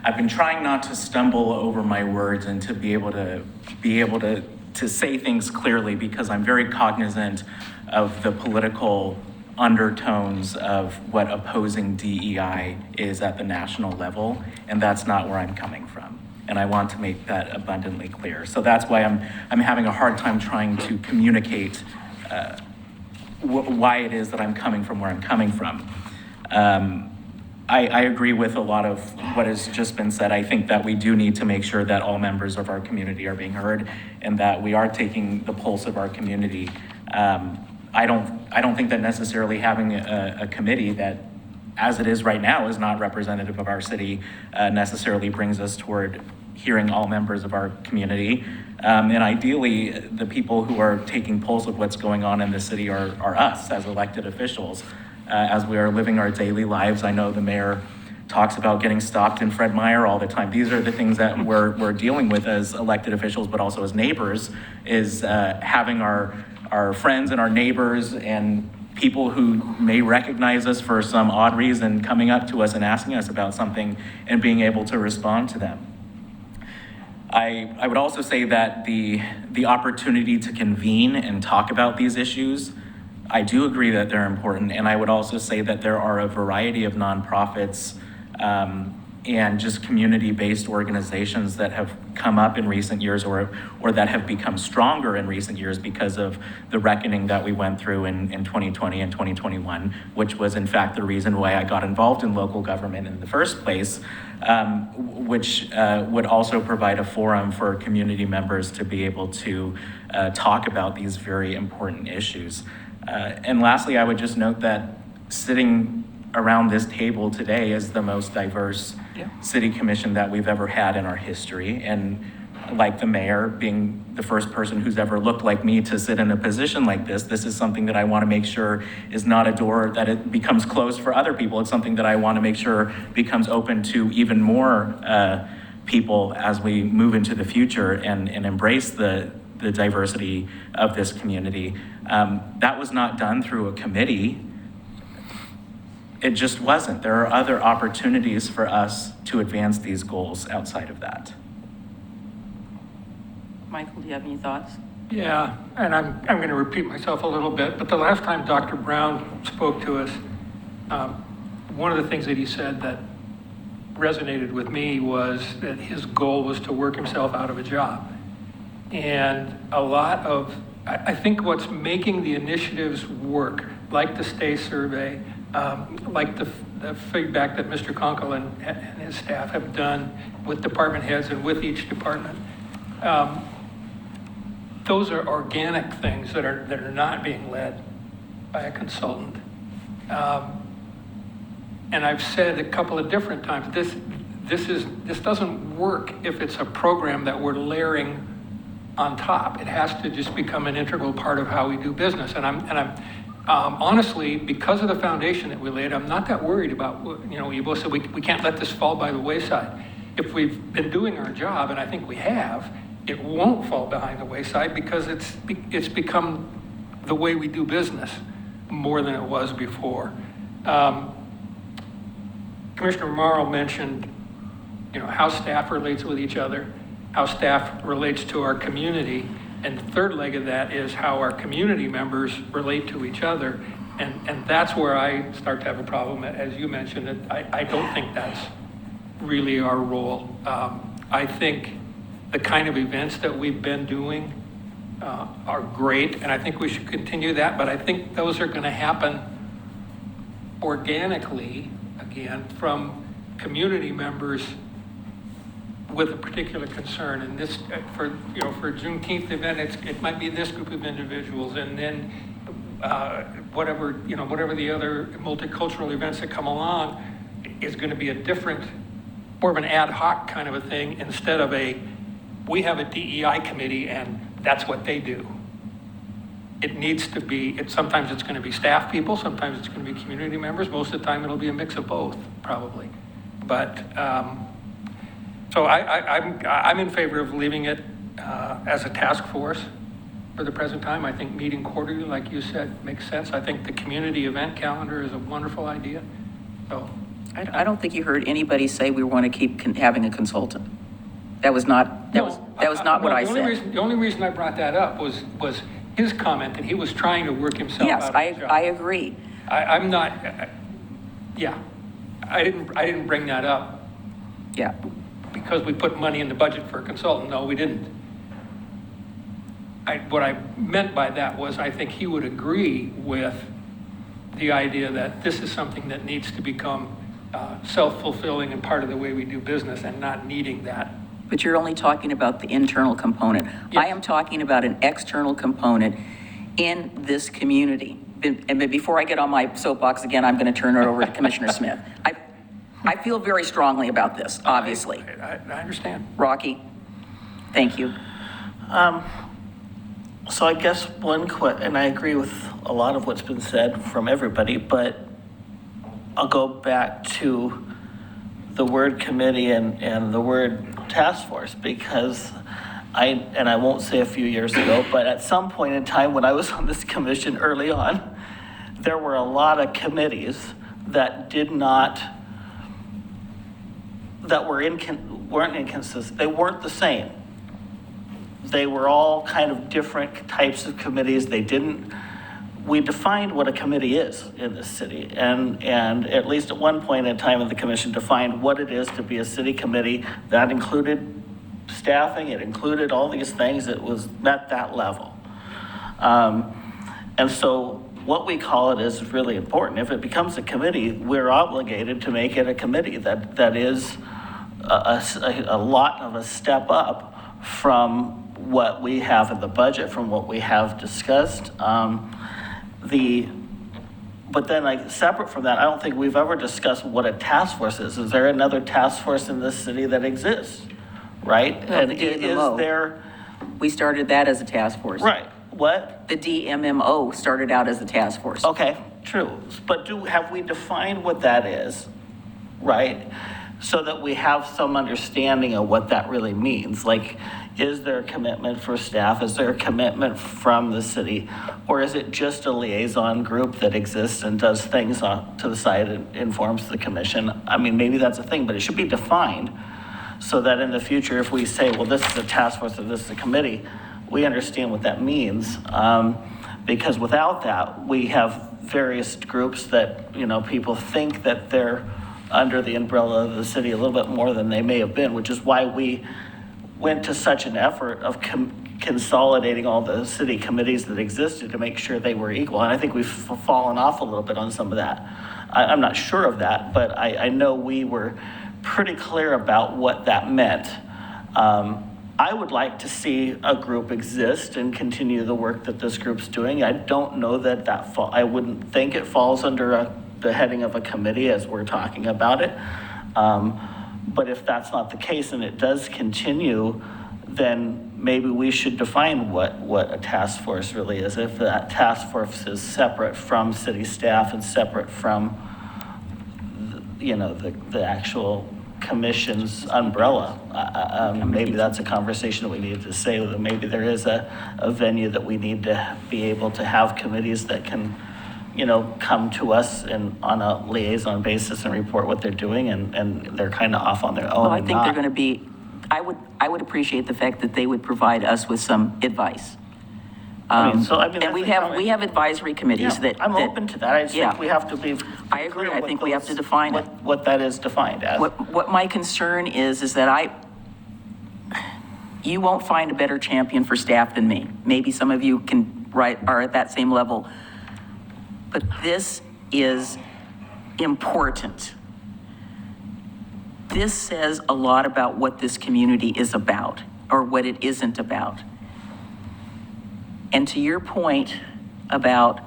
I've been trying not to stumble over my words and to be able to say things clearly, because I'm very cognizant of the political undertones of what opposing DEI is at the national level, and that's not where I'm coming from. And I want to make that abundantly clear. So that's why I'm having a hard time trying to communicate why it is that I'm coming from where I'm coming from. I agree with a lot of what has just been said. I think that we do need to make sure that all members of our community are being heard and that we are taking the pulse of our community. I don't think that necessarily having a committee that, as it is right now, is not representative of our city necessarily brings us toward hearing all members of our community. And ideally, the people who are taking pulse of what's going on in the city are us as elected officials. As we are living our daily lives, I know the mayor talks about getting stopped in Fred Meyer all the time. These are the things that we're dealing with as elected officials, but also as neighbors, is having our friends and our neighbors and people who may recognize us for some odd reason coming up to us and asking us about something and being able to respond to them. I would also say that the opportunity to convene and talk about these issues, I do agree that they're important, and I would also say that there are a variety of nonprofits and just community-based organizations that have come up in recent years or that have become stronger in recent years because of the reckoning that we went through in 2020 and 2021, which was in fact the reason why I got involved in local government in the first place, which would also provide a forum for community members to be able to talk about these very important issues. And lastly, I would just note that sitting around this table today is the most diverse city commission that we've ever had in our history. And like the mayor being the first person who's ever looked like me to sit in a position like this is something that I want to make sure is not a door that it becomes closed for other people. It's something that I want to make sure becomes open to even more people as we move into the future and embrace the diversity of this community. That was not done through a committee. It just wasn't. There are other opportunities for us to advance these goals outside of that. Michael, do you have any thoughts? Yeah, and I'm going to repeat myself a little bit, but the last time Dr. Brown spoke to us, one of the things that he said that resonated with me was that his goal was to work himself out of a job. And a lot of, I think what's making the initiatives work, like the STAY survey, like the feedback that Mr. Conkle and his staff have done with department heads and with each department, those are organic things that are not being led by a consultant. And I've said a couple of different times, this doesn't work if it's a program that we're layering on top. It has to just become an integral part of how we do business. And I'm honestly, because of the foundation that we laid, I'm not that worried about, you both said we can't let this fall by the wayside. If we've been doing our job, and I think we have, it won't fall behind the wayside because it's become the way we do business more than it was before. Commissioner Marl mentioned, how staff relates with each other, how staff relates to our community, and the third leg of that is how our community members relate to each other, and that's where I start to have a problem. As you mentioned, I don't think that's really our role. I think the kind of events that we've been doing are great, and I think we should continue that, but I think those are going to happen organically, again, from community members with a particular concern. And this, for a Juneteenth event, it might be this group of individuals, and then whatever the other multicultural events that come along is going to be a different, more of an ad hoc kind of a thing instead of we have a DEI committee and that's what they do. It needs to be, sometimes it's going to be staff people, sometimes it's going to be community members, most of the time it'll be a mix of both, probably. But, so I'm in favor of leaving it as a task force for the present time. I think meeting quarterly, like you said, makes sense. I think the community event calendar is a wonderful idea. So I don't think you heard anybody say we want to keep having a consultant. That was not what I said. The only reason I brought that up was his comment that he was trying to work himself yes, out of the job. I agree. I'm not, I didn't bring that up. Yeah. Because we put money in the budget for a consultant. No, we didn't. What I meant by that was I think he would agree with the idea that this is something that needs to become self-fulfilling and part of the way we do business and not needing that. But you're only talking about the internal component. Yes. I am talking about an external component in this community. And before I get on my soapbox again, I'm going to turn it over to Commissioner Smith. I feel very strongly about this, obviously. I understand. Rocky, thank you. So I guess and I agree with a lot of what's been said from everybody, but I'll go back to the word committee and the word task force, because I won't say a few years ago, but at some point in time when I was on this commission early on, there were a lot of committees that weren't inconsistent. They weren't the same. They were all kind of different types of committees. We defined what a committee is in this city, and at least at one point in time in the commission defined what it is to be a city committee. That included staffing, it included all these things. It was met that level. And so what we call it is really important. If it becomes a committee, we're obligated to make it a committee that is a lot of a step up from what we have in the budget, from what we have discussed. But then separate from that, I don't think we've ever discussed what a task force is. Is there another task force in this city that exists right? Well, And the is DMMO. there, We started that as a task force. right, what? The DMMO started out as a task force. Okay, true, but have we defined what that is, right? So that we have some understanding of what that really means. Like, is there a commitment for staff? Is there a commitment from the city? Or is it just a liaison group that exists and does things to the side and informs the commission? I mean, maybe that's a thing, but it should be defined so that in the future, if we say, well, this is a task force or this is a committee, we understand what that means. Because without that, we have various groups that, people think that they're under the umbrella of the city a little bit more than they may have been, which is why we went to such an effort of consolidating all the city committees that existed to make sure they were equal. And I think we've fallen off a little bit on some of that. I'm not sure of that, but I know we were pretty clear about what that meant. I would like to see a group exist and continue the work that this group's doing. I don't know that I wouldn't think it falls under the heading of a committee as we're talking about it. But if that's not the case and it does continue, then maybe we should define what a task force really is. If that task force is separate from city staff and separate from, the actual commission's umbrella. Maybe that's a conversation that we need to say, that maybe there is a venue that we need to be able to have committees that can, come to us on a liaison basis and report what they're doing, and they're kind of off on their own. Well, I think they're going to be, I would appreciate the fact that they would provide us with some advice. And we have advisory committees that. I'm open to that. I just think we have to be. I agree. I think we have to define it. What that is defined as. What my concern is that you won't find a better champion for staff than me. Maybe some of you are at that same level. But this is important. This says a lot about what this community is about, or what it isn't about. And to your point about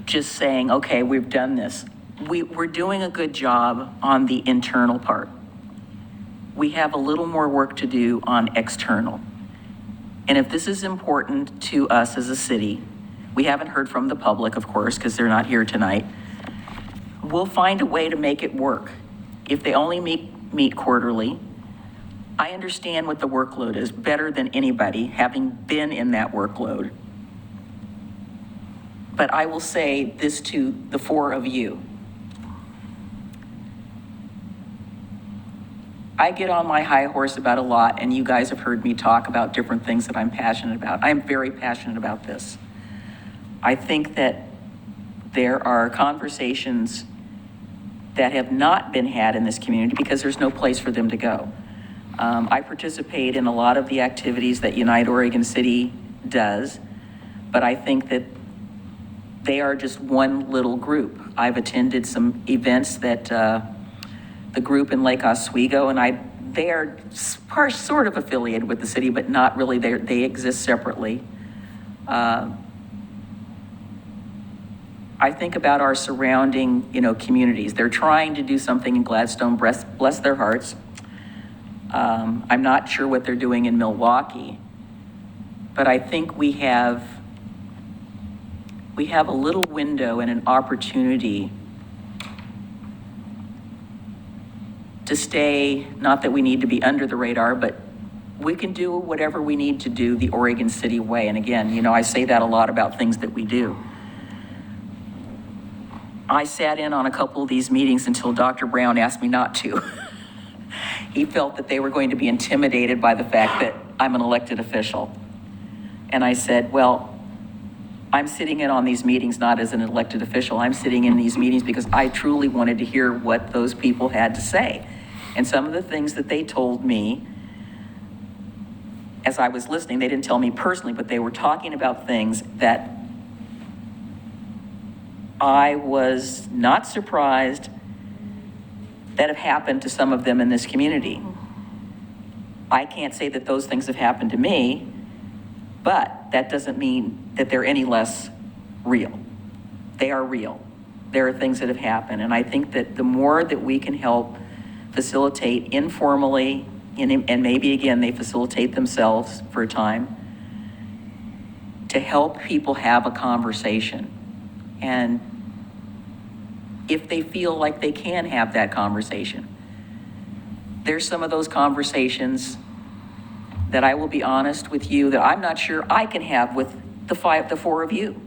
just saying, okay, we've done this, we're doing a good job on the internal part. We have a little more work to do on external. And if this is important to us as a city, we haven't heard from the public, of course, because they're not here tonight. We'll find a way to make it work. If they only meet quarterly, I understand what the workload is better than anybody, having been in that workload. But I will say this to the four of you. I get on my high horse about a lot, and you guys have heard me talk about different things that I'm passionate about. I'm very passionate about this. I think that there are conversations that have not been had in this community because there's no place for them to go. I participate in a lot of the activities that Unite Oregon City does, but I think that they are just one little group. I've attended some events that the group in Lake Oswego, and they are sort of affiliated with the city, but not really. They exist separately. I think about our surrounding, communities. They're trying to do something in Gladstone, bless their hearts. I'm not sure what they're doing in Milwaukee, but I think we have a little window and an opportunity to stay, not that we need to be under the radar, but we can do whatever we need to do the Oregon City way. And again, I say that a lot about things that we do. I sat in on a couple of these meetings until Dr. Brown asked me not to. He felt that they were going to be intimidated by the fact that I'm an elected official. And I said, well, I'm sitting in on these meetings not as an elected official. I'm sitting in these meetings because I truly wanted to hear what those people had to say. And some of the things that they told me as I was listening, they didn't tell me personally, but they were talking about things that I was not surprised that have happened to some of them in this community. I can't say that those things have happened to me, but that doesn't mean that they're any less real. They are real. There are things that have happened, and I think that the more that we can help facilitate informally, and maybe again, they facilitate themselves for a time, to help people have a conversation. And if they feel like they can have that conversation, there's some of those conversations that I will be honest with you that I'm not sure I can have with the four of you.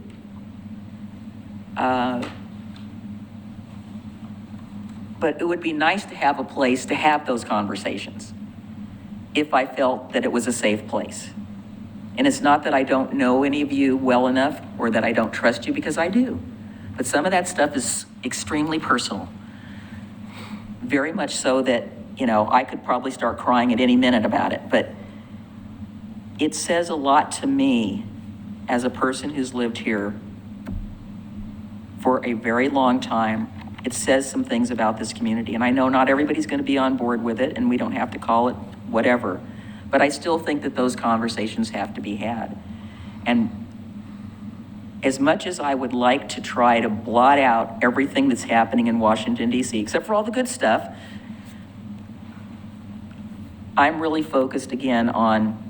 But it would be nice to have a place to have those conversations if I felt that it was a safe place. And it's not that I don't know any of you well enough or that I don't trust you, because I do. But some of that stuff is extremely personal. Very much so that, I could probably start crying at any minute about it. But it says a lot to me as a person who's lived here for a very long time. It says some things about this community. And I know not everybody's going to be on board with it, and we don't have to call it whatever. But I still think that those conversations have to be had. And as much as I would like to try to blot out everything that's happening in Washington, D.C., except for all the good stuff, I'm really focused again on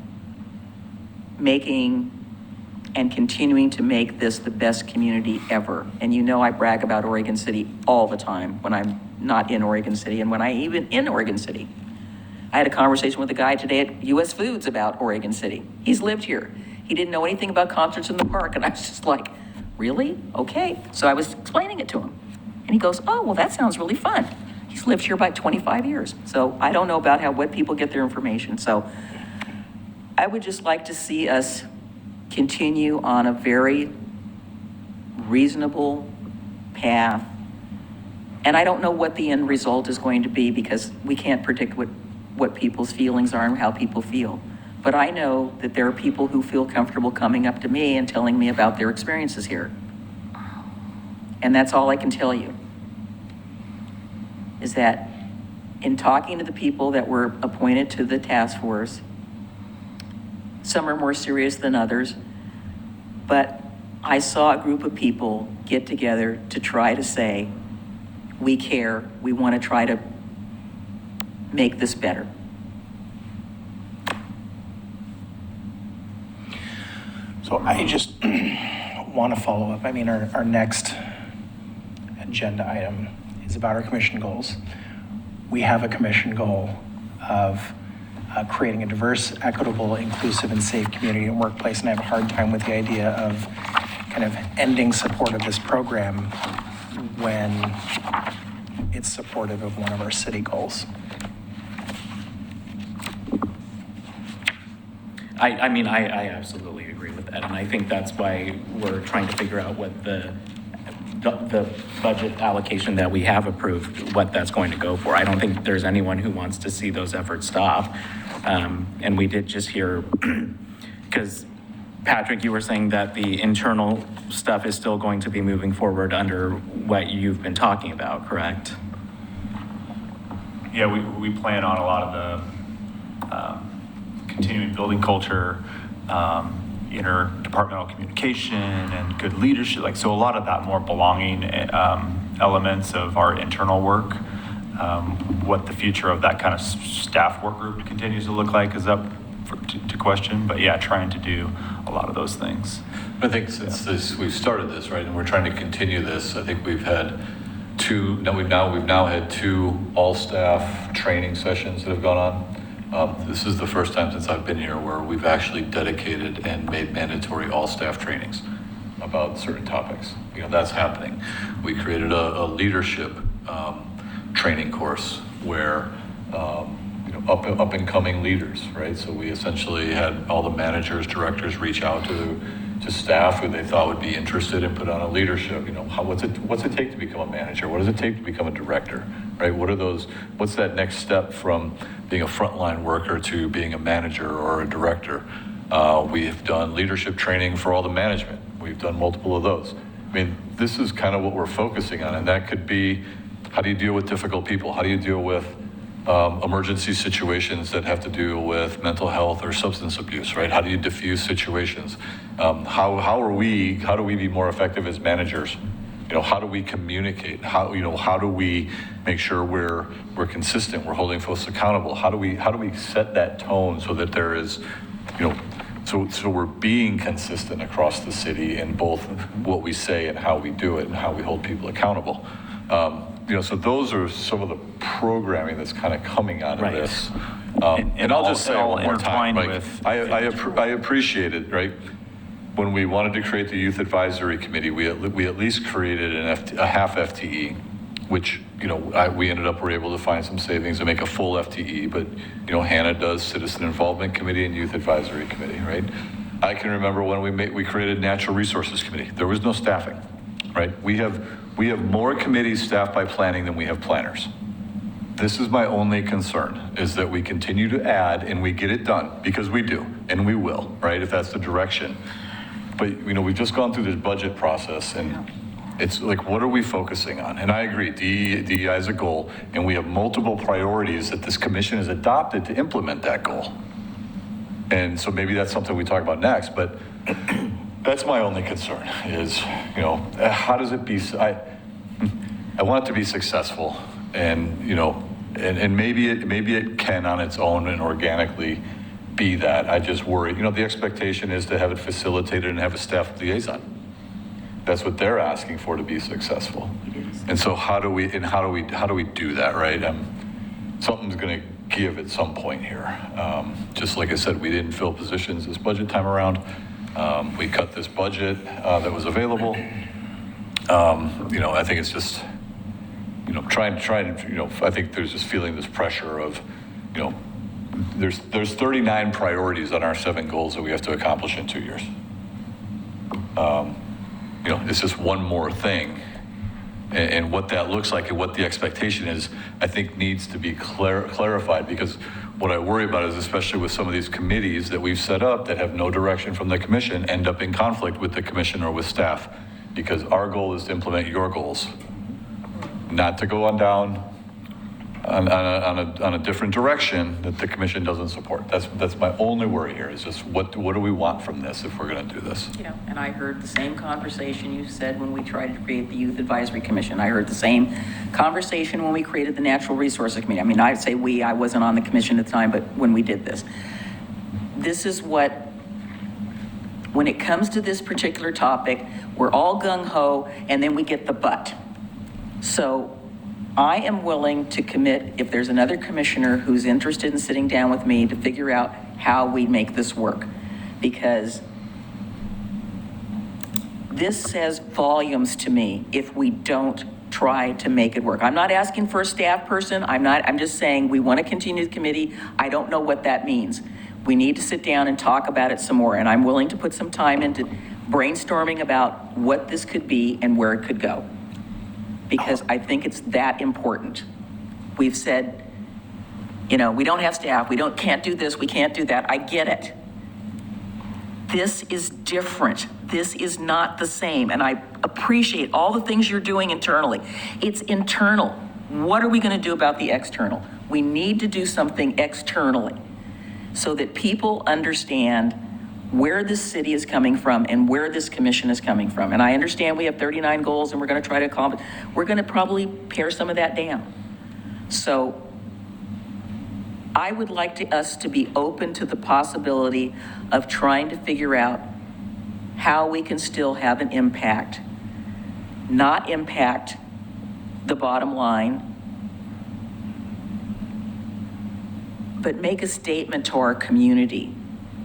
making and continuing to make this the best community ever. And I brag about Oregon City all the time when I'm not in Oregon City, and when I even in Oregon City. I had a conversation with a guy today at US Foods about Oregon City. He's lived here. He didn't know anything about concerts in the park, and I was just like, really? Okay. So I was explaining it to him. And he goes, oh, well, that sounds really fun. He's lived here about 25 years. So I don't know about what people get their information. So I would just like to see us continue on a very reasonable path. And I don't know what the end result is going to be, because we can't predict what people's feelings are and how people feel. But I know that there are people who feel comfortable coming up to me and telling me about their experiences here. And that's all I can tell you, is that in talking to the people that were appointed to the task force, some are more serious than others, but I saw a group of people get together to try to say, we care, we want to try to make this better. So I just want to follow up. I mean, our next agenda item is about our commission goals. We have a commission goal of creating a diverse, equitable, inclusive, and safe community and workplace, and I have a hard time with the idea of kind of ending support of this program when it's supportive of one of our city goals. I absolutely agree with that, and I think that's why we're trying to figure out what the budget allocation that we have approved, what that's going to go for. I don't think there's anyone who wants to see those efforts stop. And we did just hear, because Patrick, you were saying that the internal stuff is still going to be moving forward under what you've been talking about, correct? Yeah, we plan on a lot of the continuing building culture, interdepartmental communication, and good leadership. So a lot of that more belonging elements of our internal work. What the future of that kind of staff work group continues to look like is up to question. But yeah, trying to do a lot of those things. I think since we've started this, right, and we're trying to continue this, I think we've had we've now had 2 all-staff training sessions that have gone on. This is the first time since I've been here where we've actually dedicated and made mandatory all-staff trainings about certain topics. That's happening. We created a leadership training course where up and coming leaders, right? So we essentially had all the managers, directors reach out to staff who they thought would be interested in put on a leadership. What's it take to become a manager? What does it take to become a director, right? What's that next step from being a frontline worker to being a manager or a director? We have done leadership training for all the management. We've done multiple of those. I mean, this is kind of what we're focusing on, and that could be, how do you deal with difficult people? How do you deal with emergency situations that have to do with mental health or substance abuse, right? How do you diffuse situations? How do we be more effective as managers how do we communicate? How do we make sure we're consistent, we're holding folks accountable? How do we set that tone so that there is, so we're being consistent across the city in both what we say and how we do it and how we hold people accountable. So those are some of the programming that's kind of coming out of Right. this. And And I'll just say all one more time, intertwined like, with- I appreciate it, right? When we wanted to create the Youth Advisory Committee, we at least created a half FTE, which, we ended up, were able to find some savings and make a full FTE, but, Hannah does Citizen Involvement Committee and Youth Advisory Committee, right? I can remember when we created Natural Resources Committee, there was no staffing, right? We have more committees staffed by planning than we have planners. This is my only concern, is that we continue to add and we get it done, because we do, and we will, right, if that's the direction. But, we've just gone through this budget process, and it's like, what are we focusing on? And I agree, DEI is a goal, and we have multiple priorities that this commission has adopted to implement that goal. And so maybe that's something we talk about next, but that's my only concern is, how does it be, I want it to be successful, and, and maybe it can on its own and organically be that. I just worry, the expectation is to have it facilitated and have a staff liaison. That's what they're asking for to be successful. And so how do we do that, right? Something's going to give at some point here. Just like I said, we didn't fill positions this budget time around. We cut this budget that was available. I think it's just, trying to, I think there's just feeling this pressure of, there's 39 priorities on our 7 goals that we have to accomplish in 2 years. It's just one more thing. And what that looks like and what the expectation is, I think needs to be clarified, because what I worry about is, especially with some of these committees that we've set up that have no direction from the commission, end up in conflict with the commission or with staff, because our goal is to implement your goals, not to go on down on a different direction that the commission doesn't support. That's my only worry here, is just what do we want from this if we're going to do this? Yeah, and I heard the same conversation you said when we tried to create the Youth Advisory Commission. I heard the same conversation when we created the Natural Resources Committee. I mean, I'd say I wasn't on the commission at the time, but when we did this. This is what, when it comes to this particular topic, we're all gung-ho, and then we get the but. So I am willing to commit, if there's another commissioner who's interested in sitting down with me, to figure out how we make this work. Because this says volumes to me if we don't try to make it work. I'm not asking for a staff person. I'm just saying we want to continue the committee. I don't know what that means. We need to sit down and talk about it some more. And I'm willing to put some time into brainstorming about what this could be and where it could go, because I think it's that important. We've said, we don't have staff, can't do this, we can't do that. I get it. This is different. This is not the same. And I appreciate all the things you're doing internally. It's internal. What are we going to do about the external? We need to do something externally so that people understand where this city is coming from and where this commission is coming from. And I understand we have 39 goals and we're going to try to accomplish. We're going to probably pare some of that down. So I would like us to be open to the possibility of trying to figure out how we can still have an impact, not impact the bottom line, but make a statement to our community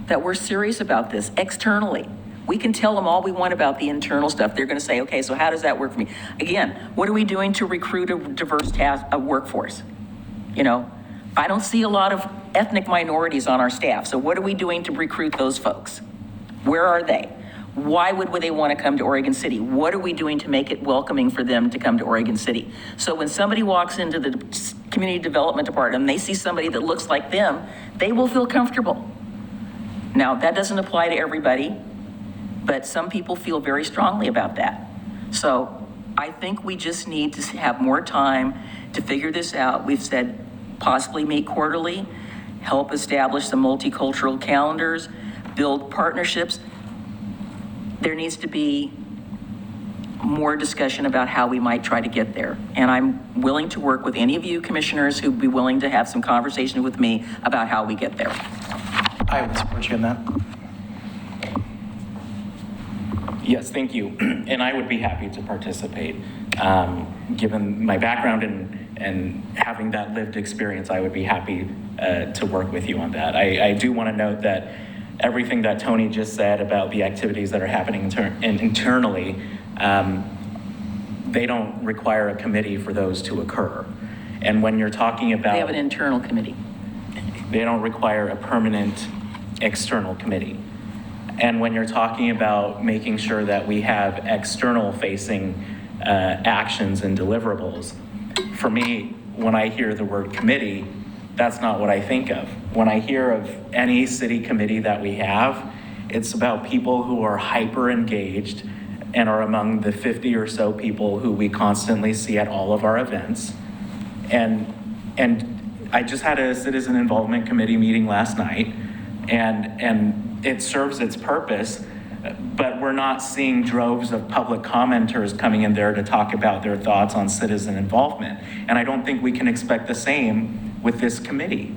that we're serious about this externally. We can tell them all we want about the internal stuff. They're going to say, okay, so how does that work for me? Again, what are we doing to recruit a diverse workforce? I don't see a lot of ethnic minorities on our staff. So what are we doing to recruit those folks? Where are they? Why would they want to come to Oregon City? What are we doing to make it welcoming for them to come to Oregon City? So when somebody walks into the community development department and they see somebody that looks like them, they will feel comfortable. Now, that doesn't apply to everybody, but some people feel very strongly about that. So I think we just need to have more time to figure this out. We've said possibly meet quarterly, help establish some multicultural calendars, build partnerships. There needs to be more discussion about how we might try to get there. And I'm willing to work with any of you commissioners who'd be willing to have some conversation with me about how we get there. I would support you in that. Yes, thank you. And I would be happy to participate. Given my background and having that lived experience, I would be happy to work with you on that. I do want to note that everything that Tony just said about the activities that are happening internally, they don't require a committee for those to occur. And when you're talking about... They have an internal committee. They don't require a permanent external committee. And when you're talking about making sure that we have external facing actions and deliverables, for me, when I hear the word committee, that's not what I think of. When I hear of any city committee that we have, it's about people who are hyper engaged and are among the 50 or so people who we constantly see at all of our events. And I just had a citizen involvement committee meeting last night, and it serves its purpose, but we're not seeing droves of public commenters coming in there to talk about their thoughts on citizen involvement. And I don't think we can expect the same with this committee.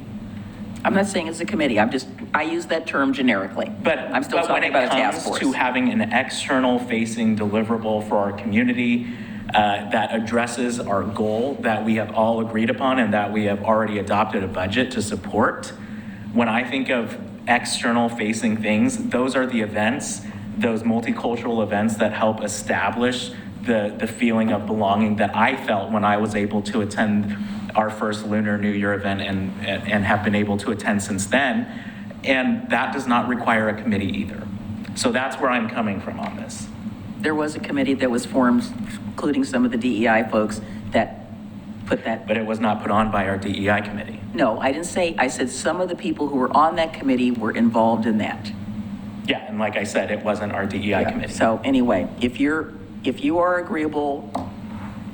I'm not saying it's a committee, I use that term generically. But I'm still when talking it about a task comes force. to having an external facing deliverable for our community that addresses our goal that we have all agreed upon and that we have already adopted a budget to support, when I think of external facing things, those are the events, those multicultural events that help establish the feeling of belonging that I felt when I was able to attend our first Lunar New Year event and have been able to attend since then. And that does not require a committee either. So that's where I'm coming from on this. There was a committee that was formed, including some of the DEI folks, that put that. But it was not put on by our DEI committee. No, I didn't say, I said some of the people who were on that committee were involved in that. Yeah, and like I said, it wasn't our DEI committee. So anyway, if you are agreeable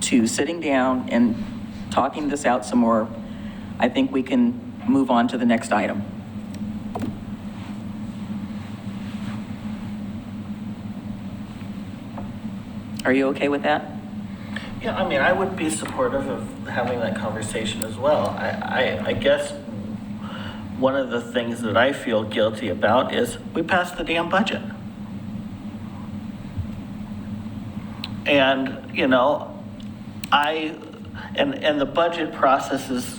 to sitting down and talking this out some more, I think we can move on to the next item. Are you okay with that? Yeah, I mean, I would be supportive of having that conversation as well. I guess one of the things that I feel guilty about is we passed the damn budget. And, you know, and the budget process is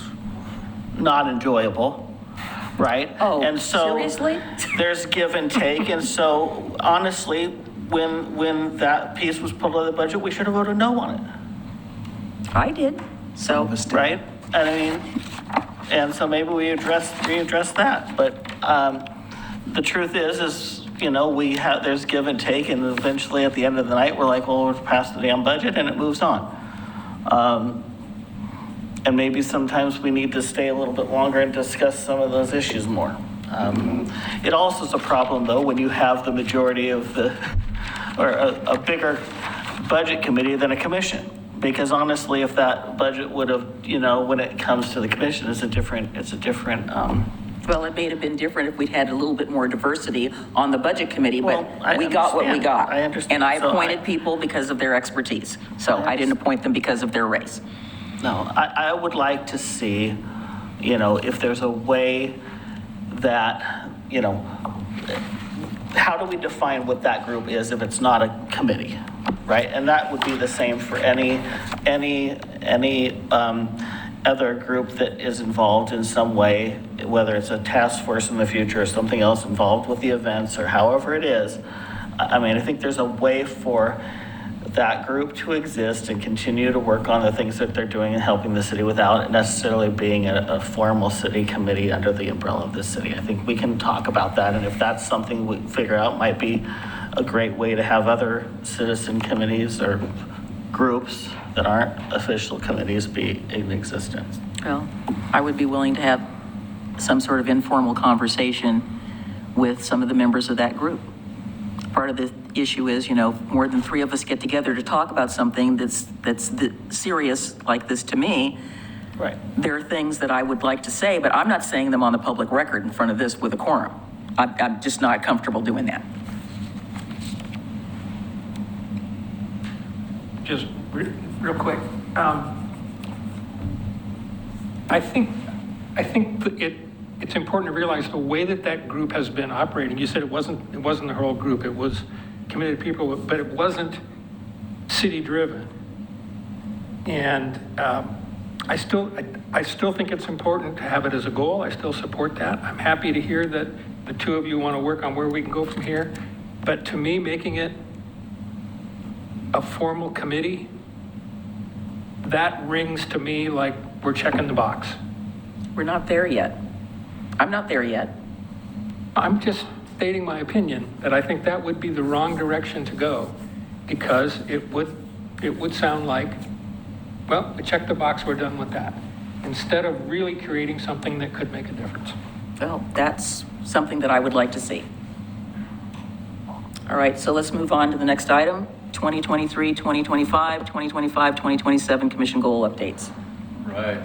not enjoyable, right? Oh, and so seriously? There's give and take. And so honestly, when that piece was pulled out of the budget, we should have voted no on it. I did, so. Right? I mean, and so maybe we readdress that. But the truth is, you know, there's give and take, and eventually at the end of the night, we're like, well, we're past the damn budget, and it moves on. And maybe sometimes we need to stay a little bit longer and discuss some of those issues more. It also is a problem, though, when you have the majority of or a bigger budget committee than a commission. Because honestly, if that budget would have, you know, when it comes to the commission, it's a different. Well, it may have been different if we'd had a little bit more diversity on the budget committee, Well, but I we got what we understand. got. I understand. And I So appointed people because of their expertise. So I didn't appoint them because of their race. No, I would like to see, you know, if there's a way that, you know, how do we define what that group is if it's not a committee, right? And that would be the same for any other group that is involved in some way, whether it's a task force in the future or something else involved with the events or however it is. I mean, I think there's a way for that group to exist and continue to work on the things that they're doing and helping the city without it necessarily being a formal city committee under the umbrella of the city. I think we can talk about that, and if that's something we figure out might be a great way to have other citizen committees or groups that aren't official committees be in existence. Well, I would be willing to have some sort of informal conversation with some of the members of that group. Part of the issue is, you know, more than 3 of us get together to talk about something that's serious like this to me. Right. There are things that I would like to say, but I'm not saying them on the public record in front of this with a quorum. I'm just not comfortable doing that. just real quick. I think it's important to realize the way that group has been operating. You said it wasn't the whole group. It was committed people, but it wasn't city driven. And I still think it's important to have it as a goal. I still support that. I'm happy to hear that the two of you want to work on where we can go from here. But to me, making it a formal committee, that rings to me like we're checking the box. We're not there yet. I'm not there yet. I'm just stating my opinion that I think that would be the wrong direction to go, because it would sound like, well, we checked the box, we're done with that, instead of really creating something that could make a difference. Well, that's something that I would like to see. All right, so let's move on to the next item, 2023, 2025, 2025, 2027 commission goal updates. Right.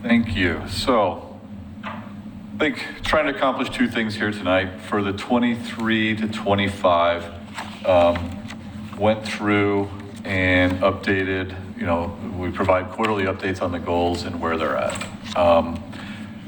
Thank you. So I think trying to accomplish two things here tonight. For the 23 to 25, went through and updated, we provide quarterly updates on the goals and where they're at. And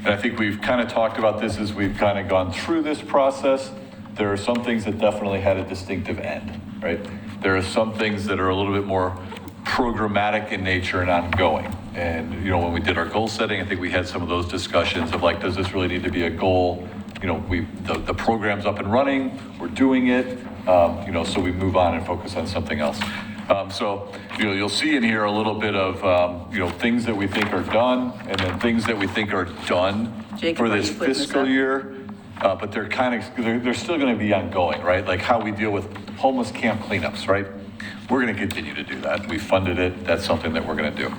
I think we've kind of talked about this as we've kind of gone through this process. There are some things that definitely had a distinctive end, right? There are some things that are a little bit more programmatic in nature and ongoing. And, when we did our goal setting, I think we had some of those discussions of like, does this really need to be a goal? The program's up and running, we're doing it, so we move on and focus on something else. So, you'll see in here a little bit of, things that we think are done and then things that we think are done Jacob, for are this you putting this fiscal up? year. But they're still going to be ongoing, right? Like how we deal with homeless camp cleanups, right? We're going to continue to do that. We funded it. That's something that we're going to do.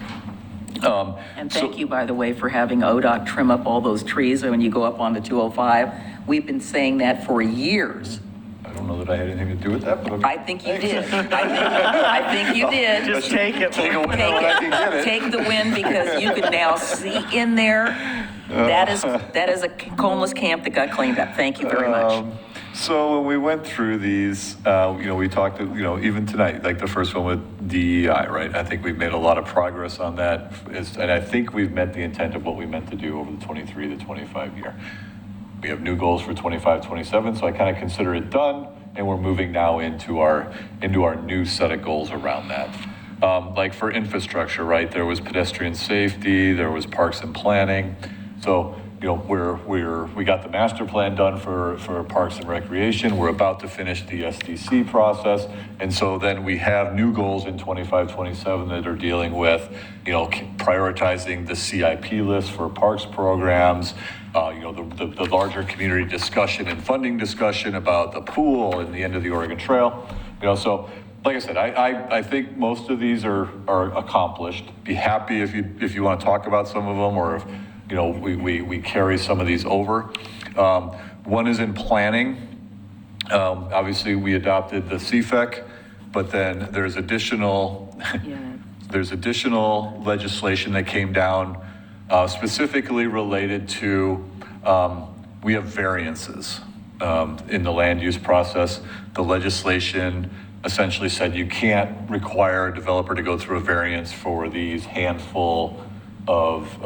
And thank you, by the way, for having ODOT trim up all those trees when you go up on the 205. We've been saying that for years. I don't know that I had anything to do with that, but okay. I think you did. I think you did. Just take it. Take a win when I can get it. Take the win, because you can now see in there, that is a homeless camp that got cleaned up. Thank you very much. So when we went through these, we talked, even tonight, like the first one with DEI, right? I think we've made a lot of progress on that. And I think we've met the intent of what we meant to do over the 23 to 25 year. We have new goals for 25, 27, so I kind of consider it done, and we're moving now into our new set of goals around that. Like for infrastructure, right? There was pedestrian safety, there was parks and planning. So, we got the master plan done for parks and recreation. We're about to finish the SDC process. And so then we have new goals in 25, 27 that are dealing with, prioritizing the CIP list for parks programs, the larger community discussion and funding discussion about the pool and the end of the Oregon Trail. So like I said, I think most of these are accomplished. Be happy if you want to talk about some of them, or if, we carry some of these over. One is in planning. Obviously, we adopted the CFEC, but then there's additional legislation that came down specifically related to, we have variances in the land use process. The legislation essentially said you can't require a developer to go through a variance for these handful of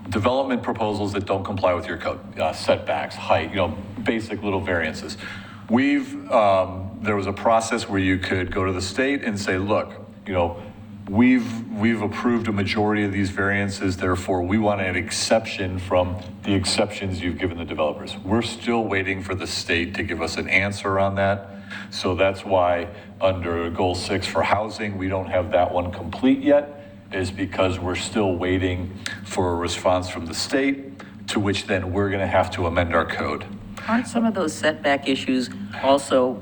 development proposals that don't comply with your code, setbacks, height, basic little variances. There was a process where you could go to the state and say, look, we've approved a majority of these variances, therefore we want an exception from the exceptions you've given the developers. We're still waiting for the state to give us an answer on that. So that's why under Goal 6 for housing, we don't have that one complete yet, is because we're still waiting for a response from the state, to which then we're going to have to amend our code. Aren't some of those setback issues also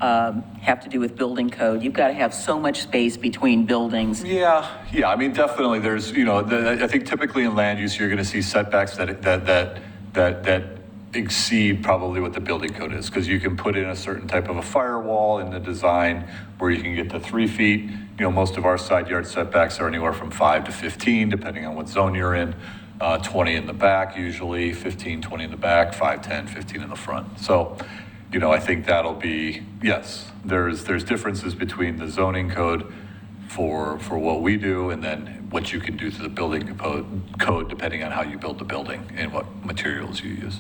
have to do with building code? You've got to have so much space between buildings. Yeah. I mean, definitely. There's, I think typically in land use, you're going to see setbacks that exceed probably what the building code is, because you can put in a certain type of a firewall in the design where you can get to 3 feet. Most of our side yard setbacks are anywhere from 5 to 15, depending on what zone you're in. 20 in the back usually, 15, 20 in the back, 5, 10, 15 in the front. So, I think that'll be, yes, there's differences between the zoning code for what we do and then what you can do through the building code depending on how you build the building and what materials you use.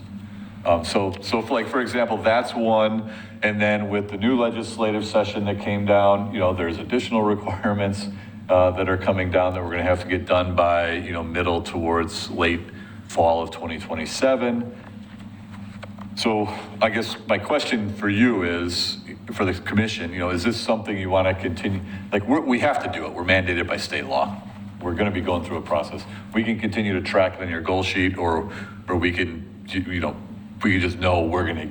So for example, that's one. And then with the new legislative session that came down, there's additional requirements that are coming down that we're going to have to get done by, middle towards late fall of 2027. So I guess my question for you is, for the commission, is this something you want to continue? Like we have to do it. We're mandated by state law. We're going to be going through a process. We can continue to track it in your goal sheet, or we can, we can just know we're gonna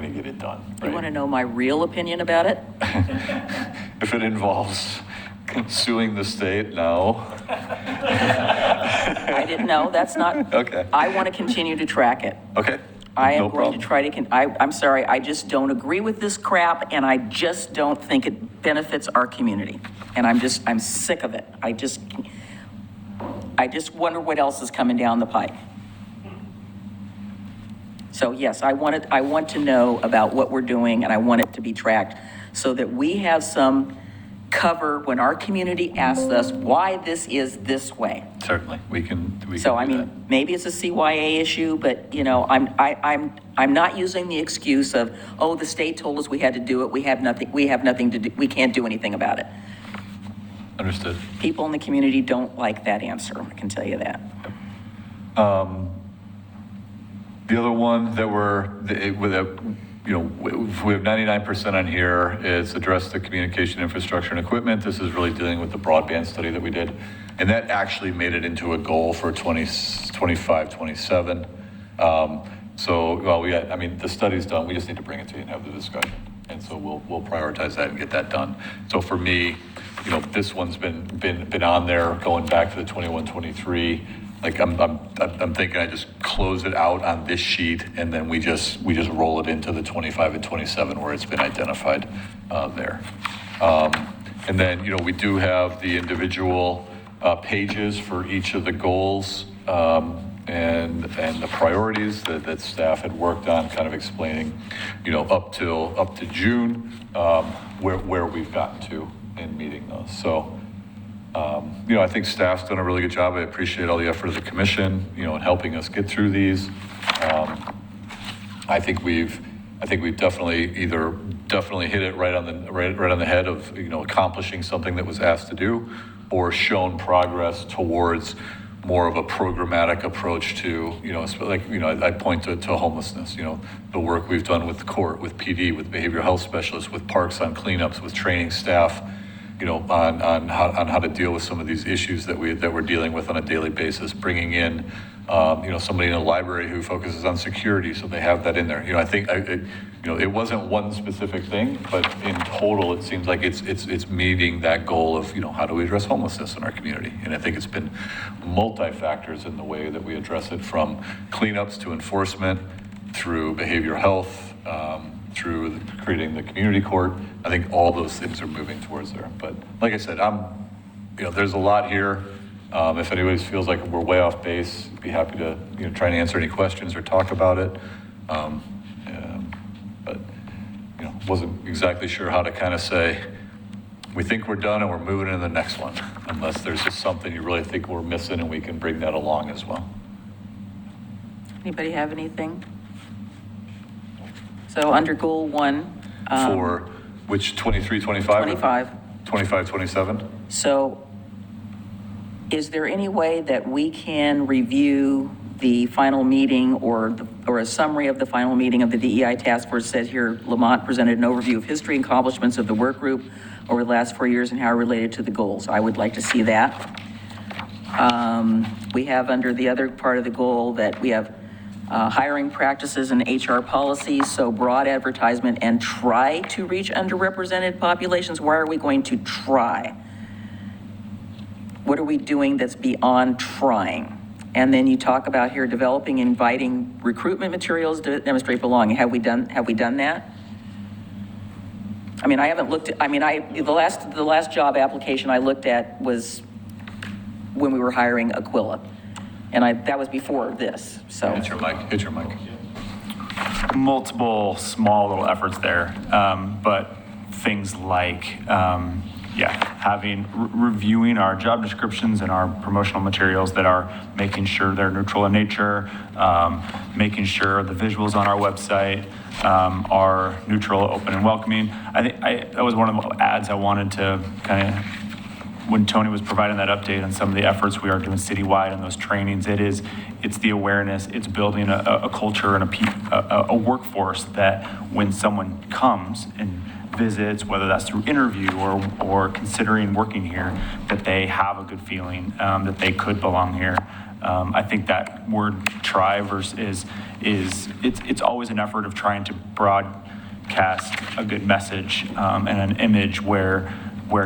get it done. Right? You want to know my real opinion about it? If it involves suing the state, no. I didn't know, that's not. Okay. I want to continue to track it. Okay. I am No going to problem. try to, I'm sorry, I just don't agree with this crap, and I just don't think it benefits our community. And I'm sick of it. I just wonder what else is coming down the pike. So yes, I want to know about what we're doing, and I want it to be tracked so that we have some cover when our community asks us why this is this way. Certainly, we can So do I mean, that. maybe it's a CYA issue, but I'm not using the excuse of, oh, the state told us we had to do it. We have nothing to do. We can't do anything about it. Understood. People in the community don't like that answer. I can tell you that. The other one that we have 99% on here is address the communication infrastructure and equipment. This is really dealing with the broadband study that we did. And that actually made it into a goal for 2025, 27. The study's done. We just need to bring it to you and have the discussion. And so we'll prioritize that and get that done. So for me, this one's been on there going back to the 21, 23. Like I'm thinking I just close it out on this sheet and then we just roll it into the 25 and 27 where it's been identified there. And then, we do have the individual pages for each of the goals and the priorities that staff had worked on, kind of explaining, up to June, where we've gotten to in meeting those. So, I think staff's done a really good job. I appreciate all the effort of the commission, in helping us get through these. I think we've definitely hit it right on the head of, accomplishing something that was asked to do, or shown progress towards more of a programmatic approach to, I point to homelessness, the work we've done with the court, with PD, with behavioral health specialists, with parks on cleanups, with training staff, on how to deal with some of these issues that we're dealing with on a daily basis, bringing in, somebody in a library who focuses on security, so they have that in there. I think, it wasn't one specific thing, but in total, it seems like it's meeting that goal of, how do we address homelessness in our community? And I think it's been multi-factors in the way that we address it, from cleanups to enforcement, through behavioral health, through creating the community court. I think all those things are moving towards there. But like I said, there's a lot here. If anybody feels like we're way off base, I'd be happy to try and answer any questions or talk about it. But wasn't exactly sure how to kind of say, we think we're done and we're moving into the next one, unless there's just something you really think we're missing and we can bring that along as well. Anybody have anything? So under goal 1. For which, 23, 25? 25. 25, 27? So is there any way that we can review the final meeting or a summary of the final meeting of the DEI task force? Said here, Lamont presented an overview of history and accomplishments of the work group over the last 4 years and how related to the goals. I would like to see that. We have under the other part of the goal that we have hiring practices and HR policies, so broad advertisement and try to reach underrepresented populations. Why are we going to try? What are we doing that's beyond trying? And then you talk about here developing, inviting recruitment materials to demonstrate belonging. Have we done that? I mean, I haven't looked at, the last job application I looked at was when we were hiring Aquila. And that was before this, so. Hit your mic. multiple small little efforts there, but things like, reviewing our job descriptions and our promotional materials that are making sure they're neutral in nature, making sure the visuals on our website are neutral, open, and welcoming. I think that was one of the ads I wanted to kind of, when Tony was providing that update on some of the efforts we are doing citywide and those trainings, it's the awareness, it's building a culture and a workforce that when someone comes and visits, whether that's through interview or considering working here, that they have a good feeling that they could belong here. I think that word try versus it's always an effort of trying to broadcast a good message and an image where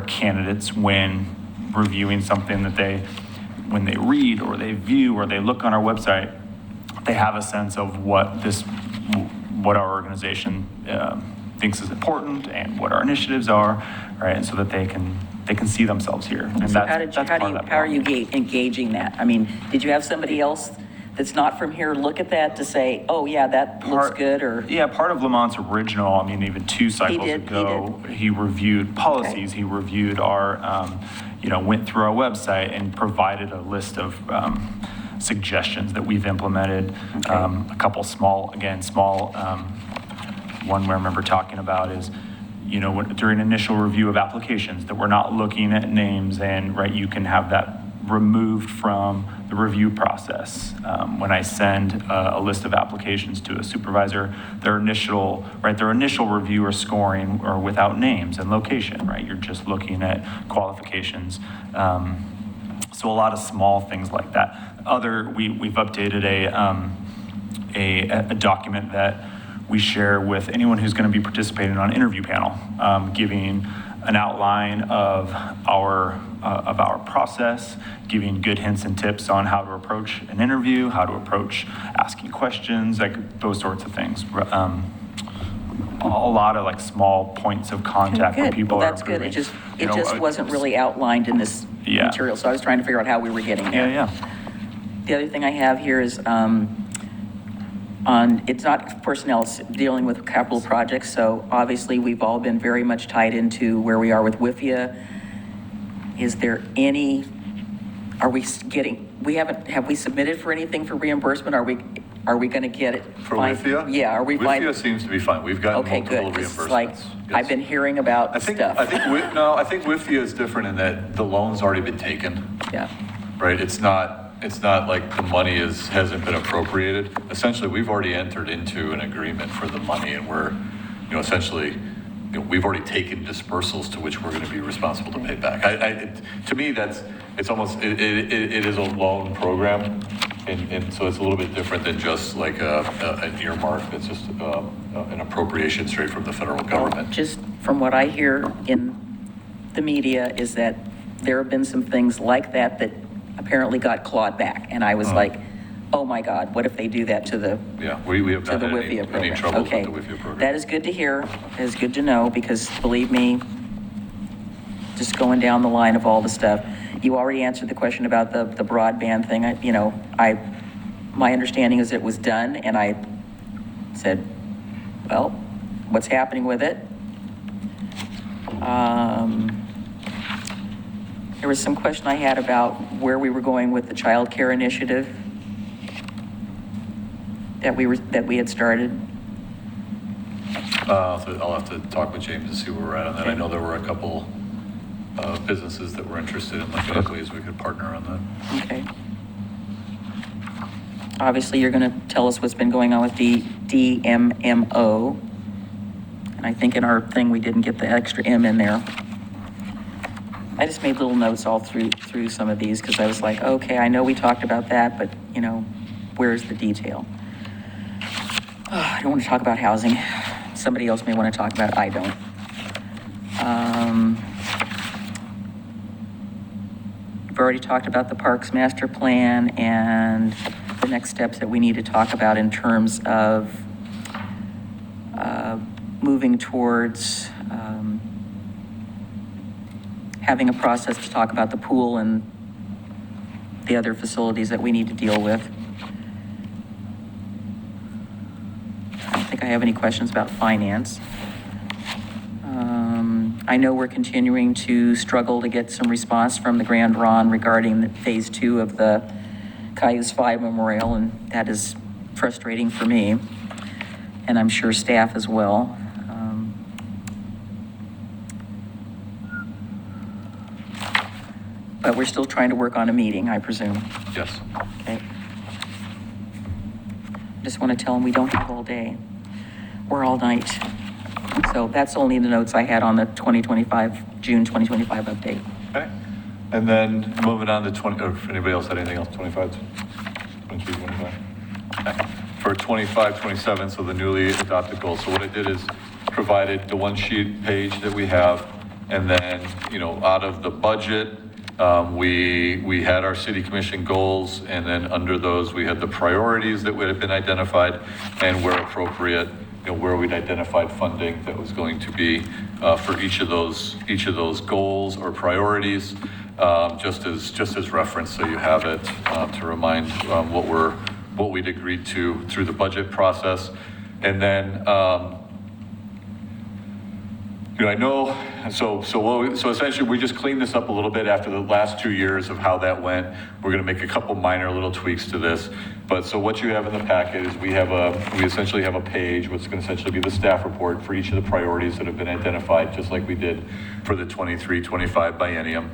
candidates, when reviewing something when they read or they view or they look on our website, they have a sense of what our organization thinks is important and what our initiatives are, right? And so that they can see themselves here. And So how are you engaging that? I mean, did you have somebody else that's not from here look at that to say, oh yeah, that looks good, or? Yeah, part of Lamont's original, I mean, even 2 cycles ago, he reviewed policies, he reviewed our, went through our website and provided a list of suggestions that we've implemented. A couple small, one I remember talking about is, during initial review of applications, that we're not looking at names and, right, you can have that removed from the review process. When I send a list of applications to a supervisor, their initial review or scoring are without names and location, right? You're just looking at qualifications. So a lot of small things like that. We've updated a document that we share with anyone who's going to be participating on an interview panel, giving an outline of our process, giving good hints and tips on how to approach an interview, how to approach asking questions, like those sorts of things. A lot of like small points of contact where people Well, are that's good. It improving. just wasn't really outlined in this material, so I was trying to figure out how we were getting there. Yeah. The other thing I have here is it's not personnel, it's dealing with capital projects, so obviously we've all been very much tied into where we are with WIFIA. Is there any, have we submitted for anything for reimbursement? Are we going to get it? For WIFIA? Yeah, are we fine? WIFIA seems to be fine. We've gotten Okay, multiple good. 'Cause reimbursements. it's like, Yes. I've been hearing about stuff. I think WIFIA is different in that the loan's already been taken. Yeah. Right? It's not like the money hasn't been appropriated. Essentially, we've already entered into an agreement for the money, and we're, essentially, we've already taken dispersals to which we're going to be responsible to pay back. To me, it's almost, it is a loan program, and so it's a little bit different than just like an earmark. It's just an appropriation straight from the federal government. Just from what I hear in the media is that there have been some things like that apparently got clawed back. And I was like, oh my God, what if they do that to the we have to not the had WIFIA any program? troubles Okay, with the WIFIA program. that is good to hear. That is good to know, because believe me, just going down the line of all the stuff, you already answered the question about the broadband thing. My understanding is it was done, and I said, well, what's happening with it? There was some question I had about where we were going with the child care initiative that we had started. So I'll have to talk with James to see where we're at on that. I know there were a couple businesses that were interested in looking at ways we could partner on that. Okay. Obviously, you're going to tell us what's been going on with DMMO. And I think in our thing, we didn't get the extra M in there. I just made little notes all through some of these because I was like, okay, I know we talked about that, but where's the detail? I don't want to talk about housing. Somebody else may want to talk about it. I don't. We've already talked about the Parks Master Plan and the next steps that we need to talk about in terms of moving towards having a process to talk about the pool and the other facilities that we need to deal with. I I have any questions about finance. I know we're continuing to struggle to get some response from the Grand Ron regarding the phase 2 of the Cayuse 5 Memorial, and that is frustrating for me, and I'm sure staff as well. But we're still trying to work on a meeting, I presume. Yes. Okay. Just want to tell them we don't have all day or all night. So that's only the notes I had on the June 2025 update. Okay. And then moving on to 20, or if anybody else had anything else, 25, 23, 25? Okay. For 25, 27, so the newly adopted goals. So what I did is provided the one sheet page that we have, and then, out of the budget, we had our city commission goals, and then under those, we had the priorities that would have been identified, and where appropriate, where we'd identified funding that was going to be for each of those goals or priorities, just as reference, so you have it to remind what we'd agreed to through the budget process. And then I know, so essentially we just cleaned this up a little bit after the last 2 years of how that went. We're going to make a couple minor little tweaks to this. But so what you have in the packet is we essentially have a page, what's going to essentially be the staff report for each of the priorities that have been identified, just like we did for the 23-25 biennium.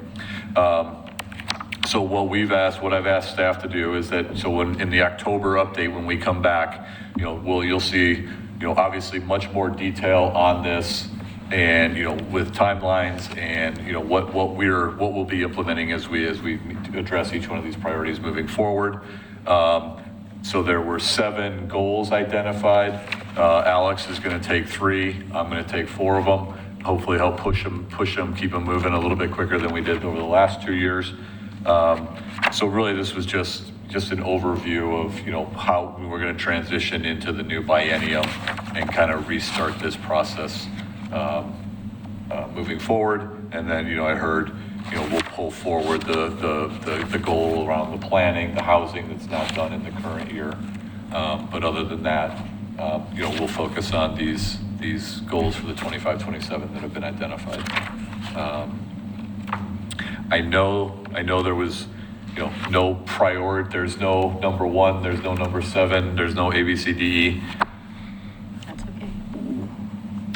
So what I've asked staff to do is that, so in the October update, when we come back, you'll see, obviously much more detail on this, and with timelines and what we'll be implementing as we address each one of these priorities moving forward. So there were 7 goals identified. Alex is going to take 3. I'm going to take 4 of them. Hopefully help push them, keep them moving a little bit quicker than we did over the last 2 years. So really, this was just an overview of how we were going to transition into the new biennium and kind of restart this process moving forward. And then I heard we'll pull forward the goal around the planning, the housing that's not done in the current year. But other than that, we'll focus on these goals for the 25-27 that have been identified. I know there was no priority. There's no number 1. There's no number 7. There's no A, B, C, D, E. That's okay.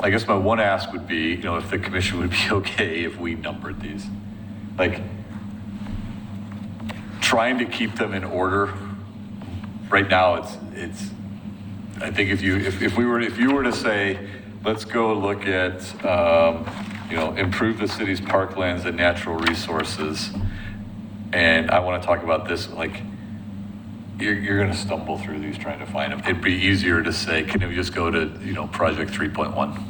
I guess my one ask would be, if the commission would be okay if we numbered these. Like, trying to keep them in order. Right now, it's. I think if you were to say, let's go look at, improve the city's parklands and natural resources, and I want to talk about this, like, you're going to stumble through these trying to find them. It'd be easier to say, can we just go to, project 3.1?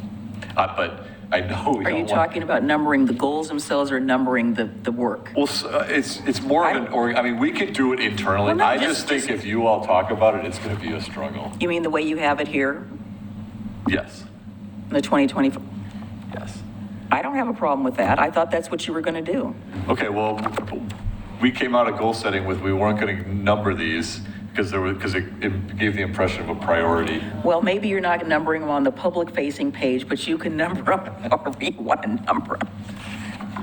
But I know we Are you talking about numbering the goals themselves or numbering the work? Well, it's more of an, we could do it internally. Well, no, I just think if you all talk about it, it's going to be a struggle. You mean the way you have it here, Yes. the 2020? Yes. I don't have a problem with that. I thought that's what you were going to do. Okay, well, we came out of goal setting with, we weren't going to number these because it gave the impression of a priority. Well, maybe you're not numbering them on the public-facing page, but you can number them however you want to number them.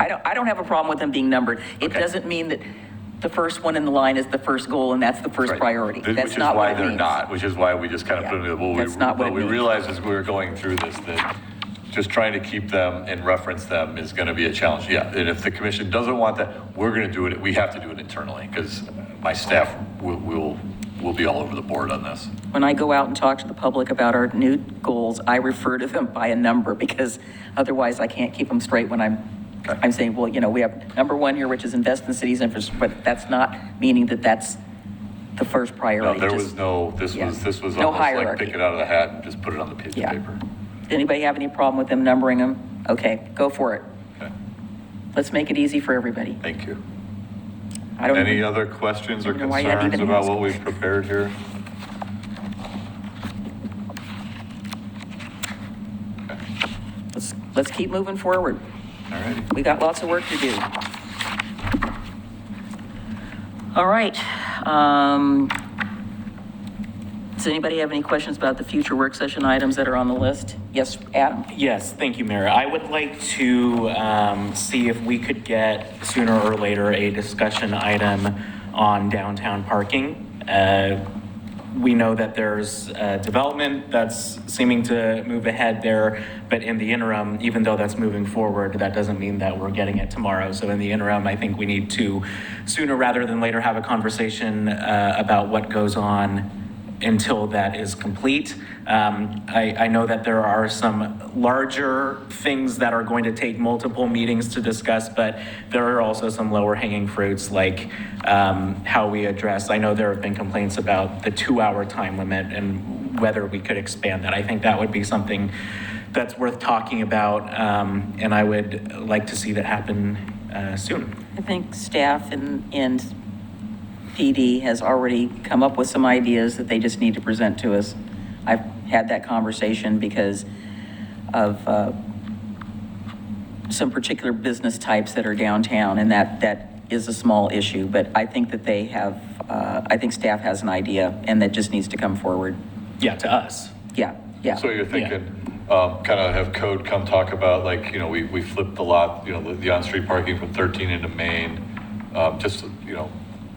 I don't have a problem with them being numbered. It Okay. doesn't mean that the first one in the line is the first goal and that's the first Right. priority. That's Which not is why what it they're means. not, which is why we just kind of put them in That's not what it we means. realized as we were going through this that just trying to keep them and reference them is going to be a challenge. Yeah, and if the commission doesn't want that, we're going to do it. We have to do it internally because my staff will be all over the board on this. When I go out and talk to the public about our new goals, I refer to them by a number because otherwise I can't keep them straight when I'm saying, well, we have number 1 here, which is invest in the city's infrastructure, but that's not meaning that that's the first No, priority. there Just- was no, this yeah. was No almost like hierarchy. pick it out of the hat and just put it on the piece Yeah. of paper. Anybody have any problem with them numbering them? Okay, go for it. Okay, Let's make it easy for everybody. thank you. I don't Any even- other questions or I don't know why I'd concerns even about ask. what we've prepared here? Let's keep moving forward. All righty. We got lots of work to do. All right. Does anybody have any questions about the future work session items that are on the list? Yes, Adam? Yes, thank you, Mayor. I would like to see if we could get sooner or later a discussion item on downtown parking. We know that there's development that's seeming to move ahead there, but in the interim, even though that's moving forward, that doesn't mean that we're getting it tomorrow. So in the interim, I think we need to sooner rather than later have a conversation about what goes on until that is complete. I know that there are some larger things that are going to take multiple meetings to discuss, but there are also some lower hanging fruits like how we address, I know there have been complaints about the 2-hour time limit and whether we could expand that. I think that would be something that's worth talking about, and I would like to see that happen soon. I think staff and PD has already come up with some ideas that they just need to present to us. I've had that conversation because of some particular business types that are downtown, and that is a small issue, but I think that they have, I think staff has an idea, and that just needs to come forward. Yeah, to us. Yeah. So you're thinking, kind of have code come talk about, like, we flipped the lot, the on-street parking from 13 into Main, just,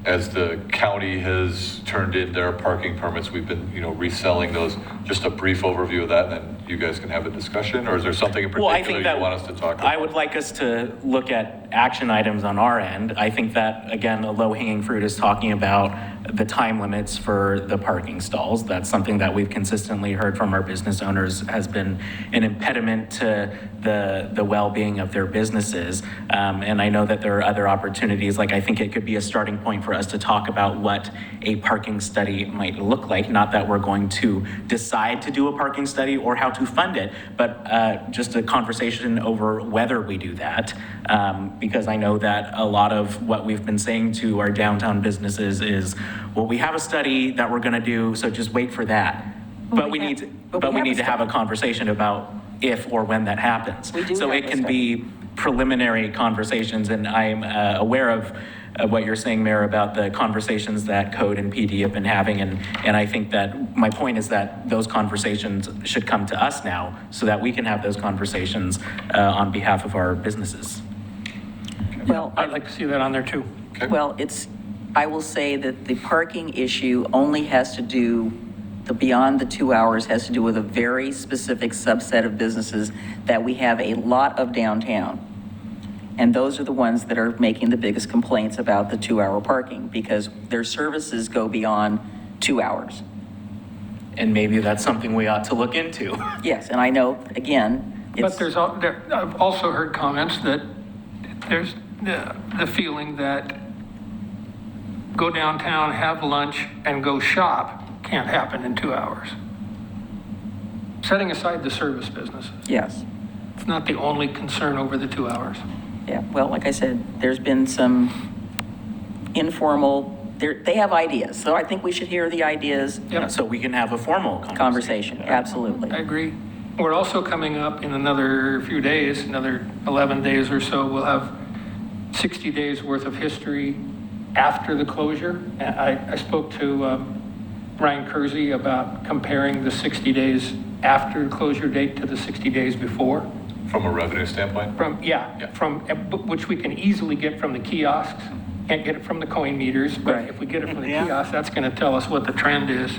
as the county has turned in their parking permits, we've been, reselling those. Just a brief overview of that, and then you guys can have a discussion, or is there something in particular you want us to talk about? I would like us to look at action items on our end. I think that, again, a low-hanging fruit is talking about the time limits for the parking stalls. That's something that we've consistently heard from our business owners has been an impediment to the well-being of their businesses. And I know that there are other opportunities, like I think it could be a starting point for us to talk about what a parking study might look like. Not that we're going to decide to do a parking study or how to fund it, but just a conversation over whether we do that. Because I know that a lot of what we've been saying to our downtown businesses is, well, we have a study that we're going to do, so just wait for that. But we need to have a conversation about if or when that happens. So it can be preliminary conversations, and I'm aware of what you're saying, Mayor, about the conversations that Code and PD have been having, and I think that my point is that those conversations should come to us now so that we can have those conversations on behalf of our businesses. Well, I'd like to see that on there too. Okay. Well, I will say that the parking issue only has to do, beyond the 2 hours has to do with a very specific subset of businesses that we have a lot of downtown. And those are the ones that are making the biggest complaints about the 2-hour parking, because their services go beyond 2 hours. And maybe that's something we ought to look into. Yes, and I know, again, But I've also heard comments that there's the feeling that go downtown, have lunch, and go shop can't happen in 2 hours. Setting aside the service businesses. yes. It's not the only concern over the 2 hours. Yeah, well, like I said, there's been some informal, they have ideas, so I think we should hear the ideas. Yep. So we can have a formal Conversation, absolutely. I agree. We're also coming up in another few days, another 11 days or so, we'll have 60 days worth of history after the closure. I spoke to Ryan Kersey about comparing the 60 days after the closure date to the 60 days before. From a revenue standpoint? Which we can easily get from the kiosks. Can't get it from the coin meters, but if we get it from the kiosks, that's going to tell us what the trend is.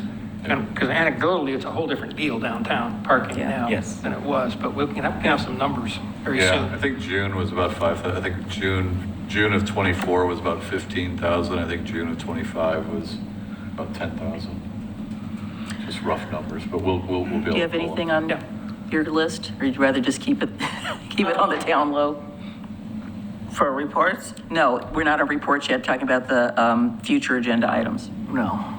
Because anecdotally, it's a whole different deal downtown parking now than it was, but we can have some numbers very soon. Yeah, I think June was about 5,000. I think June of 24 was about 15,000. I think June of 25 was about 10,000. Just rough numbers, but we'll be able to. Do you have anything on your list, or you'd rather just keep it on the down low? For reports? No, we're not on reports yet, talking about the future agenda items. No.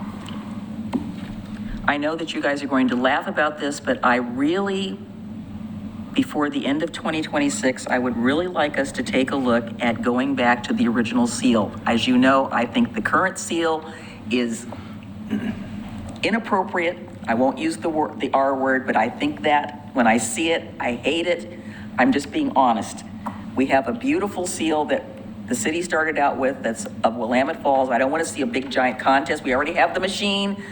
I know that you guys are going to laugh about this, but I really, before the end of 2026, I would really like us to take a look at going back to the original seal. As you know, I think the current seal is inappropriate. I won't use the R word, but I think that when I see it, I hate it. I'm just being honest. We have a beautiful seal that the city started out with that's of Willamette Falls. I don't want to see a big giant contest. We already have the machine.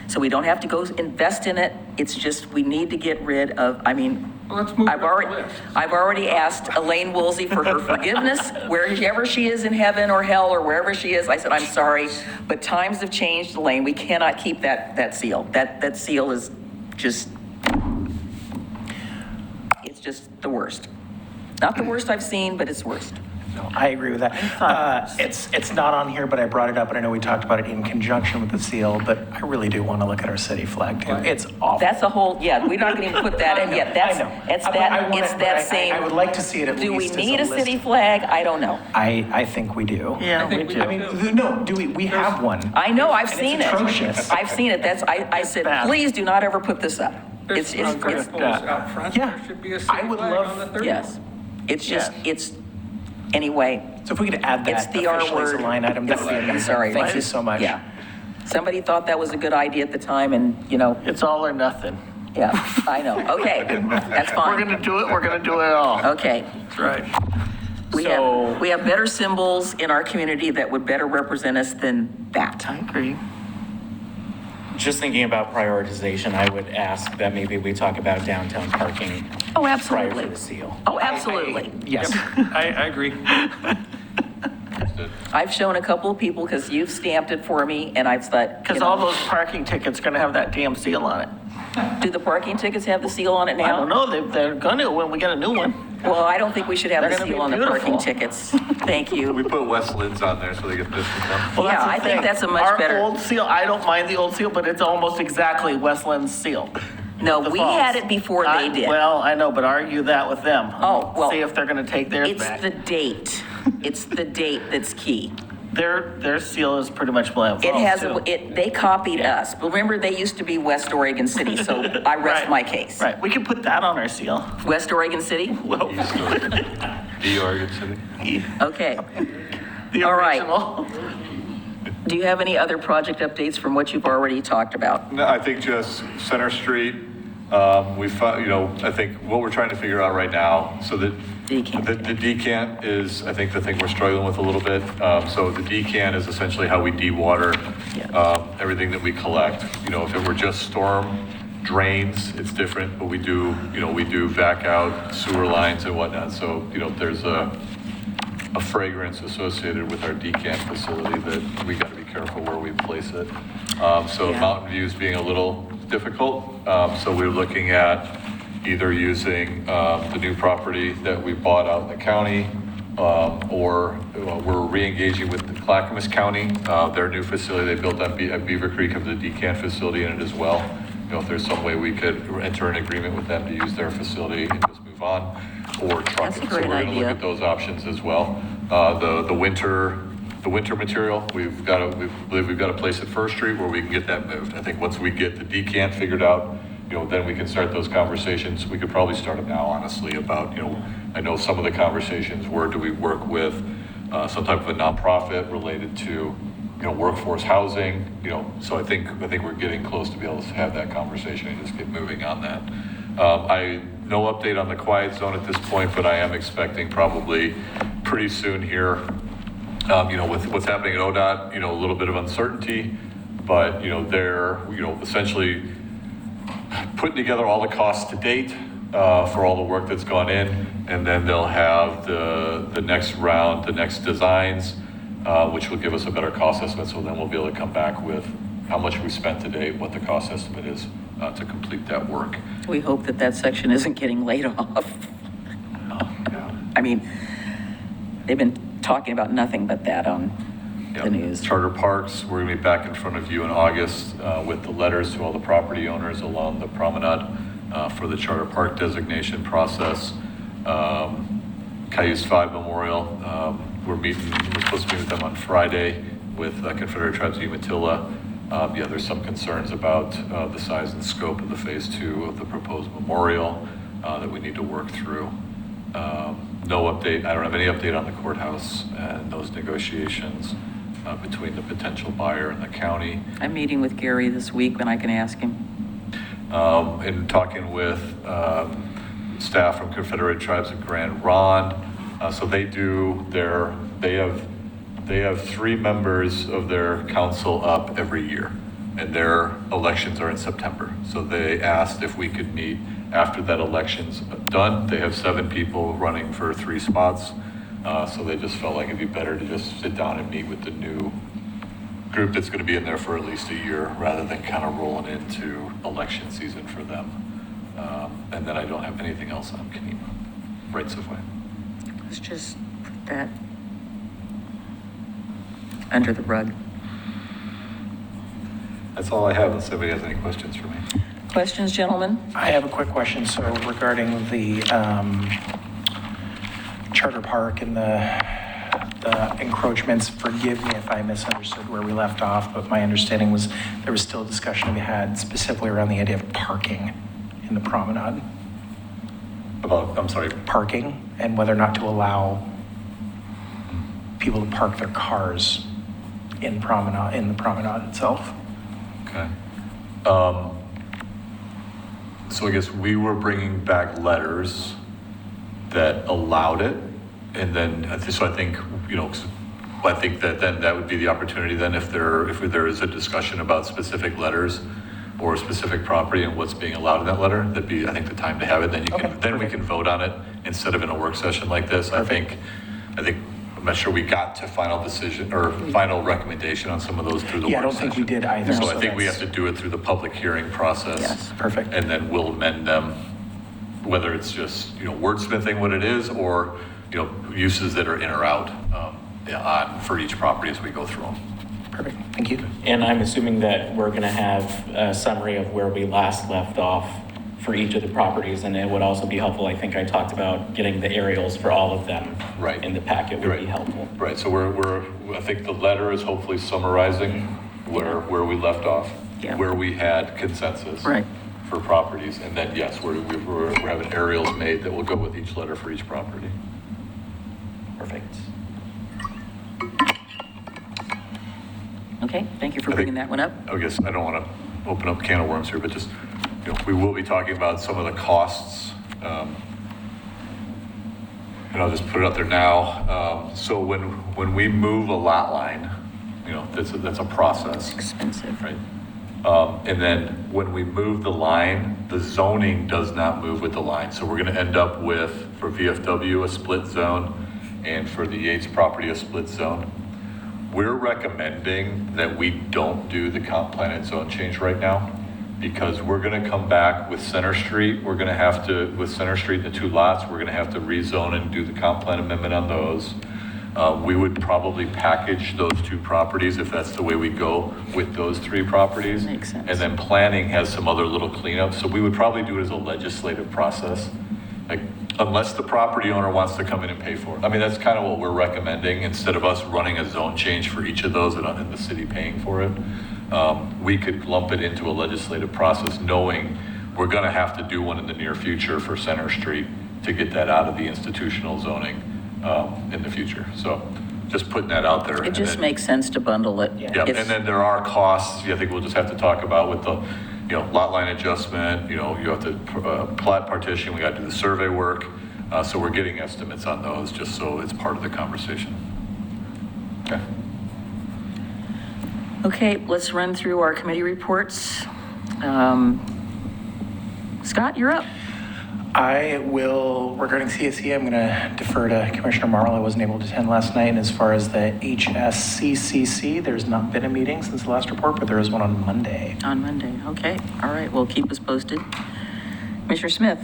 so we don't have to go invest in it. It's just, we need to get rid of, I mean, Let's move it up the list. I've already asked Elaine Woolsey for her forgiveness, wherever she is in heaven or hell or wherever she is. I said, I'm sorry, but times have changed, Elaine. We cannot keep that seal. That seal is just, it's just the worst. Not the worst I've seen, but it's worst. No, I agree with that. It's not on here, but I brought it up, and I know we talked about it in conjunction with the seal, but I really do want to look at our city flag, too. It's awful. That's a whole, yeah, we're not going to even put that in yet. That's, I know. it's But that, I want it's it, that but same. I would like to see it at Do we least as need a list. city flag? I don't know. I think we do. Yeah, we do. I mean, no, do we have one? I know, I've And seen it's it. atrocious. I've seen it. That's, I said, bad. please do not ever put this up. There's It's, poles out front. Yeah. There should be a I city would flag love- on the third yes. one. It's just, Yeah. it's, anyway. So if we could add It's that the R officially as a word. line item, that would be I'm amazing. sorry. Thank you so much. Yeah. Somebody thought that was a good idea at the time and, you know, It's all or nothing. yeah, I know. Okay, that's We're fine. gonna do it, we're gonna do it all. Okay. That's right. We have better symbols in our community that would better represent us than that. I agree. Just thinking about prioritization, I would ask that maybe we talk about downtown parking Oh, prior absolutely. to the seal. Oh, absolutely. Yes. I agree. I've shown a couple of people because you've stamped it for me and I've thought, Because all those parking tickets are gonna have that damn seal on it. do the parking tickets have the seal on it I don't now? know, they're gonna when we get a new one. Well, I don't think we should have They're the gonna be seal on the parking beautiful. tickets. Thank We you. put West Lids on there so they get distance on. Well, Yeah, that's the I think thing. that's a much better- Our old seal, I don't mind the old seal, but it's almost exactly Westland's seal. No, The we falls. had it before they did. Well, I know, but argue that with them. Oh, well, See if they're gonna take theirs It's back. the date. It's the date that's key. Their seal is pretty much William It Falls, has, too. they copied us. But remember, they used to be West Oregon City, so I rest Right. my case. Right, we can put that on our seal. West Oregon City? D. Oregon City. Okay. The All right. original. Do you have any other project updates from what you've already talked about? No, I think just Center Street, we found, I think what we're trying to figure out right now, so that Decant. the decant is, I think, the thing we're struggling with a little bit. So the decant is essentially how we dewater everything that we collect. If it were just storm drains, it's different, but we do vac out sewer lines and whatnot. So, there's a fragrance associated with our decant facility that we got to be careful where we place it. So Yeah. Mountain View's being a little difficult. So we're looking at either using the new property that we bought out in the county, or we're re-engaging with the Clackamas County. Their new facility they built at Beaver Creek have the decant facility in it as well. If there's some way we could enter an agreement with them to use their facility and just move on, or truck That's a it. So great we're gonna look idea. at those options as well. The winter material, we believe we've got a place at First Street where we can get that moved. I think once we get the decant figured out, then we can start those conversations. We could probably start them now, honestly, about, I know some of the conversations were, do we work with some type of a nonprofit related to, workforce housing, so I think we're getting close to be able to have that conversation and just get moving on that. No update on the quiet zone at this point, but I am expecting probably pretty soon here, with what's happening at ODOT, a little bit of uncertainty, but, they're, essentially putting together all the costs to date for all the work that's gone in, and then they'll have the next round, the next designs, which will give us a better cost estimate, so then we'll be able to come back with how much we spent to date, what the cost estimate is to complete that work. We hope that that section isn't getting laid off. I mean, they've been talking about nothing but that on the news. Charter Parks, we're gonna be back in front of you in August with the letters to all the property owners along the promenade for the Charter Park designation process. Cayuse 5 Memorial, we're supposed to meet with them on Friday with Confederate Tribes of Umatilla. There's some concerns about the size and scope of the phase 2 of the proposed memorial that we need to work through. No update, I don't have any update on the courthouse and those negotiations between the potential buyer and the county. I'm meeting with Gary this week when I can ask him. And talking with staff from Confederate Tribes of Grand Ronde. So they have 3 members of their council up every year. and their elections are in September. So they asked if we could meet after that election's done. They have 7 people running for 3 spots. So they just felt like it'd be better to just sit down and meet with the new group that's going to be in there for at least a year, rather than kind of rolling into election season for them. And then I don't have anything else on Kenema, rights of way. Let's just put that under the rug. That's all I have, unless anybody has any questions for me. Questions, gentlemen? I have a quick question. So regarding the Charter Park and the encroachments, forgive me if I misunderstood where we left off, but my understanding was there was still a discussion to be had specifically around the idea of parking in the promenade. About, I'm sorry. Parking and whether or not to allow people to park their cars in the promenade itself. Okay. So I guess we were bringing back letters that allowed it. And then, so I think, I think that then that would be the opportunity then if there is a discussion about specific letters or specific property and what's being allowed in that letter, that'd be, I think, the time to have it. Then we can vote on it instead of in a work session like this. Perfect. I think, I'm not sure we got to final decision or final recommendation on some of those through the work session. Yeah, I don't think we did either. So I think we have to do it through the public hearing process. Yes. Perfect. And then we'll amend them, whether it's just, wordsmithing what it is or, uses that are in or out on for each property as we go through them. Perfect. Thank you. And I'm assuming that we're going to have a summary of where we last left off for each of the properties, and it would also be helpful, I think I talked about getting the aerials for all of them Right. in the packet would Right. be helpful. Right, so I think the letter is hopefully summarizing where we left off, Yeah. where we had consensus Right. for properties, and then, yes, we're having aerials made that will go with each letter for each property. Perfect. Okay, thank you for I think- bringing that one up. I guess I don't want to open up a can of worms here, but just, we will be talking about some of the costs. And I'll just put it out there now. So when we move a lot line, that's a process. Expensive. Right. And then when we move the line, the zoning does not move with the line. So we're going to end up with, for VFW, a split zone, and for the Yates property, a split zone. We're recommending that we don't do the comp plan and zone change right now, because we're going to come back with Center Street. We're going to have to, with Center Street and the 2 lots, we're going to have to rezone and do the comp plan amendment on those. We would probably package those 2 properties if that's the way we go with those 3 properties. Makes sense. And then planning has some other little cleanup. So we would probably do it as a legislative process, like unless the property owner wants to come in and pay for it. I mean, that's kind of what we're recommending, instead of us running a zone change for each of those and the city paying for it. We could lump it into a legislative process, knowing we're going to have to do one in the near future for Center Street to get that out of the institutional zoning in the future. So just putting that out there. It just makes sense to bundle it. Yeah, If- and then there are costs, I think we'll just have to talk about with the, lot line adjustment, you have to plot partition, we got to do the survey work. So we're getting estimates on those, just so it's part of the conversation. Okay. Okay, let's run through our committee reports. Scott, you're up. I will, regarding CSE, I'm going to defer to Commissioner Marl. I wasn't able to attend last night. And as far as the HSCCC, there's not been a meeting since the last report, but there is one on Monday. On Monday, okay. All right, well, keep us posted. Commissioner Smith?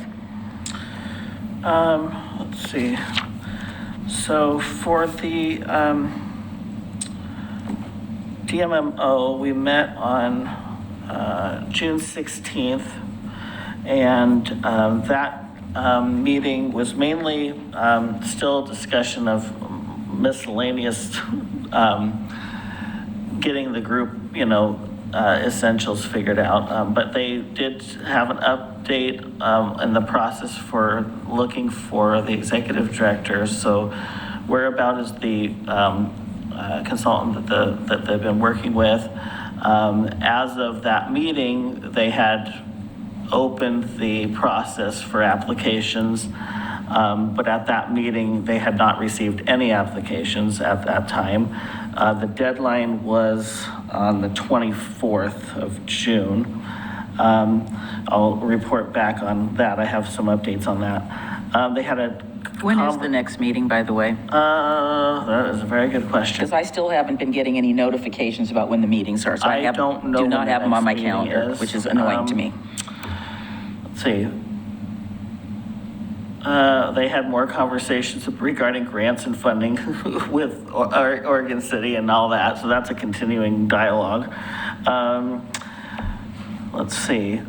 Let's see. So for the DMMO, we met on June 16th, and that meeting was mainly still a discussion of miscellaneous, getting the group, essentials figured out. But they did have an update in the process for looking for the executive director. So Whereabout is the consultant that they've been working with. As of that meeting, they had opened the process for applications, but at that meeting, they had not received any applications at that time. The deadline was on the 24th of June. I'll report back on that. I have some updates on that. They had a. When is the next meeting, by the way? That is a very good question. Because I still haven't been getting any notifications about when the meetings are, so I don't know do when not the have them on my next meeting calendar, is. which is annoying to me. Let's see. They had more conversations regarding grants and funding with Oregon City and all that, so that's a continuing dialogue. Let's see.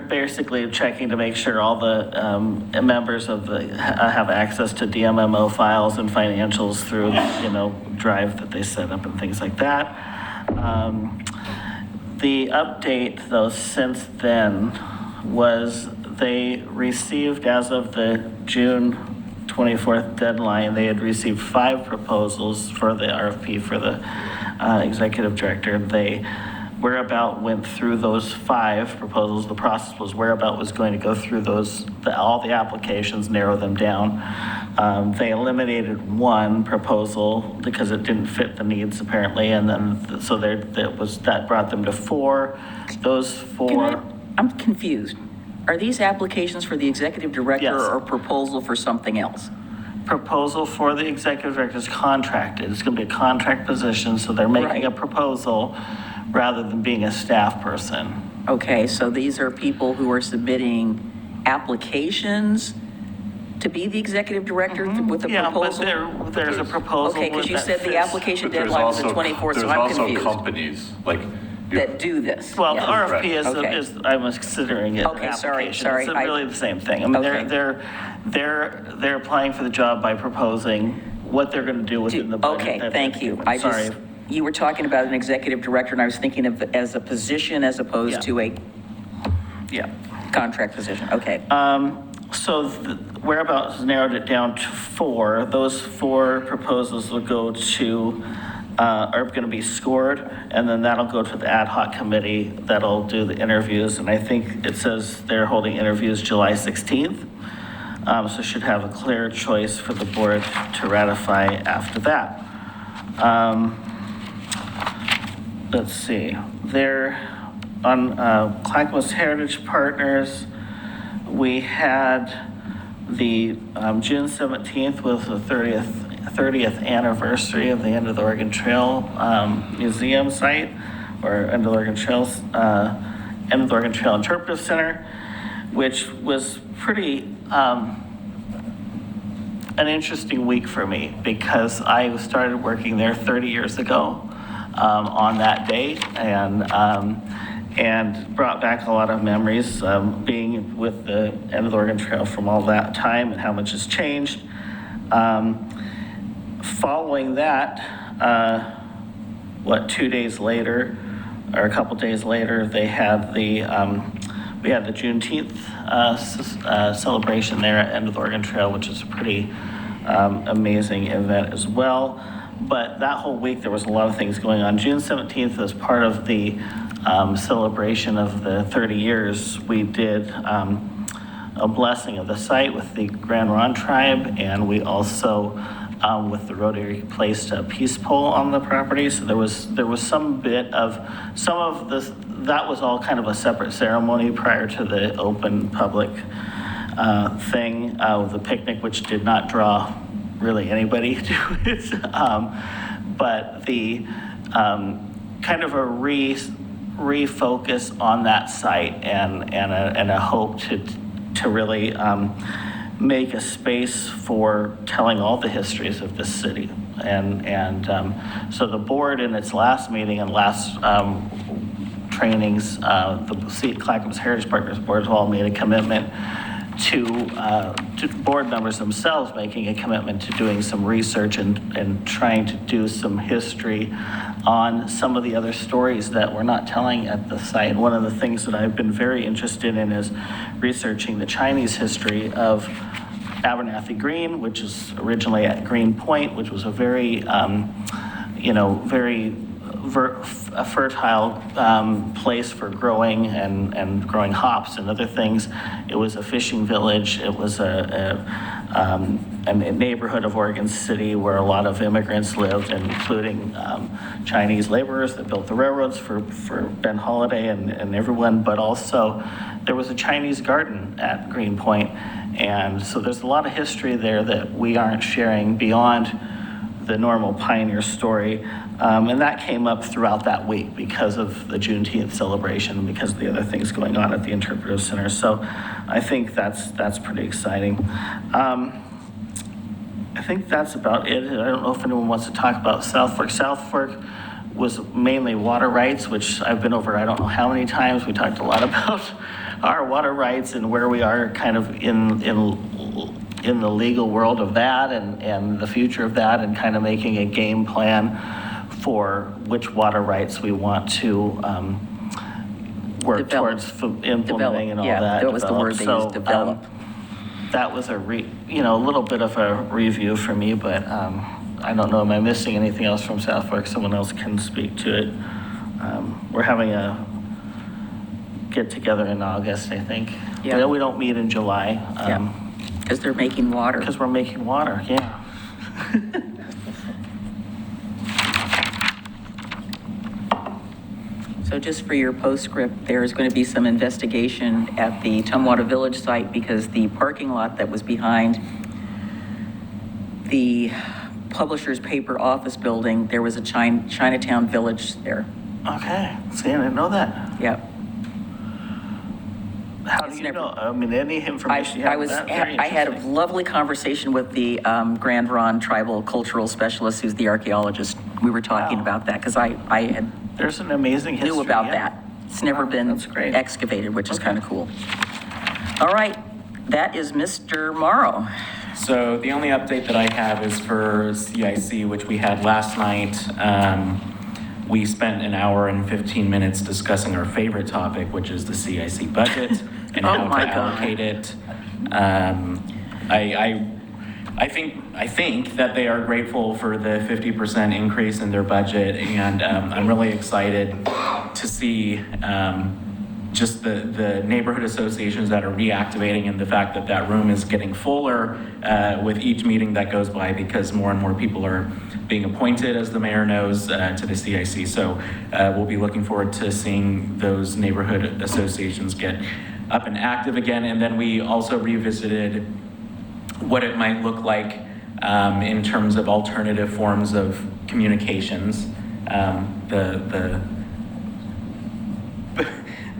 Basically checking to make sure all the members of the have access to DMMO files and financials through, Drive that they set up and things like that. The update, though, since then was they received, as of the June 24th deadline, they had received 5 proposals for the RFP for the executive director. They Whereabout went through those 5 proposals. The process was Whereabout was going to go through all the applications, narrow them down. They eliminated 1 proposal because it didn't fit the needs apparently, and then so that brought them to 4. Those 4. I'm confused. Are these applications for the executive director Yes. or proposal for something else? Proposal for the executive director is contracted. It's going to be a contract position, so they're making Right. a proposal rather than being a staff person. Okay, so these are people who are submitting applications to be the executive director with a Yeah, but proposal? there's a proposal. Okay, because you that said the fits. application But there's deadline was the also, 24th, so there's I'm also confused. companies, like. That do this. Well, the Yeah. RFP Okay. is I'm considering it an Okay, sorry, application. sorry, It's I- really the same thing. I mean, Okay. they're applying for the job by proposing what they're going to do within the budget. Okay, that thank they've you. given. Sorry. You were talking about an executive director, and I was thinking of it as a position as opposed Yeah. to a Yeah. contract position. Okay. So Whereabouts has narrowed it down to 4. Those 4 proposals will go to, are going to be scored, and then that'll go to the ad hoc committee that'll do the interviews. And I think it says they're holding interviews July 16th. So should have a clear choice for the board to ratify after that. Let's see. They're on Clackamas Heritage Partners. We had the June 17th was the 30th anniversary of the End of the Oregon Trail museum site, or End of the Oregon Trails, End of the Oregon Trail Interpretive Center, which was pretty an interesting week for me because I started working there 30 years ago on that date, and brought back a lot of memories being with the End of the Oregon Trail from all that time and how much has changed. Following that, 2 days later, or a couple days later, they had we had the Juneteenth celebration there at End of the Oregon Trail, which is a pretty amazing event as well. But that whole week, there was a lot of things going on. June 17th, as part of the celebration of the 30 years, we did a blessing of the site with the Grand Ronde tribe, and we also, with the Rotary, placed a peace pole on the property. So there was that was all kind of a separate ceremony prior to the open public thing, the picnic, which did not draw really anybody to it. But the kind of a refocus on that site and a hope to really make a space for telling all the histories of this city. And so the board in its last meeting and last trainings, the Clackamas Heritage Partners board all made a commitment to board members themselves making a commitment to doing some research and trying to do some history on some of the other stories that we're not telling at the site. One of the things that I've been very interested in is researching the Chinese history of Abernathy Green, which is originally at Green Point, which was a very, a fertile place for growing and growing hops and other things. It was a fishing village. It was an a neighborhood of Oregon City where a lot of immigrants lived, including Chinese laborers that built the railroads for Ben Holiday and everyone, but also there was a Chinese garden at Greenpoint. And so there's a lot of history there that we aren't sharing beyond the normal pioneer story. And that came up throughout that week because of the Juneteenth celebration, because of the other things going on at the Interpretive Center. So I think that's pretty exciting. I think that's about it. I don't know if anyone wants to talk about South Fork. South Fork was mainly water rights, which I've been over I don't know how many times. We talked a lot about our water rights and where we are kind of in the legal world of that and the future of that, and kind of making a game plan for which water rights we want to work towards implementing and all yeah, that. that was the word they used, develop. That was a little bit of a review for me, but I don't know, am I missing anything else from South Fork? Someone else can speak to it. We're having a get together in August, I think. Yeah. We don't meet in July. Because they're making water. Because we're making water, yeah. So just for your postscript, there's going to be some investigation at the Tumwater Village site because the parking lot that was behind the publisher's paper office building, there was a Chinatown Village there. Okay, see, I didn't know that. Yep. How do you know? I mean, any information you have on that? Very I had a interesting. lovely conversation with the Grand Ronde Tribal Cultural Specialist, who's the archeologist. We were talking Wow. about that because I had There's an amazing history. knew about yeah. that. It's never been That's great. excavated, which is Okay. kind of cool. All right, that is Mr. Morrow. So the only update that I have is for CIC, which we had last night. We spent an hour and 15 minutes discussing our favorite topic, which is the CIC budget and Oh how my to God. allocate it. I think that they are grateful for the 50% increase in their budget, and I'm really excited to see just the neighborhood associations that are reactivating, and the fact that that room is getting fuller with each meeting that goes by, because more and more people are being appointed, as the mayor knows, to the CIC. So we'll be looking forward to seeing those neighborhood associations get up and active again. And then we also revisited what it might look like in terms of alternative forms of communications.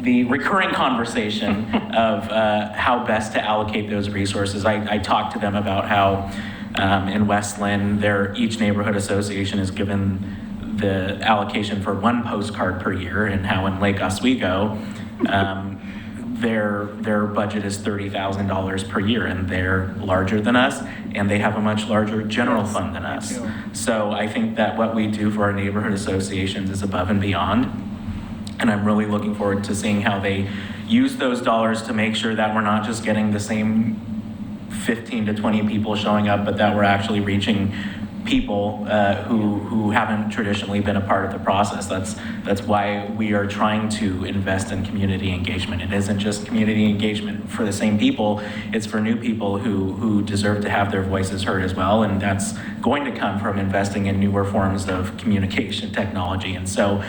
The recurring conversation of how best to allocate those resources. I talked to them about how in Westland, each neighborhood association is given the allocation for one postcard per year, and how in Lake Oswego, their budget is $30,000 per year, and they're larger than us, and they have a much larger general fund than us. So I think that what we do for our neighborhood associations is above and beyond. And I'm really looking forward to seeing how they use those dollars to make sure that we're not just getting the same 15 to 20 people showing up, but that we're actually reaching people who haven't traditionally been a part of the process. That's why we are trying to invest in community engagement. It isn't just community engagement for the same people, it's for new people who deserve to have their voices heard as well. And that's going to come from investing in newer forms of communication technology. And so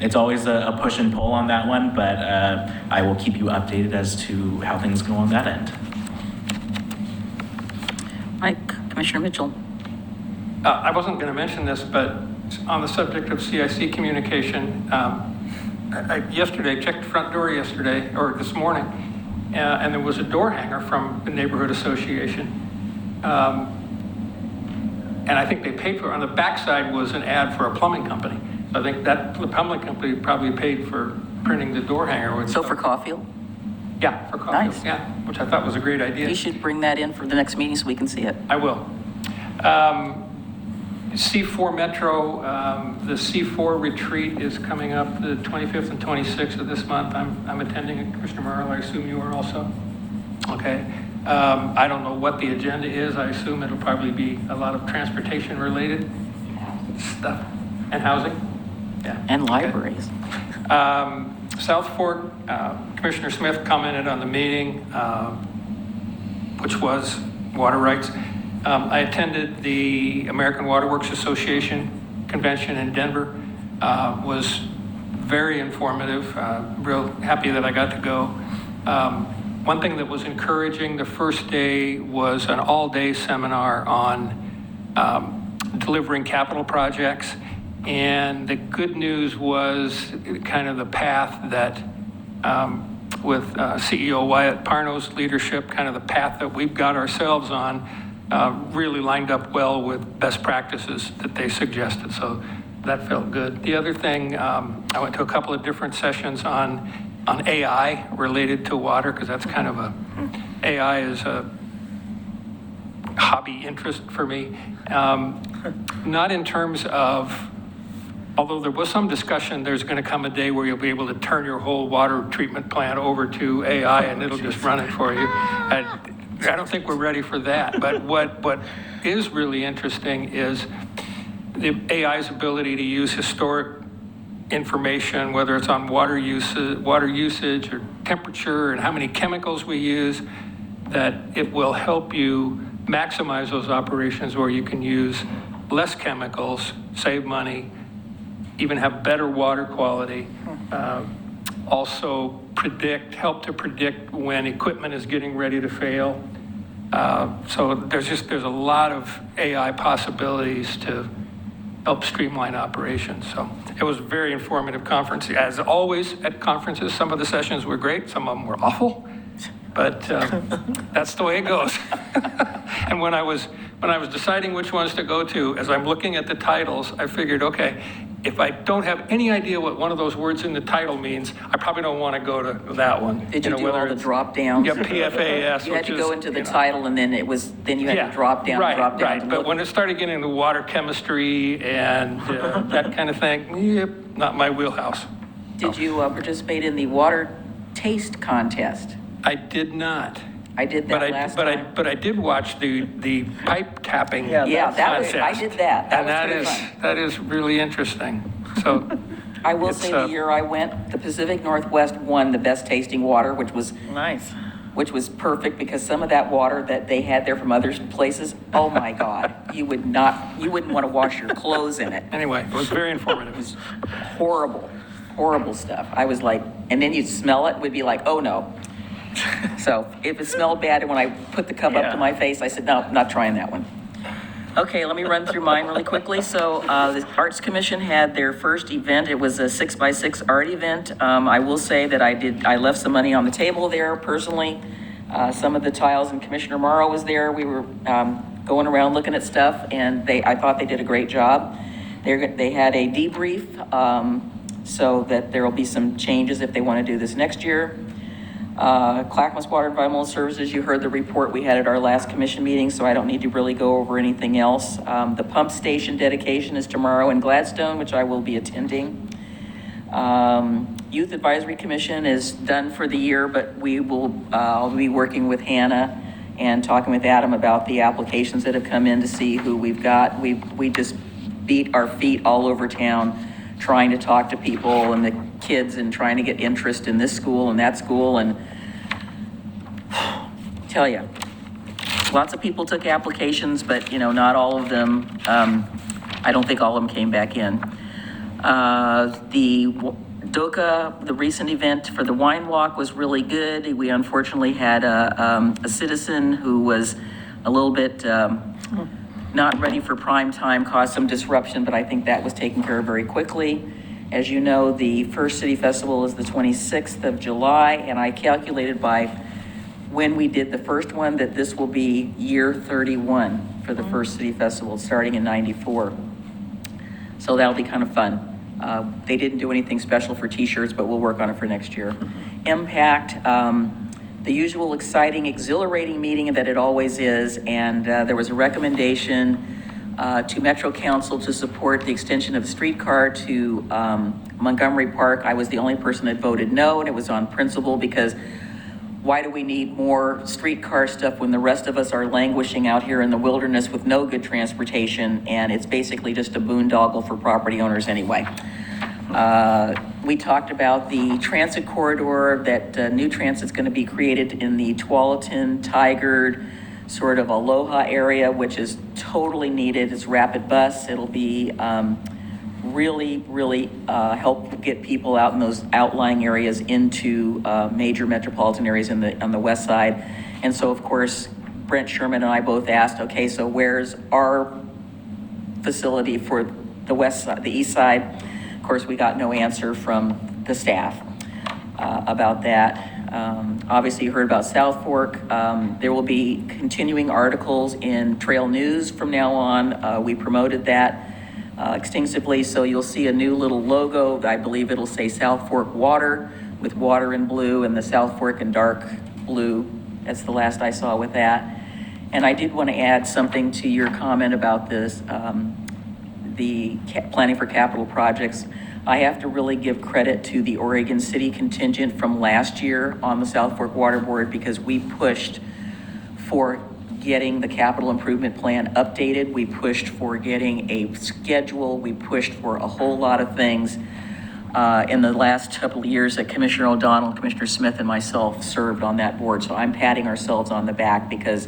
it's always a push and pull on that one, but I will keep you updated as to how things go on that end. Mike, Commissioner Mitchell. I wasn't going to mention this, but on the subject of CIC communication, I yesterday checked the front door yesterday, or this morning, and there was a door hanger from the neighborhood association. And I think they paid for it. On the backside was an ad for a plumbing company. So I think that the plumbing company probably paid for printing the door hanger. So for Caulfield, Yeah, for Caulfield, Nice. yeah, which I thought was a great idea. you should bring that in for the next meeting so we can see it. I will. C4 Metro, the C4 retreat is coming up the 25th and 26th of this month. I'm attending it. Commissioner Marl, I assume you are also? Okay. I don't know what the agenda is. I assume it'll probably be a lot of transportation related stuff and housing. Yeah. And Okay. libraries. South Fork, Commissioner Smith commented on the meeting, which was water rights. I attended the American Water Works Association convention in Denver. Was very informative. Real happy that I got to go. One thing that was encouraging, the first day was an all-day seminar on delivering capital projects. And the good news was kind of the path that, with CEO Wyatt Parno's leadership, kind of the path that we've got ourselves on, really lined up well with best practices that they suggested. So that felt good. The other thing, I went to a couple of different sessions on AI related to water, because that's kind of AI is a hobby interest for me. Not in terms of, although there was some discussion, there's going to come a day where you'll be able to turn your whole water treatment plant over to AI and it'll just run it for you. I don't think we're ready for that. But what is really interesting is the AI's ability to use historic information, whether it's on water usage or temperature and how many chemicals we use, that it will help you maximize those operations where you can use less chemicals, save money, even have better water quality. Also help to predict when equipment is getting ready to fail. So there's a lot of AI possibilities to help streamline operations. So it was a very informative conference. As always at conferences, some of the sessions were great, some of them were awful, but that's the way it goes. And when I was deciding which ones to go to, as I'm looking at the titles, I figured, okay, if I don't have any idea what one of those words in the title means, I probably don't want to go to that one. Did you do all the drop downs? Yeah, PFAS. You had to go into the title and then you had to drop down. Right. But when it started getting into water chemistry and that kind of thing, yep, not my wheelhouse. Did you participate in the water taste contest? I did not. I did that last time. But I did watch the pipe tapping. Yeah, contest. I did that. That is really interesting. So I will say the year I went, the Pacific Northwest won the best tasting water, which was Nice. which was perfect because some of that water that they had there from other places, oh my God, you wouldn't want to wash your clothes in it. Anyway, it was very informative. It was horrible stuff. I was like, and then you'd smell it, would be like, oh no. So if it smelled bad, and when I put the cup up to my face, I said, no, not trying that one. Okay, let me run through mine really quickly. So the Arts Commission had their first event. It was a 6x6 art event. I will say that I left some money on the table there personally. Some of the tiles, and Commissioner Marl was there. We were going around looking at stuff, and I thought they did a great job. They had a debrief so that there will be some changes if they want to do this next year. Clackamas Water Environmental Services, you heard the report we had at our last commission meeting, so I don't need to really go over anything else. The pump station dedication is tomorrow in Gladstone, which I will be attending. Youth Advisory Commission is done for the year, but I'll be working with Hannah and talking with Adam about the applications that have come in to see who we've got. We just beat our feet all over town trying to talk to people and the kids and trying to get interest in this school and that school, and tell you, lots of people took applications, but not all of them, I don't think all of them came back in. The DOCA, the recent event for the wine walk, was really good. We unfortunately had a citizen who was a little bit not ready for prime time, caused some disruption, but I think that was taken care of very quickly. As you know, the first city festival is the 26th of July, and I calculated by when we did the first one that this will be year 31 for the first city festival, starting in '94. So that'll be kind of fun. They didn't do anything special for t-shirts, but we'll work on it for next year. Impact, the usual exciting, exhilarating meeting that it always is, and there was a recommendation to Metro Council to support the extension of the streetcar to Montgomery Park. I was the only person that voted no, and it was on principle, because why do we need more streetcar stuff when the rest of us are languishing out here in the wilderness with no good transportation, and it's basically just a boondoggle for property owners anyway. We talked about the transit corridor, that new transit's going to be created in the Tualatin, Tigard, sort of Aloha area, which is totally needed. It's rapid bus. It'll be really help get people out in those outlying areas into major metropolitan areas on the west side. And so, of course, Brent Sherman and I both asked, okay, so where's our facility for the west side, the east side? Of course, we got no answer from the staff about that. Obviously, you heard about South Fork. There will be continuing articles in Trail News from now on. We promoted that extensively, so you'll see a new little logo. I believe it'll say South Fork Water with water in blue and the South Fork in dark blue. That's the last I saw with that. And I did want to add something to your comment about this, the planning for capital projects. I have to really give credit to the Oregon City contingent from last year on the South Fork Water Board, because we pushed for getting the capital improvement plan updated. We pushed for getting a schedule. We pushed for a whole lot of things in the last couple of years that Commissioner O'Donnell, Commissioner Smith, and myself served on that board. So I'm patting ourselves on the back because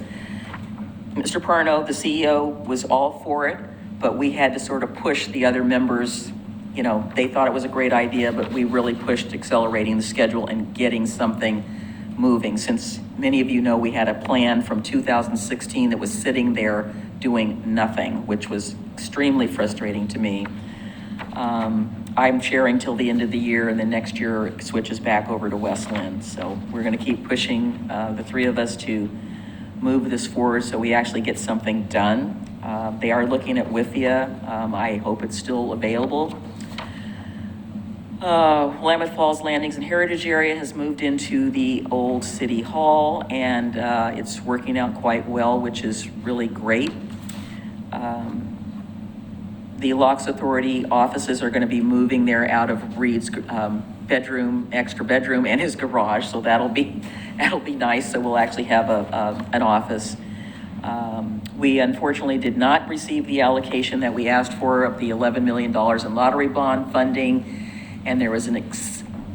Mr. Parno, the CEO, was all for it, but we had to sort of push the other members. You know, they thought it was a great idea, but we really pushed accelerating the schedule and getting something moving. Since many of you know, we had a plan from 2016 that was sitting there doing nothing, which was extremely frustrating to me. I'm chairing till the end of the year, and then next year it switches back over to Westland. So we're going to keep pushing the three of us to move this forward so we actually get something done. They are looking at WIFIA. I hope it's still available. Willamette Falls Landings and Heritage Area has moved into the old City Hall, and it's working out quite well, which is really great. The Locks Authority offices are going to be moving there out of Reed's bedroom, extra bedroom, and his garage, so that'll be nice. So we'll actually have an office. We unfortunately did not receive the allocation that we asked for of the $11 million in lottery bond funding. And there was a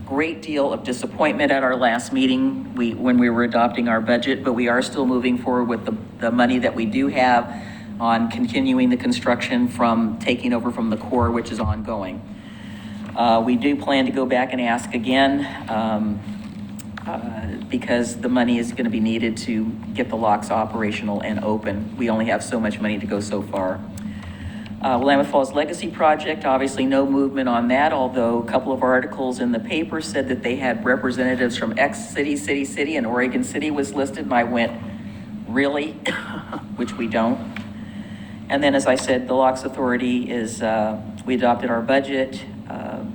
great deal of disappointment at our last meeting when we were adopting our budget, but we are still moving forward with the money that we do have on continuing the construction from taking over from the Corps, which is ongoing. We do plan to go back and ask again because the money is going to be needed to get the locks operational and open. We only have so much money to go so far. Willamette Falls Legacy Project, obviously no movement on that, although a couple of articles in the paper said that they had representatives from X city, and Oregon City was listed, and I went, really? Which we don't. And then, as I said, the Locks Authority is, we adopted our budget.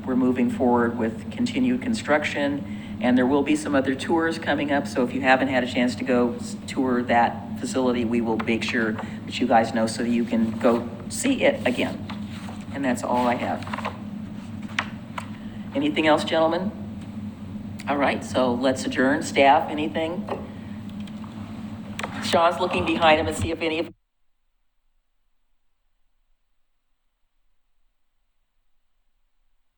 We're moving forward with continued construction, and there will be some other tours coming up, so if you haven't had a chance to go tour that facility, we will make sure that you guys know so you can go see it again. And that's all I have. Anything else, gentlemen? All right, so let's adjourn. Staff, anything? Sean's looking behind him and see if any of